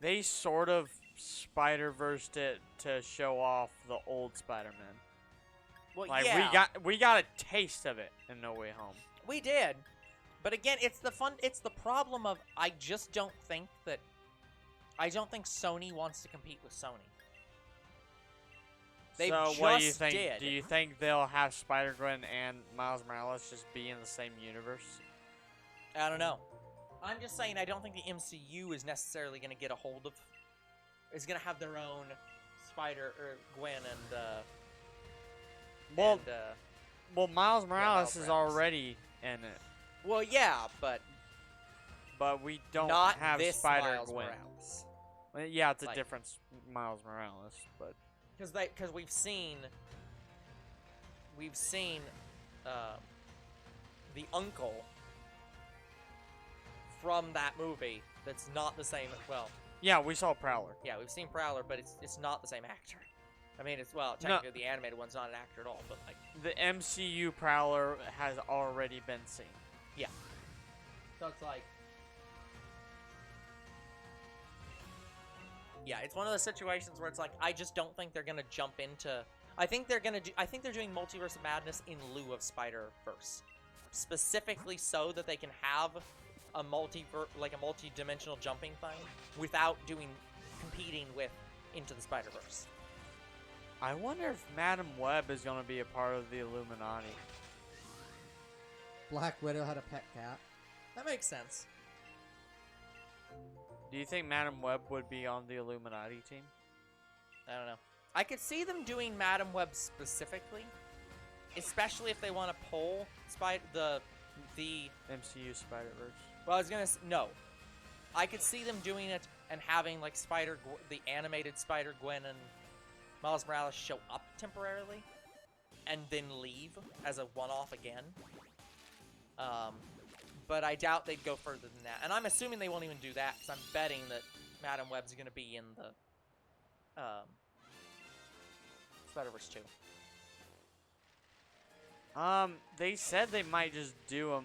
they sort of Spider-Versed it to show off the old Spider-Man. Well, Like, yeah, we got a taste of it in No Way Home. we did. But again, it's the problem of I don't think Sony wants to compete with Sony. They So what do you just think? did. Do you think they'll have Spider-Gwen and Miles Morales just be in the same universe? I don't know. I'm just saying I don't think the MCU is necessarily going to get a hold of. Is going to have their own Gwen and. Well, and, well, Miles Morales is Morales. already in it, well, yeah, but but we don't not have this Miles Spider-Gwen. Morales. Well, yeah, it's a Like- different Miles Morales, but Because we've seen the uncle from that movie. That's not the same. Well, yeah, we saw Prowler. yeah, we've seen Prowler, but it's not the same actor. I mean, technically the animated one's not an actor at all, but like, The MCU Prowler has already been seen. so it's like, yeah, it's one of those situations where it's like I just don't think they're gonna jump into I think they're gonna do. I think they're doing Multiverse of Madness in lieu of Spider-Verse, specifically so that they can have a multi-dimensional jumping thing without competing with Into the Spider-Verse. I wonder if Madam Web is going to be a part of the Illuminati. Black Widow had a pet cat. That makes sense. Do you think Madam Web would be on the Illuminati team? I don't know. I could see them doing Madam Web specifically, especially if they want to pull the MCU Spider-Verse. Well, I was gonna no. I could see them doing it and having like the animated Spider-Gwen and Miles Morales show up temporarily, and then leave as a one-off again. But I doubt they'd go further than that. And I'm assuming they won't even do that, because I'm betting that Madam Web's going to be in the Spider-Verse 2. They said they might just do a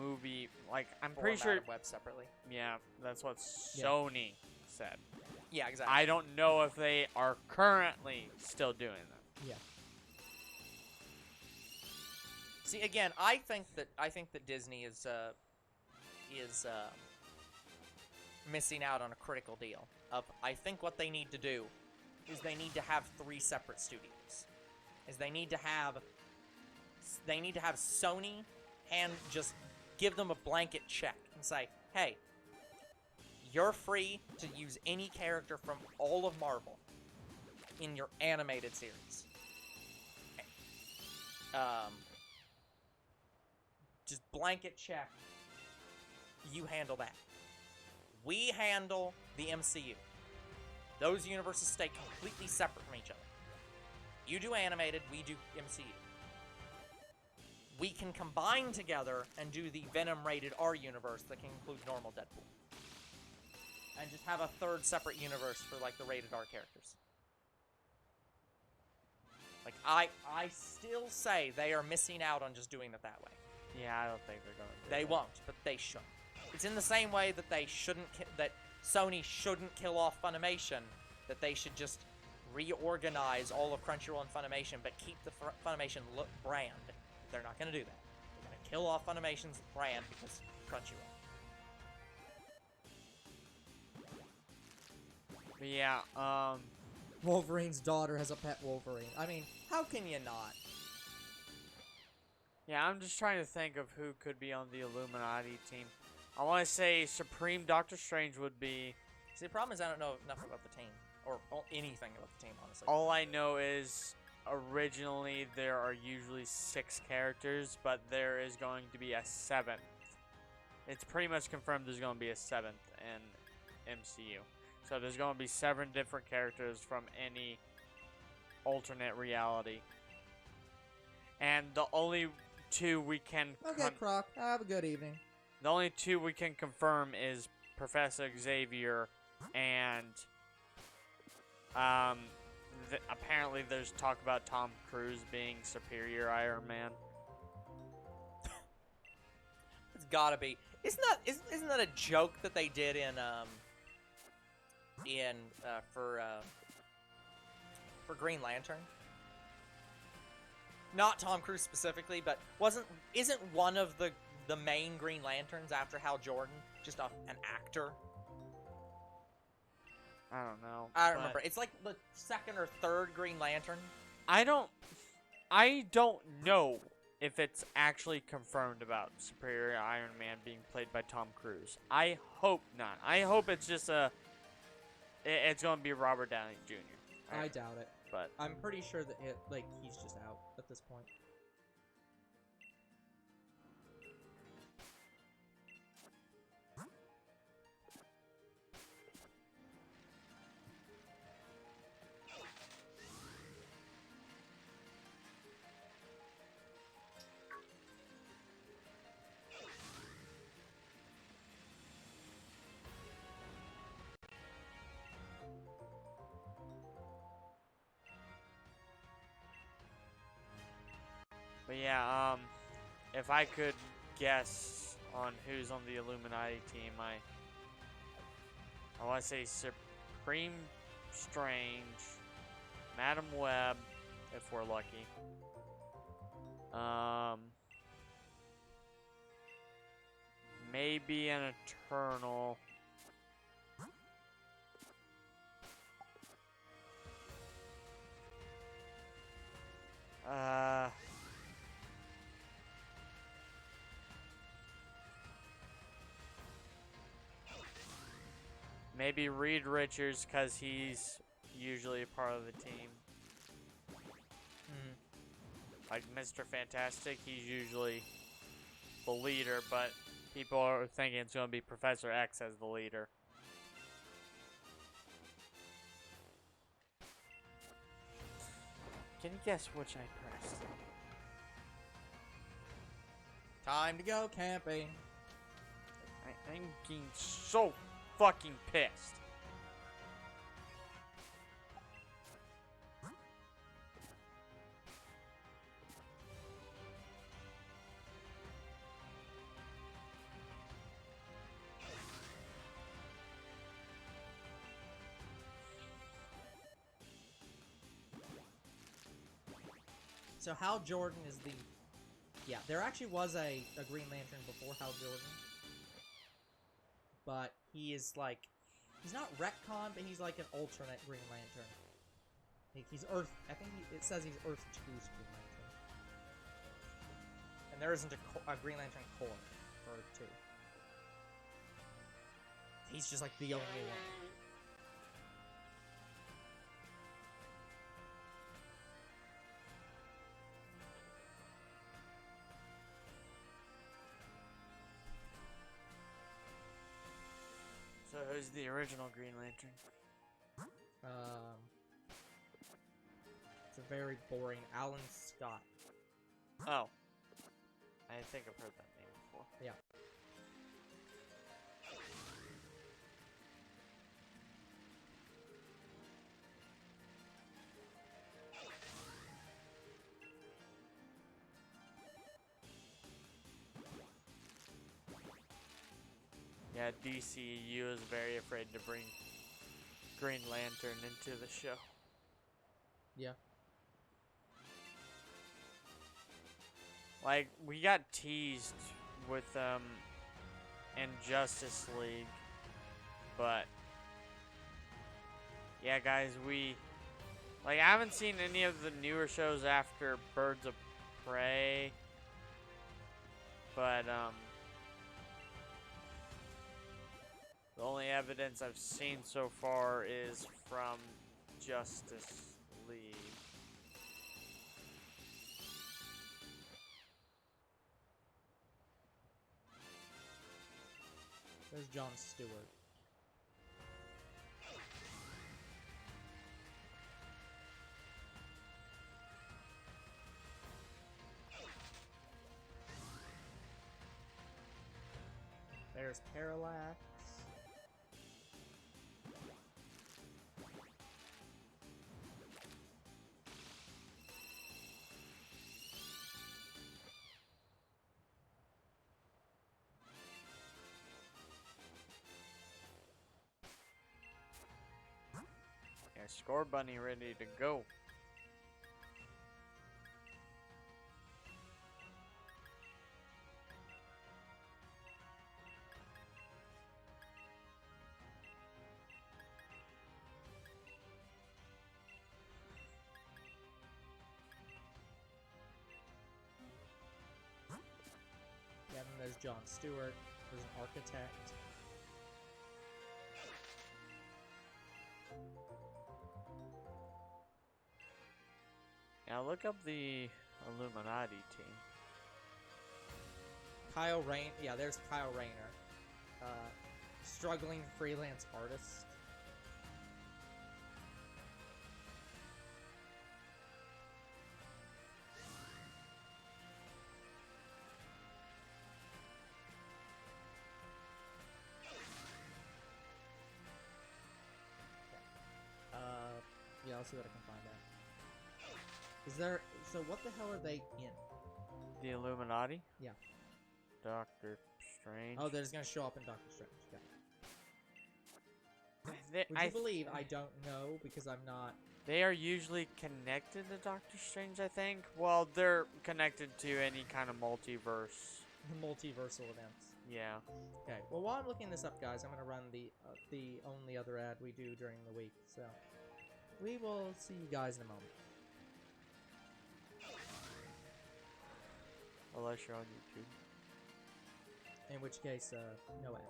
movie, like, I'm Or pretty sure... Madam Web separately. Yeah, that's what Sony said. Yeah, exactly. I don't know if they are currently still doing that. Yeah. See, again, I think that Disney is missing out on a critical deal. I think what they need to do is they need to have 3 separate studios. They need to have Sony and just give them a blanket check and say, hey, you're free to use any character from all of Marvel in your animated series. Just blanket check. You handle that. We handle the MCU. Those universes stay completely separate from each other. You do animated, we do MCU. We can combine together and do the Venom rated R universe that can include normal Deadpool. And just have a 3rd separate universe for like the rated R characters. Like I still say they are missing out on just doing it that way. Yeah, I don't think they're going to do They that. won't, but they should. It's in the same way that they shouldn't, that Sony shouldn't kill off Funimation, that they should just reorganize all of Crunchyroll and Funimation, but keep the Funimation brand. They're not going to do that. They're going to kill off Funimation's brand because Crunchyroll. But yeah, Wolverine's daughter has a pet Wolverine. I mean, How can you not? yeah, I'm just trying to think of who could be on the Illuminati team. I want to say Supreme Doctor Strange would be. See, the problem is I don't know enough about the team, or anything about the team, honestly. All I know is originally there are usually 6 characters, but there is going to be a 7th. It's pretty much confirmed there's going to be a 7th in MCU. So there's going to be 7 different characters from any alternate reality. And the only 2 we can okay, Croc, have a good evening. the only 2 we can confirm is Professor Xavier and apparently there's talk about Tom Cruise being Superior Iron Man. It's gotta be. Isn't that a joke that they did for Green Lantern? Not Tom Cruise specifically, but isn't one of the main Green Lanterns after Hal Jordan just an actor? I don't know. I don't remember. It's like the 2nd or 3rd Green Lantern. I don't know if it's actually confirmed about Superior Iron Man being played by Tom Cruise. I hope not. I hope it's just it's going to be Robert Downey Jr. I doubt it. But I'm pretty sure that he's just out at this point. But yeah, if I could guess on who's on the Illuminati team, I want to say Supreme Strange, Madam Web, if we're lucky. Maybe an Eternal. Maybe Reed Richards, because he's usually a part of the team. Like Mr. Fantastic, he's usually the leader, but people are thinking it's going to be Professor X as the leader. Can you guess which I pressed? Time to go camping. I'm getting so fucking pissed. So Hal Jordan is the... Yeah, there actually was a Green Lantern before Hal Jordan. But he is like... He's not retcon, but he's like an alternate Green Lantern. Like he's Earth... I think it says he's Earth 2's Green Lantern. And there isn't a Green Lantern Corps for Earth 2. He's just like the only one. So who's the original Green Lantern? It's a very boring Alan Scott. Oh. I think I've heard that name before. Yeah. Yeah, DCU is very afraid to bring Green Lantern into the show. Yeah. Like, we got teased with in Justice League, but yeah, guys, I haven't seen any of the newer shows after Birds of Prey, but the only evidence I've seen so far is from Justice League. There's Jon Stewart. There's Parallax. Yeah, Scorbunny ready to go. Yeah, then there's Jon Stewart. There's an Architect. Now look up the Illuminati team. Kyle Rain. Yeah, there's Kyle Rayner. Struggling freelance artist. Yeah, I'll see what I can find out. Is there... So what the hell are they in? The Illuminati? Yeah. Doctor Strange. Oh, they're just gonna show up in Doctor Strange. Okay. They- Would you believe I don't know because I'm not They are usually connected to Doctor Strange, I think. Well, they're connected to any kind of multiverse. Multiversal events. Yeah. Okay. Well, while I'm looking this up, guys, I'm gonna run the only other ad we do during the week. So we will see you guys in a moment. Unless you're on YouTube. In which case, no ad.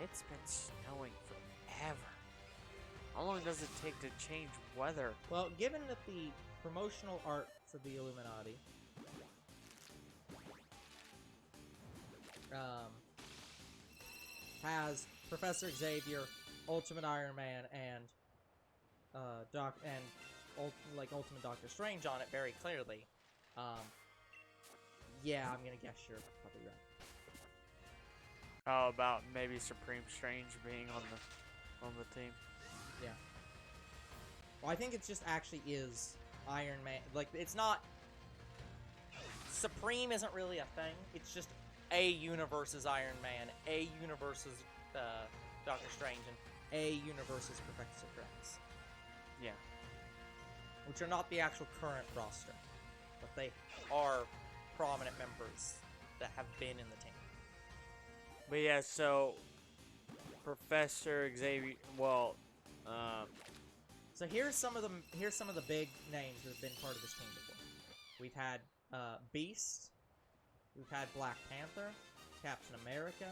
It's been snowing forever. How long does it take to change weather? Well, given that the promotional art for the Illuminati has Professor Xavier, Ultimate Iron Man, and Ultimate Doctor Strange on it very clearly. Yeah, I'm gonna guess you're probably right. Oh, about maybe Supreme Strange being on the team. Yeah. Well, I think it just actually is Iron Man. Like, it's not... Supreme isn't really a thing. It's just a universe is Iron Man, a universe is Doctor Strange, and a universe is Professor X. Yeah. Which are not the actual current roster, but they are prominent members that have been in the team. But yeah, so Professor Xavier, well, So here's some of the big names that have been part of this team before. We've had Beast, we've had Black Panther, Captain America,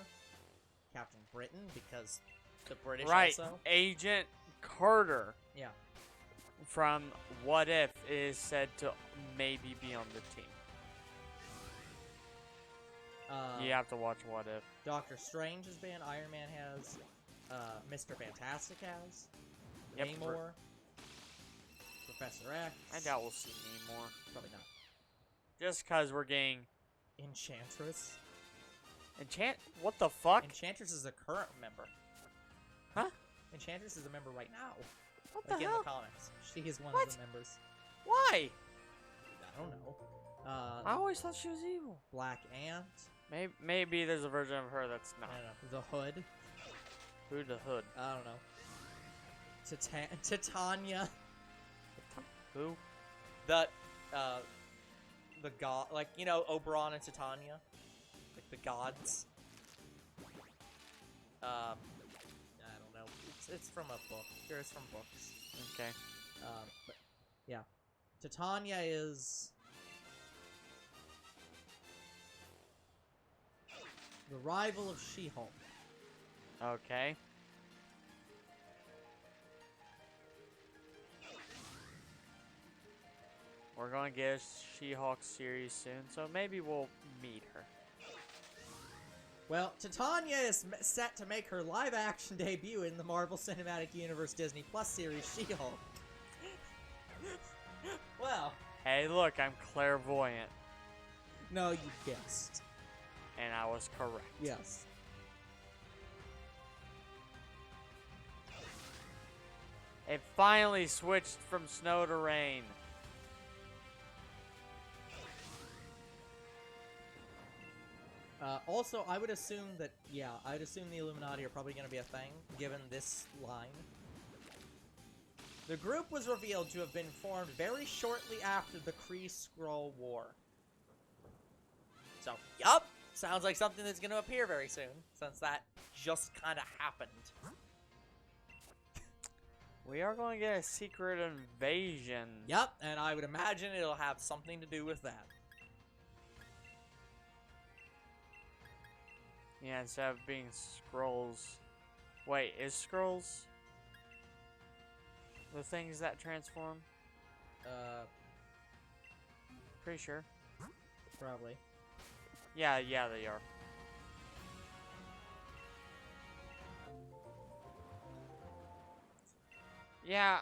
Captain Britain, because the British also. Agent Carter. Yeah. From What If is said to maybe be on the team. You have to watch What If. Doctor Strange has been, Iron Man has, Mr. Fantastic has, Yep. Namor, Professor X. I doubt we'll see Namor. Probably not. Just because we're getting... Enchantress. What the fuck? Enchantress is a current member. Huh? Enchantress is a member right now. What Like the in hell? the comics. She is one What? of the members. Why? I don't know. I always thought she was evil. Black Ant. Maybe there's a version of her that's I not. don't know. The Hood. Who the Hood? I don't know. Titania. Who? The god, like, you know, Oberon and Titania, like the gods. I don't know. It's from a book. It's from books. Okay. But yeah, Titania is the rival of She-Hulk. Okay. We're going to get a She-Hulk series soon, so maybe we'll meet her. Well, Titania is set to make her live-action debut in the Marvel Cinematic Universe Disney Plus series She-Hulk. Well. Hey, look, I'm clairvoyant. No, you guessed. And I was correct. Yes. It finally switched from snow to rain. Also, I would assume that, yeah, I'd assume the Illuminati are probably going to be a thing, given this line. The group was revealed to have been formed very shortly after the Kree-Skrull War. So, yup, sounds like something that's going to appear very soon, since that just kind of happened. We are going to get a secret invasion. Yep, and I would imagine it'll have something to do with that. Yeah, instead of being scrolls. Wait, is scrolls the things that transform? Pretty sure. Probably. Yeah, they are. Yeah,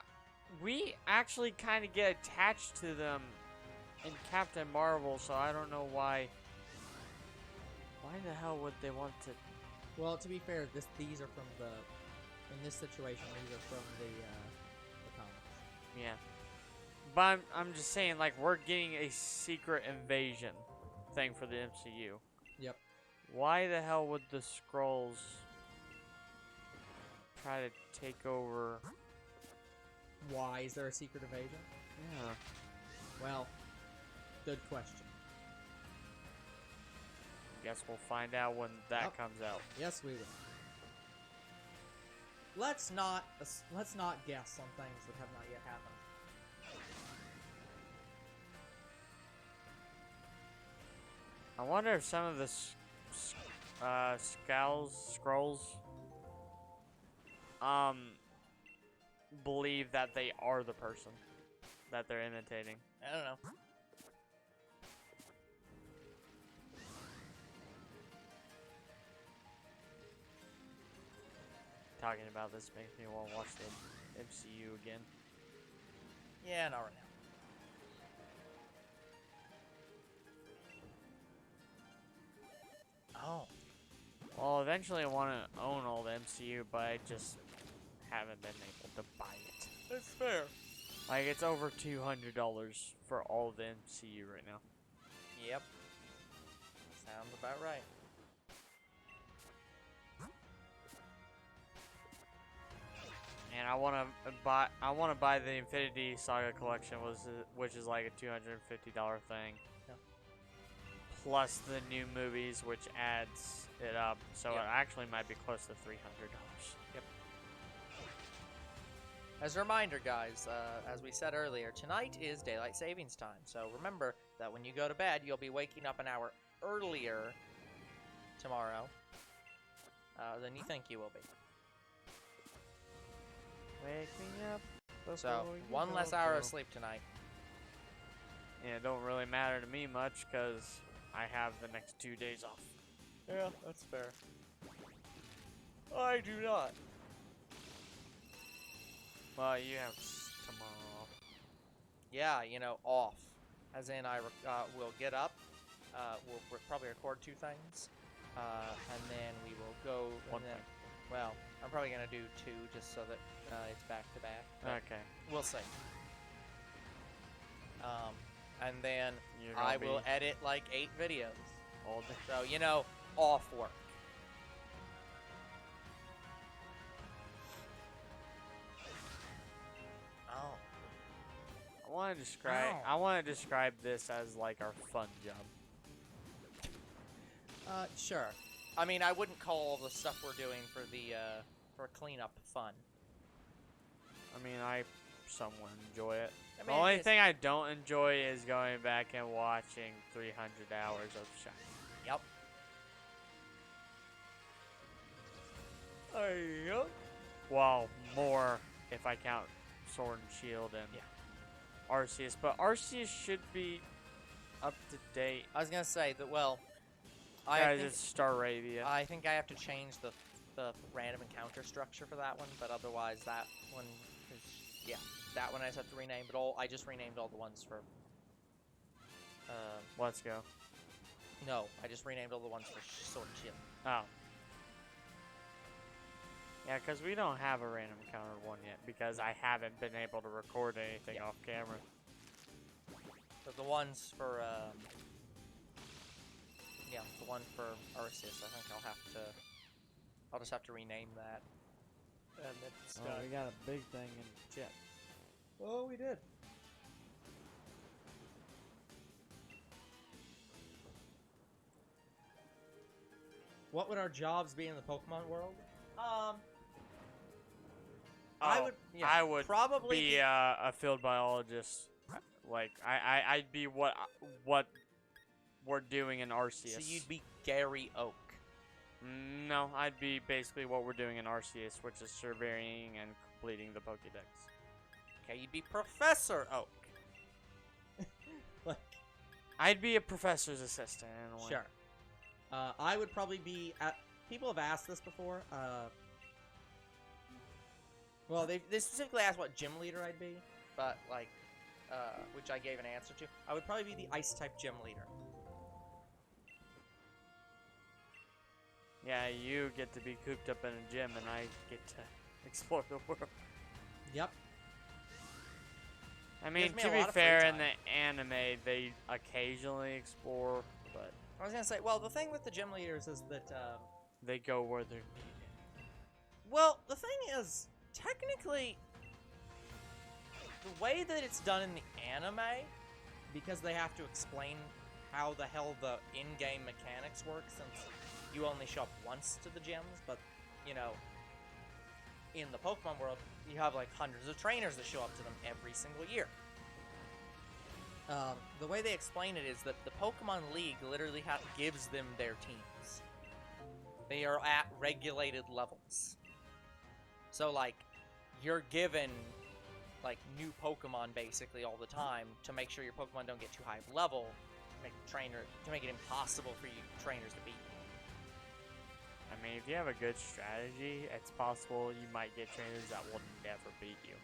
we actually kind of get attached to them in Captain Marvel, so I don't know why. Why the hell would they want to? Well, to be fair, these are from the... In this situation, these are from the comics. Yeah. But I'm just saying, like, we're getting a secret invasion thing for the MCU. Yep. Why the hell would the Skrulls try to take over? Why is there a secret invasion? Yeah. Well, good question. Guess we'll find out when that Yep. comes out. Yes, we will. Let's not guess on things that have not yet happened. I wonder if some of the Skrulls believe that they are the person that they're imitating. I don't know. Talking about this makes me want to watch the MCU again. Yeah, not right now. Oh. Well, eventually I want to own all the MCU, but I just haven't been able to buy it. That's fair. Like, it's over $200 for all of the MCU right now. Yep. Sounds about right. And I want to buy the Infinity Saga collection, which is like a $250 thing. Yeah. Plus the new movies, which adds it up, so Yep. it actually might be close to $300. Yep. As a reminder, guys, as we said earlier, tonight is daylight savings time. So remember that when you go to bed, you'll be waking up an hour earlier tomorrow than you think you will be. Wake me up. So before you one go less hour go. of sleep tonight. Yeah, it don't really matter to me much because I have the next 2 days off. Yeah, that's fair. I do not. Well, you have tomorrow. Yeah, off. As in, will get up. We'll probably record 2 things, and then we will go. One and then, thing. Well, I'm probably gonna do 2 just so that it's back to back. but Okay. We'll see. And then You're I gonna will be edit like 8 videos. all day. So off work. Oh. I want to describe this as like our fun job. Sure. I mean, I wouldn't call all the stuff we're doing for the for cleanup fun. I mean, I somewhat enjoy it. I The mean, only it's- thing I don't enjoy is going back and watching 300 hours of Shiny. Yep. Well, more if I count Sword and Shield and Yeah. Arceus, but Arceus should be up to date. I was gonna say that. Well, Guys, it's Staravia. I think I have to change the random encounter structure for that one, but otherwise that one is that one I just have to rename. But I just renamed all the ones for. Let's go. No, I just renamed all the ones for Sword and Shield. Oh. Yeah, because we don't have a random encounter one yet, because I haven't been able to record anything Yeah. off camera. But the ones for the one for Arceus, I think I'll just have to rename that. And it's we got a big thing in chat. Oh, we did. What would our jobs be in the Pokemon world? I would probably be a field biologist. Like I'd be what we're doing in Arceus. So you'd be Gary Oak. No, I'd be basically what we're doing in Arceus, which is surveying and completing the Pokédex. Okay, you'd be Professor Oak. Like, I'd be a professor's assistant in a way. sure. I would probably be. People have asked this before. Well, they specifically asked what gym leader I'd be, but which I gave an answer to. I would probably be the Ice type gym leader. Yeah, you get to be cooped up in a gym, and I get to explore the world. Yep. I mean, gives me to a be lot of free fair, in time. the anime, they occasionally explore, but I was gonna say, well, the thing with the gym leaders is that, they go where they're needed. well, the thing is, technically, the way that it's done in the anime, because they have to explain how the hell the in-game mechanics work, since you only show up once to the gyms, but, you know, in the Pokemon world, you have like hundreds of trainers that show up to them every single year. The way they explain it is that the Pokemon League literally gives them their teams. They are at regulated levels. So, like, you're given, like, new Pokemon basically all the time to make sure your Pokemon don't get too high of level, to make it impossible for you trainers to beat you. I mean, if you have a good strategy, it's possible you might get trainers that will never beat you.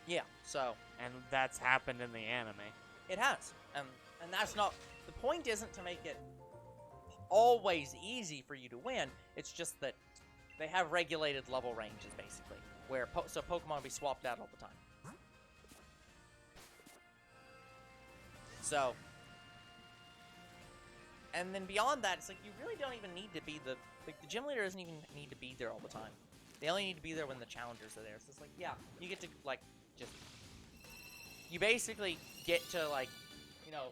Yeah, so And that's happened in the anime. it has. And that's not... The point isn't to make it always easy for you to win. It's just that they have regulated level ranges, basically. Where so Pokemon will be swapped out all the time. So... And then beyond that, it's like, you really don't even need to be the... Like, the gym leader doesn't even need to be there all the time. They only need to be there when the challengers are there. So it's like, yeah, you get to, like, just... You basically get to, like, you know...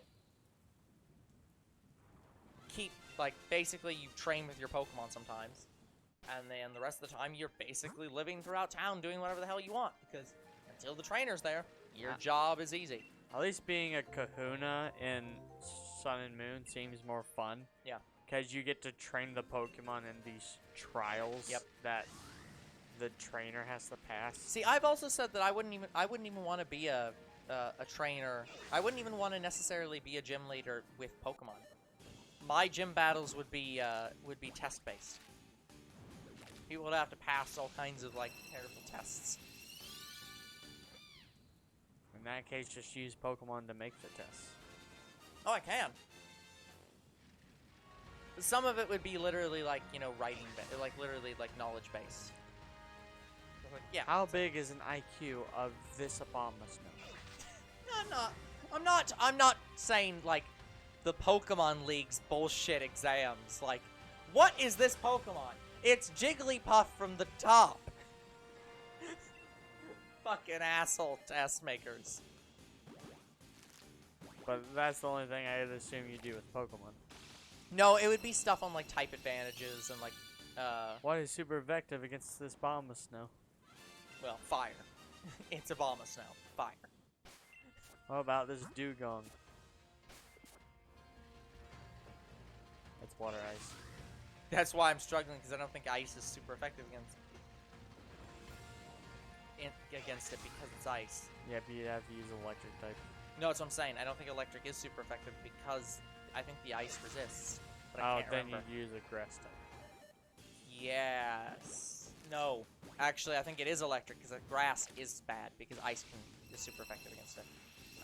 Keep, like, basically you train with your Pokemon sometimes. And then the rest of the time, you're basically living throughout town doing whatever the hell you want. Because until the trainer's there, your job is easy. At least being a kahuna in Sun and Moon seems more fun. Yeah. Because you get to train the Pokemon in these trials that the trainer has to pass. See, I've also said that I wouldn't even want to be a trainer. I wouldn't even want to necessarily be a gym leader with Pokemon. My gym battles would be test based. People would have to pass all kinds of like terrible tests. In that case, just use Pokemon to make the tests. Oh, I can. Some of it would be literally like, you know, writing, like literally like knowledge based. Like, yeah. How big is an IQ of this Abomasnow? I'm not saying like the Pokemon League's bullshit exams. Like, what is this Pokemon? It's Jigglypuff from the top. Fucking asshole test makers. But that's the only thing I'd assume you do with Pokemon. No, it would be stuff on like type advantages and like What is super effective against this Abomasnow? well, fire. It's Abomasnow. Fire. What about this Dugong? It's water ice. That's why I'm struggling, because I don't think ice is super effective against it because it's ice. Yeah, but you'd have to use electric type. No, that's what I'm saying. I don't think electric is super effective because I think the ice resists. But I can't then remember. you'd use a grass type. Yes. No. Actually, I think it is electric because grass is bad because ice is super effective against it.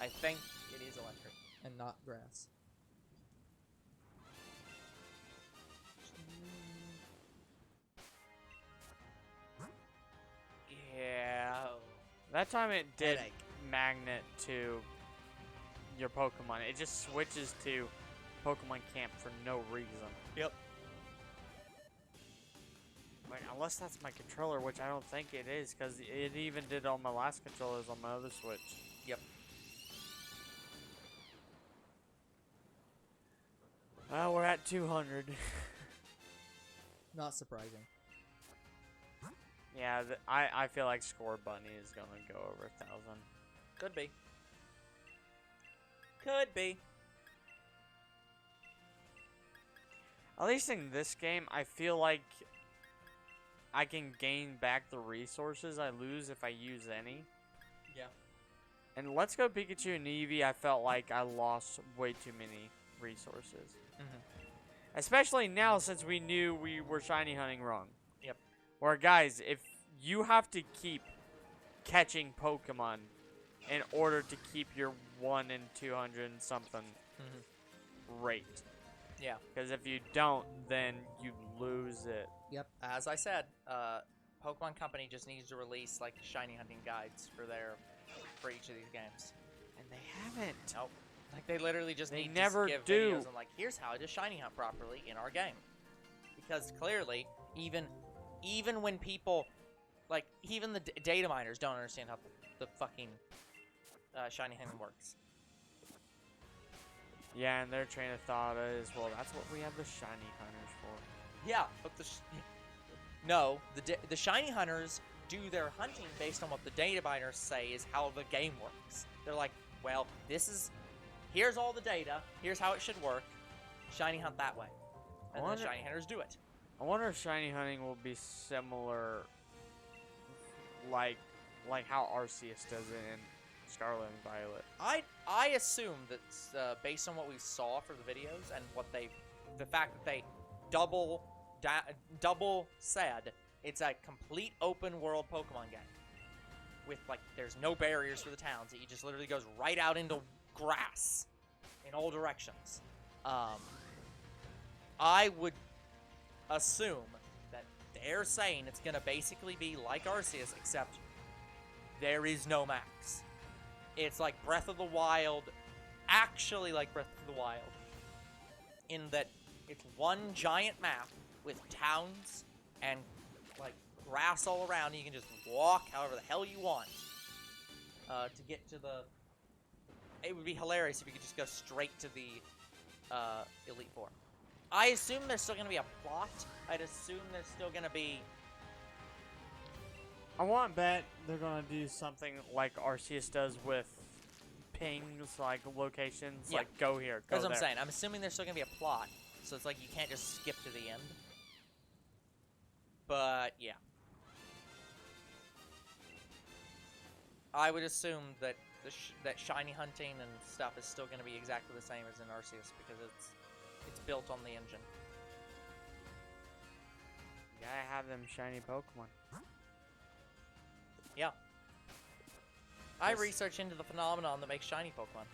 I think it is electric and not grass. Yeah. That time it did Headache. magnet to your Pokemon. It just switches to Pokemon Camp for no reason. Yep. Like, unless that's my controller, which I don't think it is, because it even did on my last controllers on my other Switch. Yep. Well, we're at 200. Not surprising. Yeah, I feel like Scorbunny is going to go over 1,000. Could be. Could be. At least in this game, I feel like I can gain back the resources I lose if I use any. Yeah. And Let's Go Pikachu and Eevee, I felt like I lost way too many resources. Especially now since we knew we were shiny hunting wrong. Yep. Where, guys, if you have to keep catching Pokemon in order to keep your 1 in 200 and something rate. Yeah. Because if you don't, then you lose it. Yep. As I said, Pokemon Company just needs to release like shiny hunting guides for each of these games. haven't. Nope. Like, they literally just They need never to give do. videos and, like, here's how to shiny hunt properly in our game. Because clearly, even when people, like, even the data miners don't understand how the fucking shiny hunting works. Yeah, and their train of thought is, well, that's what we have the shiny hunters for. Yeah, but no, the shiny hunters do their hunting based on what the data miners say is how the game works. They're like, well, here's all the data, here's how it should work, shiny hunt that way. And then the shiny hunters do it. I wonder if shiny hunting will be similar, like how Arceus does it in Scarlet and Violet. I assume that based on what we saw for the videos and the fact that they double said it's a complete open world Pokemon game with, like, there's no barriers for the towns. It just literally goes right out into grass in all directions. I would assume that they're saying it's gonna basically be like Arceus, except there is no max. It's like Breath of the Wild, actually like Breath of the Wild, in that it's one giant map with towns and, like, grass all around. You can just walk however the hell you want to get to the... It would be hilarious if you could just go straight to the Elite Four. I assume there's still going to be a plot. I'd assume there's still going to be... I want to bet they're going to do something like Arceus does with pings, like locations, Yeah. like go here, go That's what there. I'm saying. I'm assuming there's still going to be a plot. So it's like you can't just skip to the end. But, yeah. I would assume that that shiny hunting and stuff is still going to be exactly the same as in Arceus because it's built on the engine. You gotta have them shiny Pokemon. Yeah. I Yes. researched into the phenomenon that makes shiny Pokemon.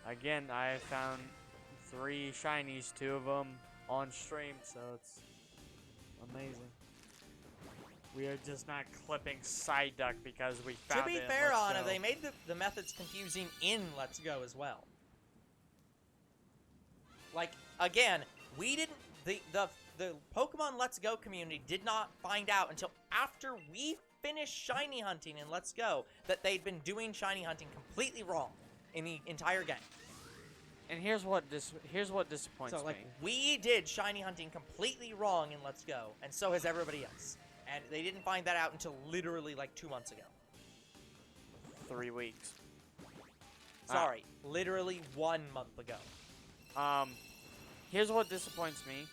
Again, I found 3 shinies, 2 of them on stream, so it's amazing. We are just not clipping Psyduck because we To found be it in fair, Let's Anna, Go. they made the methods confusing in Let's Go as well. Like, again, we didn't... The Pokemon Let's Go community did not find out until after we finished shiny hunting in Let's Go that they'd been doing shiny hunting completely wrong in the entire game. And here's what disappoints So, like, me. we did shiny hunting completely wrong in Let's Go, and so has everybody else. And they didn't find that out until literally, like, 2 months ago. 3 weeks. Sorry, literally 1 month ago. Here's what disappoints me.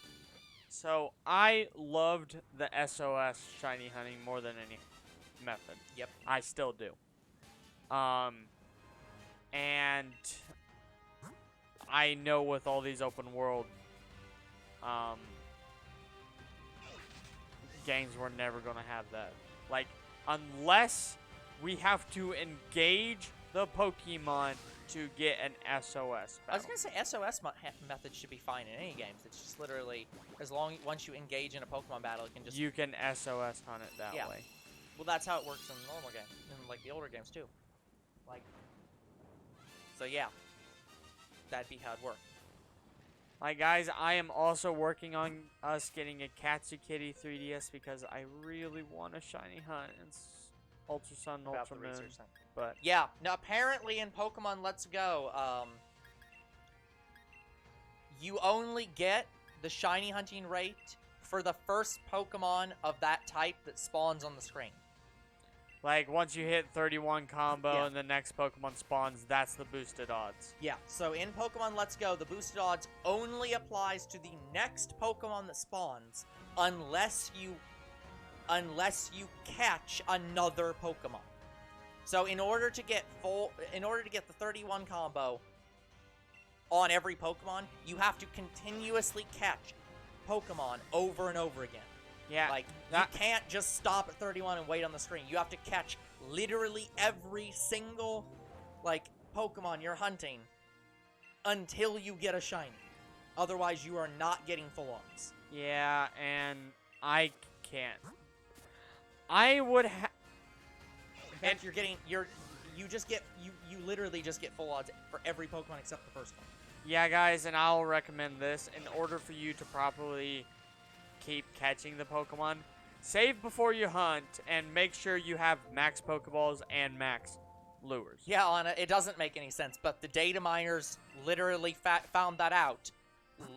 So, I loved the SOS shiny hunting more than any method. Yep. I still do. And I know with all these open world games, we're never going to have that. Like, unless we have to engage the Pokemon to get an SOS battle. I was gonna say SOS method should be fine in any games. It's just literally once you engage in a Pokemon battle, it can just... You can SOS hunt it that way. Well, that's how it works in the normal game, in like the older games too. Like, so yeah, that'd be how it worked. Like, guys, I am also working on us getting a Katsu Kitty 3DS because I really want a shiny hunt. It's Ultra Sun, About Ultra the Moon. research thing. But Yeah, now apparently in Pokemon Let's Go, you only get the shiny hunting rate for the first Pokemon of that type that spawns on the screen. like, once you hit 31 combo Yeah. and the next Pokemon spawns, that's the boosted odds. Yeah, so in Pokemon Let's Go, the boosted odds only applies to the next Pokemon that spawns unless you catch another Pokemon. So in order to get the 31 combo on every Pokemon, you have to continuously catch Pokemon over and over again. Yeah, Like, that- you can't just stop at 31 and wait on the screen. You have to catch literally every single, like, Pokemon you're hunting until you get a shiny. Otherwise, you are not getting full odds. yeah, and I can't. I would have. In fact, you literally just get full odds for every Pokemon except the first one. Yeah, guys, and I'll recommend this. In order for you to properly keep catching the Pokemon, save before you hunt, and make sure you have max Pokeballs and max lures. Yeah, Anna, it doesn't make any sense, but the data miners literally found that out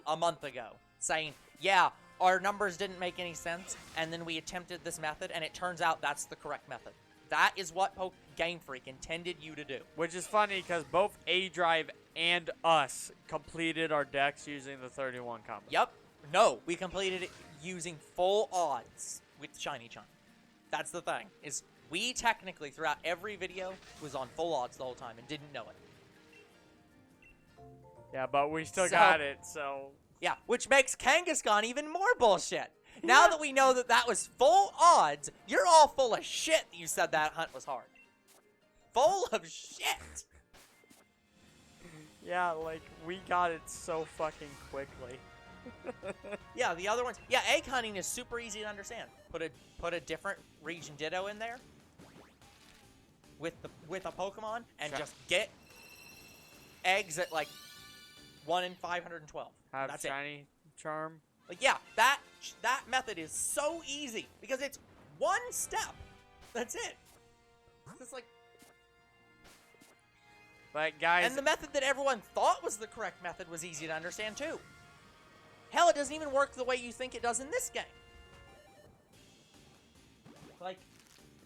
a month ago, saying, yeah, our numbers didn't make any sense, and then we attempted this method, and it turns out that's the correct method. That is what Game Freak intended you to do. Which is funny, because both A-Drive and us completed our decks using the 31 combo. Yep. No, we completed it using full odds with Shiny Charm. That's the thing, is we technically, throughout every video, was on full odds the whole time and didn't know it. Yeah, but we still got it, so... Yeah, which makes Kangaskhan even more bullshit. Now that we know that that was full odds, you're all full of shit that you said that hunt was hard. Full of shit. Yeah, like, we got it so fucking quickly. Yeah, the other ones... Yeah, egg hunting is super easy to understand. Put a different region Ditto in there with a Pokemon and just get eggs at, like, 1 in 512. Have That's Shiny Charm. Like, yeah, that method is so easy because it's one step. That's it. It's like... But, guys... And the method that everyone thought was the correct method was easy to understand, too. Hell, it doesn't even work the way you think it does in this game. Like,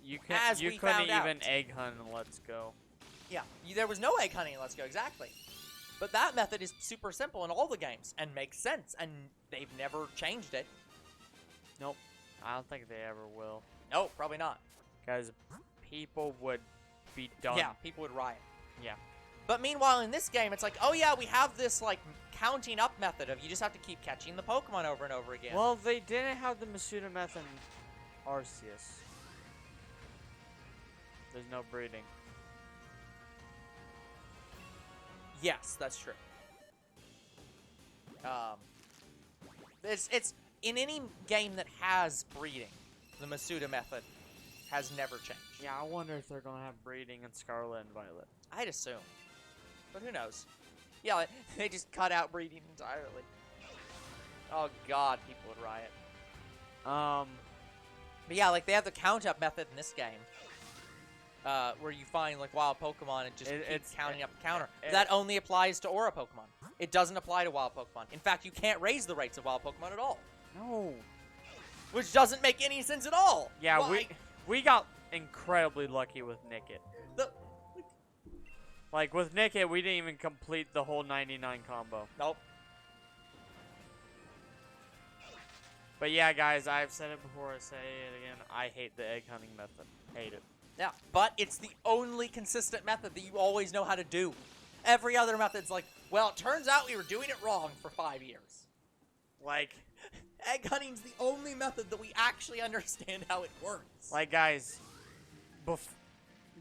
You as we couldn't found even out. egg hunt in Let's Go. yeah, there was no egg hunting in Let's Go, exactly. But that method is super simple in all the games and makes sense, and they've never changed it. Nope. I don't think they ever will. No, probably not. Guys, people would be done. Yeah, people would riot. Yeah. But meanwhile, in this game, it's like, oh yeah, we have this, like, counting up method of you just have to keep catching the Pokemon over and over again. Well, they didn't have the Masuda method in Arceus. There's no breeding. Yes, that's true. It's in any game that has breeding, the Masuda method has never changed. Yeah, I wonder if they're gonna have breeding in Scarlet and Violet. I'd assume, but who knows? Yeah, they just cut out breeding entirely. Oh God, people would riot. But yeah, like they have the count up method in this game. Where you find like wild Pokemon and just keeps counting up the counter. That only applies to Aura Pokemon. It doesn't apply to wild Pokemon. In fact, you can't raise the rates of wild Pokemon at all. No. Which doesn't make any sense at all. Yeah, Why? we got incredibly lucky with Nickit. Like with Nickit, we didn't even complete the whole 99 combo. Nope. But yeah, guys, I've said it before. I say it again. I hate the egg hunting method. Hate it. Yeah, but it's the only consistent method that you always know how to do. Every other method's like, well, it turns out we were doing it wrong for 5 years. Like, egg hunting's the only method that we actually understand how it works. Like, guys,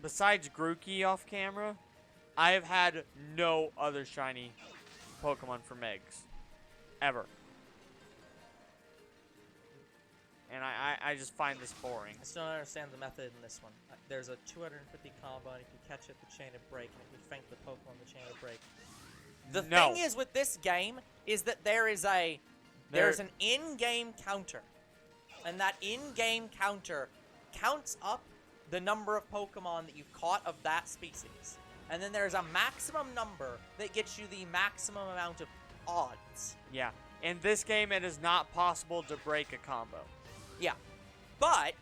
besides Grookey off camera, I have had no other shiny Pokemon from eggs. Ever. And I just find this boring. I still don't understand the method in this one. There's a 250 combo, and if you catch it, the chain of break, and if you faint the Pokemon, the chain of break. The thing is with this game is that there's an in-game counter, and that in-game counter counts up the number of Pokemon that you've caught of that species, and then there's a maximum number that gets you the maximum amount of odds. Yeah. In this game, it is not possible to break a combo. Yeah, but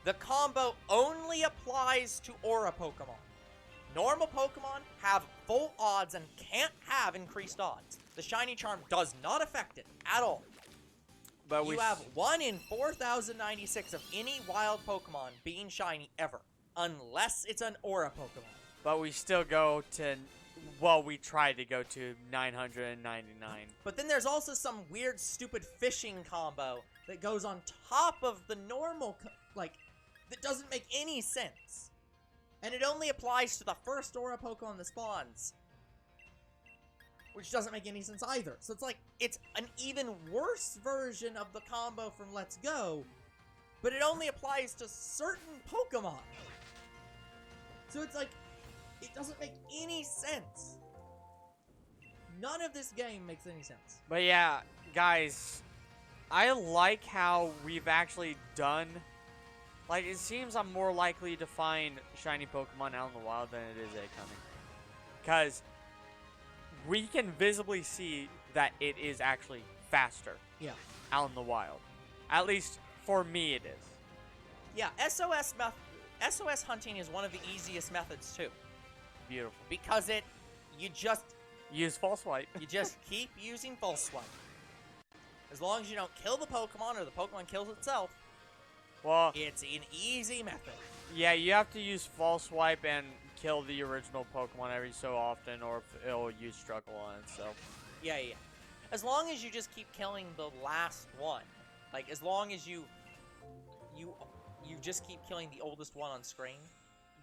the combo only applies to Aura Pokemon. Normal Pokemon have full odds and can't have increased odds. The Shiny Charm does not affect it at all. But you have 1 in 4,096 of any wild Pokemon being shiny ever, unless it's an Aura Pokemon. But we still go to, well, we try to go to 999. But then there's also some weird, stupid fishing combo that goes on top of the normal, that doesn't make any sense. And it only applies to the first Aura Pokemon that spawns. Which doesn't make any sense either. So it's like, it's an even worse version of the combo from Let's Go. but it only applies to certain Pokemon. So it's like, it doesn't make any sense. None of this game makes any sense. But yeah, guys, I like how we've actually done. Like, it seems I'm more likely to find shiny Pokemon out in the wild than it is egg hunting. Because we can visibly see that it is actually faster Yeah. out in the wild. At least for me it is. Yeah, SOS hunting is one of the easiest methods too. Beautiful. Because you just Use false swipe. keep using false swipe. As long as you don't kill the Pokemon or the Pokemon kills itself, Well, it's an easy method. yeah, you have to use false swipe and kill the original Pokemon every so often, or it'll use struggle on itself. Yeah. As long as you just keep killing the last one, like as long as you just keep killing the oldest one on screen,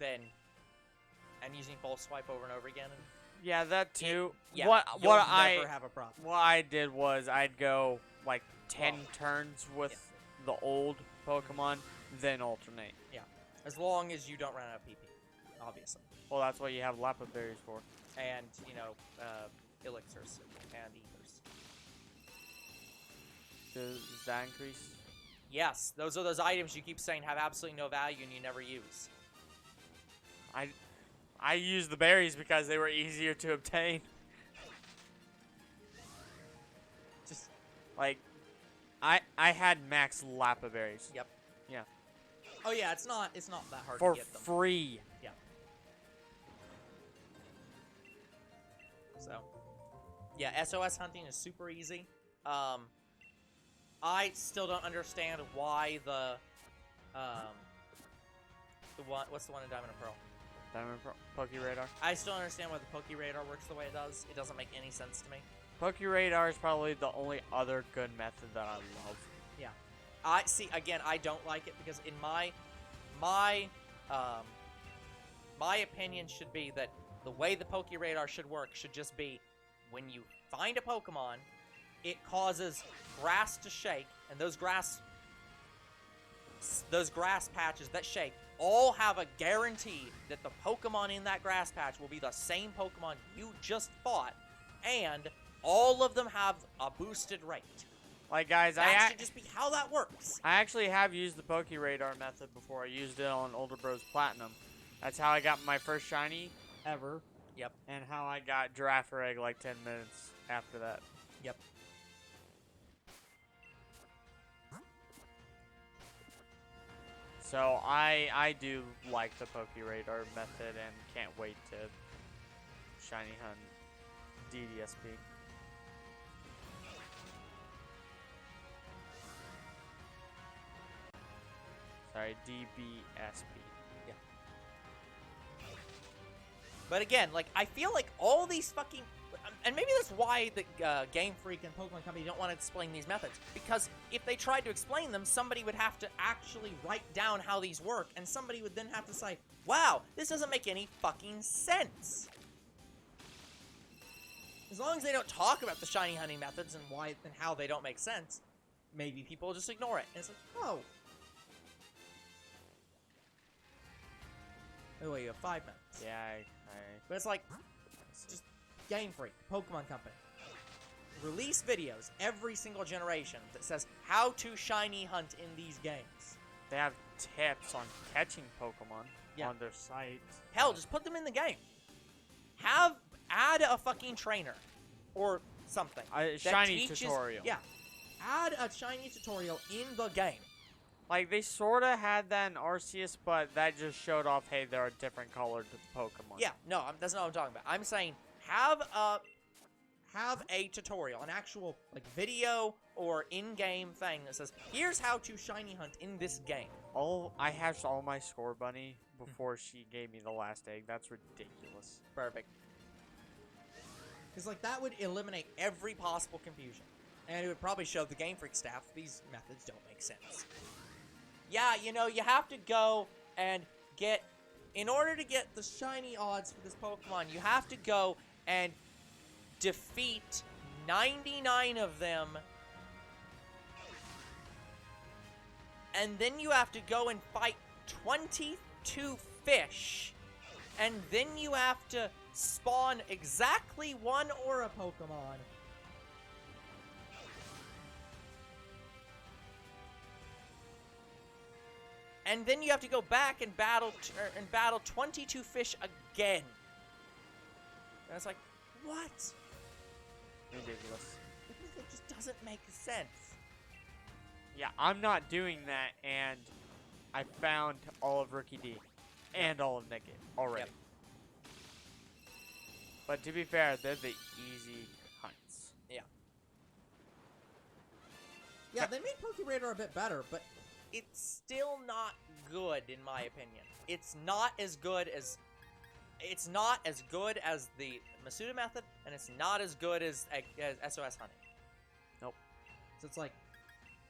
and using false swipe over and over again. Yeah, that too. Yeah, what you'll I never have a problem. what I did was I'd go like 10 turns with the old Pokemon, then alternate. Yeah, as long as you don't run out of PP, obviously. Well, that's what you have Lapis berries for. And elixirs and ethers. Does that increase? Yes, those are those items you keep saying have absolutely no value and you never use. I used the berries because they were easier to obtain. Just Like, I had max Lapis berries. Yep. Yeah. Oh yeah, it's not that hard For to get them. free. Yeah. So, yeah, SOS hunting is super easy. I still don't understand why what's the one in Diamond and Pearl? Diamond Poke Radar. I still don't understand why the Poke Radar works the way it does. It doesn't make any sense to me. Poke Radar is probably the only other good method that I love. Yeah. I don't like it because in my opinion should be that the way the Poke Radar should work should just be when you find a Pokemon, it causes grass to shake, and those grass patches that shake all have a guarantee that the Pokemon in that grass patch will be the same Pokemon you just fought, and all of them have a boosted rate. Like, guys, That should just be how that works. I actually have used the Poke Radar method before. I used it on Older Bros Platinum. That's how I got my first shiny ever. Yep. And how I got Giraffe Egg like 10 minutes after that. Yep. So I do like the Poke Radar method and can't wait to shiny hunt DDSP. Sorry, DBSP. Yeah. But again, like, I feel like all these fucking... And maybe that's why the Game Freak and Pokemon Company don't want to explain these methods. Because if they tried to explain them, somebody would have to actually write down how these work. And somebody would then have to say, wow, this doesn't make any fucking sense. As long as they don't talk about the shiny hunting methods and why and how they don't make sense, maybe people will just ignore it. And it's like, oh. Oh, wait, you have 5 minutes. Yeah, But it's like, just Game Freak, Pokemon Company, release videos every single generation that says how to shiny hunt in these games. they have tips on catching Pokemon on their site. Hell, just put them in the game. Add a fucking trainer or something. A that shiny teaches- tutorial. Yeah. Add a shiny tutorial in the game. Like, they sort of had that in Arceus, but that just showed off, hey, there are different colored Pokemon. Yeah, no, that's not what I'm talking about. I'm saying have a tutorial, an actual like video or in-game thing that says, here's how to shiny hunt in this game. I hatched all my Scorbunny before she gave me the last egg. That's ridiculous. Perfect. Because like that would eliminate every possible confusion. And it would probably show the Game Freak staff these methods don't make sense. Yeah, you know, you have to go and get... In order to get the shiny odds for this Pokemon, you have to go and defeat 99 of them and then you have to go and fight 22 fish, and then you have to spawn exactly one Aura Pokemon. And then you have to go back and battle 22 fish again. And it's like, what? Ridiculous. It just doesn't make sense. Yeah, I'm not doing that, and I found all of Rookie D and all of Naked already. Yep. But to be fair, they're the easy hunts. Yeah. Yeah, they made Pokéradar a bit better, but It's still not good, in my opinion. It's not as good as the Masuda method, and it's not as good as SOS hunting. so it's like,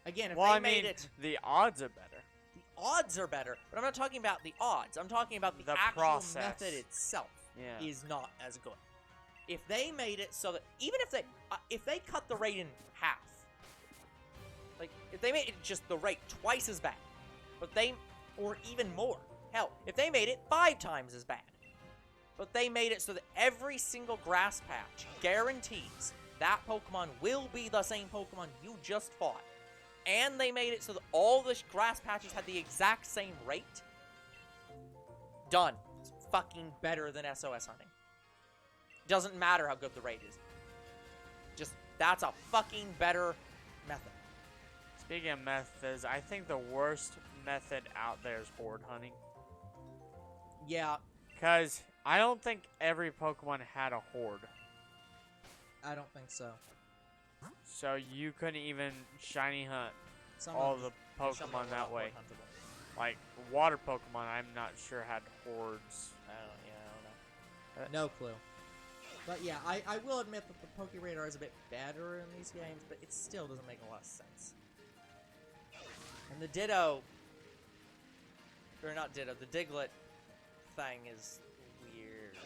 again, if Well, they I made mean, it, the odds are better. The odds are better, but I'm not talking about the odds. I'm talking about the actual process. method itself Yeah. is not as good. If they made it so that even if they cut the rate in half, like if they made it just the rate twice as bad, or even more, hell, if they made it 5 times as bad, but they made it so that every single grass patch guarantees that Pokemon will be the same Pokemon you just fought, and they made it so that all the grass patches had the exact same rate, done. It's fucking better than SOS hunting. Doesn't matter how good the rate is. Just, that's a fucking better method. Speaking of methods, I think the worst method out there is horde hunting. Yeah, Because I don't think every Pokemon had a horde. I don't think so. So you couldn't even shiny hunt Some all of the them- some of Pokemon them that were way. not huntable. Like, water Pokemon, I'm not sure had hordes. I don't know. No clue. But yeah, I will admit that the Pokéradar is a bit better in these games, but it still doesn't make a lot of sense. And the Ditto, or not Ditto, the Diglett thing is weird.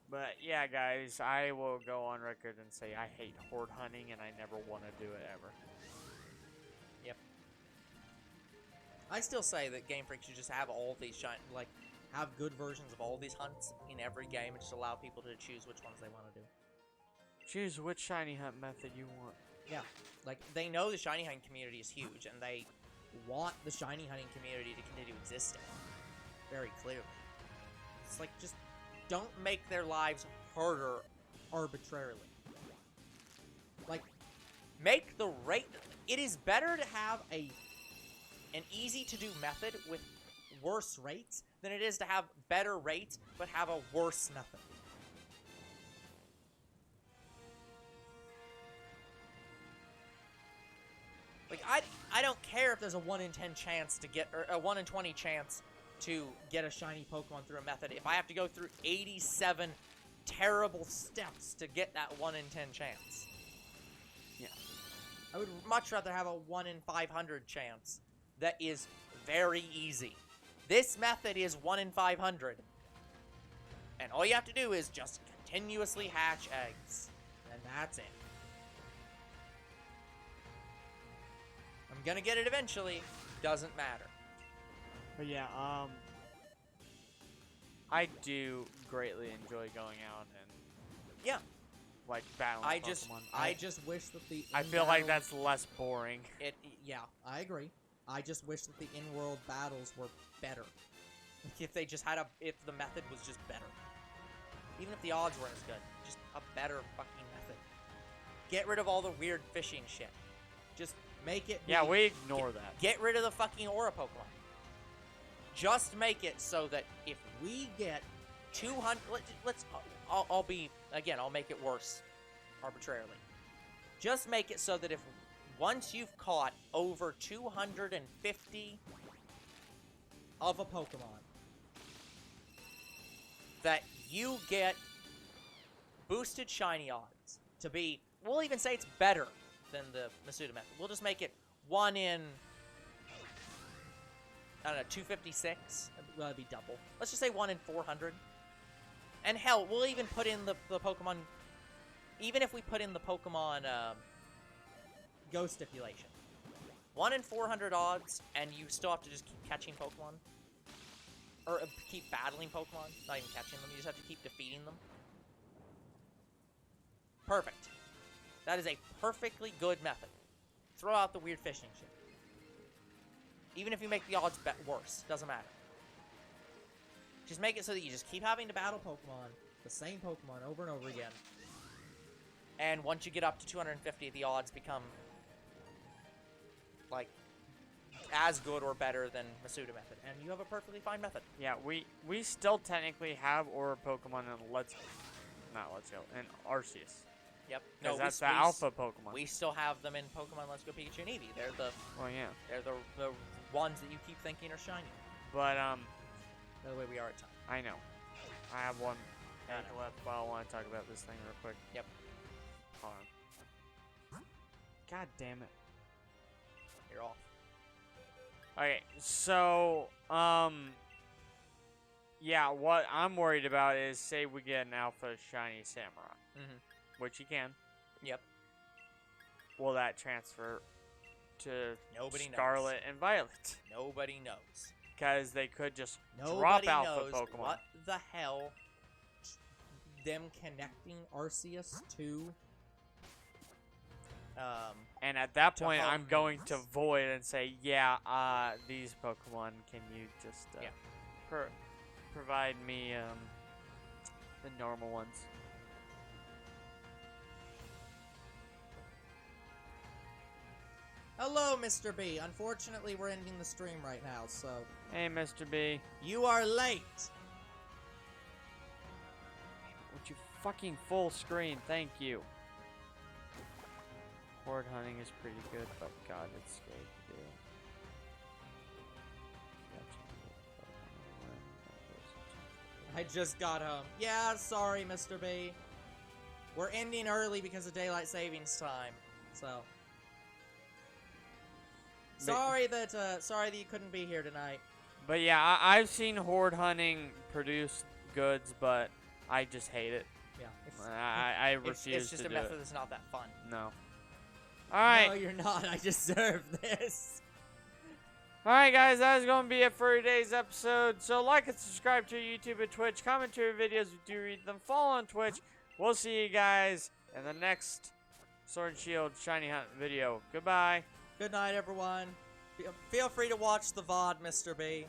But yeah, guys, I will go on record and say I hate horde hunting and I never want to do it ever. I still say that Game Freak should just have all these have good versions of all these hunts in every game and just allow people to choose which ones they want to do. Choose which shiny hunt method you want. Yeah, like they know the shiny hunting community is huge, and they want the shiny hunting community to continue existing. Very clearly, it's like just don't make their lives harder arbitrarily. Like, make the rate. It is better to have an easy-to-do method with worse rates than it is to have better rates but have a worse method. Like, I don't care if there's a 1 in 10 chance to get, or a 1 in 20 chance to get a shiny Pokemon through a method if I have to go through 87 terrible steps to get that 1 in 10 chance. Yeah. I would much rather have a 1 in 500 chance that is very easy. This method is 1 in 500. And all you have to do is just continuously hatch eggs. And that's it. I'm gonna get it eventually. Doesn't matter. But yeah, I do greatly enjoy going out and Yeah. like battling Pokemon. I just wish that the I feel like in-battle- that's less boring. Yeah. I agree. I just wish that the in-world battles were better. If they just had if the method was just better. Even if the odds weren't as good. Just a better fucking method. Get rid of all the weird fishing shit. Just make it... Yeah, we ignore that. Get rid of the fucking Aura Pokemon. Just make it so that if we get 200... I'll be... Again, I'll make it worse. Arbitrarily. Just make it so that if... Once you've caught over 250 of a Pokemon, that you get boosted shiny odds to be, we'll even say it's better than the Masuda method. We'll just make it 1 in, I don't know, 256. Well, that'd be double. Let's just say 1 in 400. And hell, we'll even put in the Pokemon even if we put in the Pokemon Go stipulation. 1 in 400 odds, and you still have to just keep catching Pokemon. Or keep battling Pokemon. Not even catching them. You just have to keep defeating them. Perfect. That is a perfectly good method. Throw out the weird fishing shit. Even if you make the odds worse. Doesn't matter. Just make it so that you just keep having to battle Pokemon. The same Pokemon over and over again. And once you get up to 250, the odds become... like... as good or better than Masuda method, and you have a perfectly fine method. Yeah, we still technically have Aura Pokemon in in Arceus. Yep. Because that's the alpha Pokemon. We still have them in Pokemon Let's Go Pikachu and Eevee. They're the they're the ones that you keep thinking are shiny. But the way we are at time. I know. I have one page left, but I want to talk about this thing real quick. Yep. Hold on. God damn it. You're off. Okay, so, yeah, what I'm worried about is, say we get an Alpha Shiny Samurai, which you can. Yep. Will that transfer to Nobody Scarlet and Violet? Nobody knows. Because they could just drop Nobody Alpha knows Pokemon. what the hell them connecting Arceus to... and at that to point, I'm home going means. to void and say, yeah, these Pokemon, can you just provide me the normal ones? Hello, Mr. B. Unfortunately, we're ending the stream right now, so... Hey, Mr. B. You are late! Would you fucking full screen? Thank you. Horde hunting is pretty good, but God, it's scary to do. I just got home. Yeah, sorry, Mr. B. We're ending early because of daylight savings time, so... Sorry that you couldn't be here tonight. But yeah, I've seen horde hunting produce goods, but I just hate it. Yeah. I refuse to do it. It's just a method that's not that fun. No. Alright. No, you're not. I deserve this. Alright, guys, that is going to be it for today's episode. So like and subscribe to YouTube and Twitch. Comment to your videos if you do read them. Follow on Twitch. We'll see you guys in the next Sword and Shield Shiny Hunt video. Goodbye. Good night, everyone. Feel free to watch the VOD, Mr. B.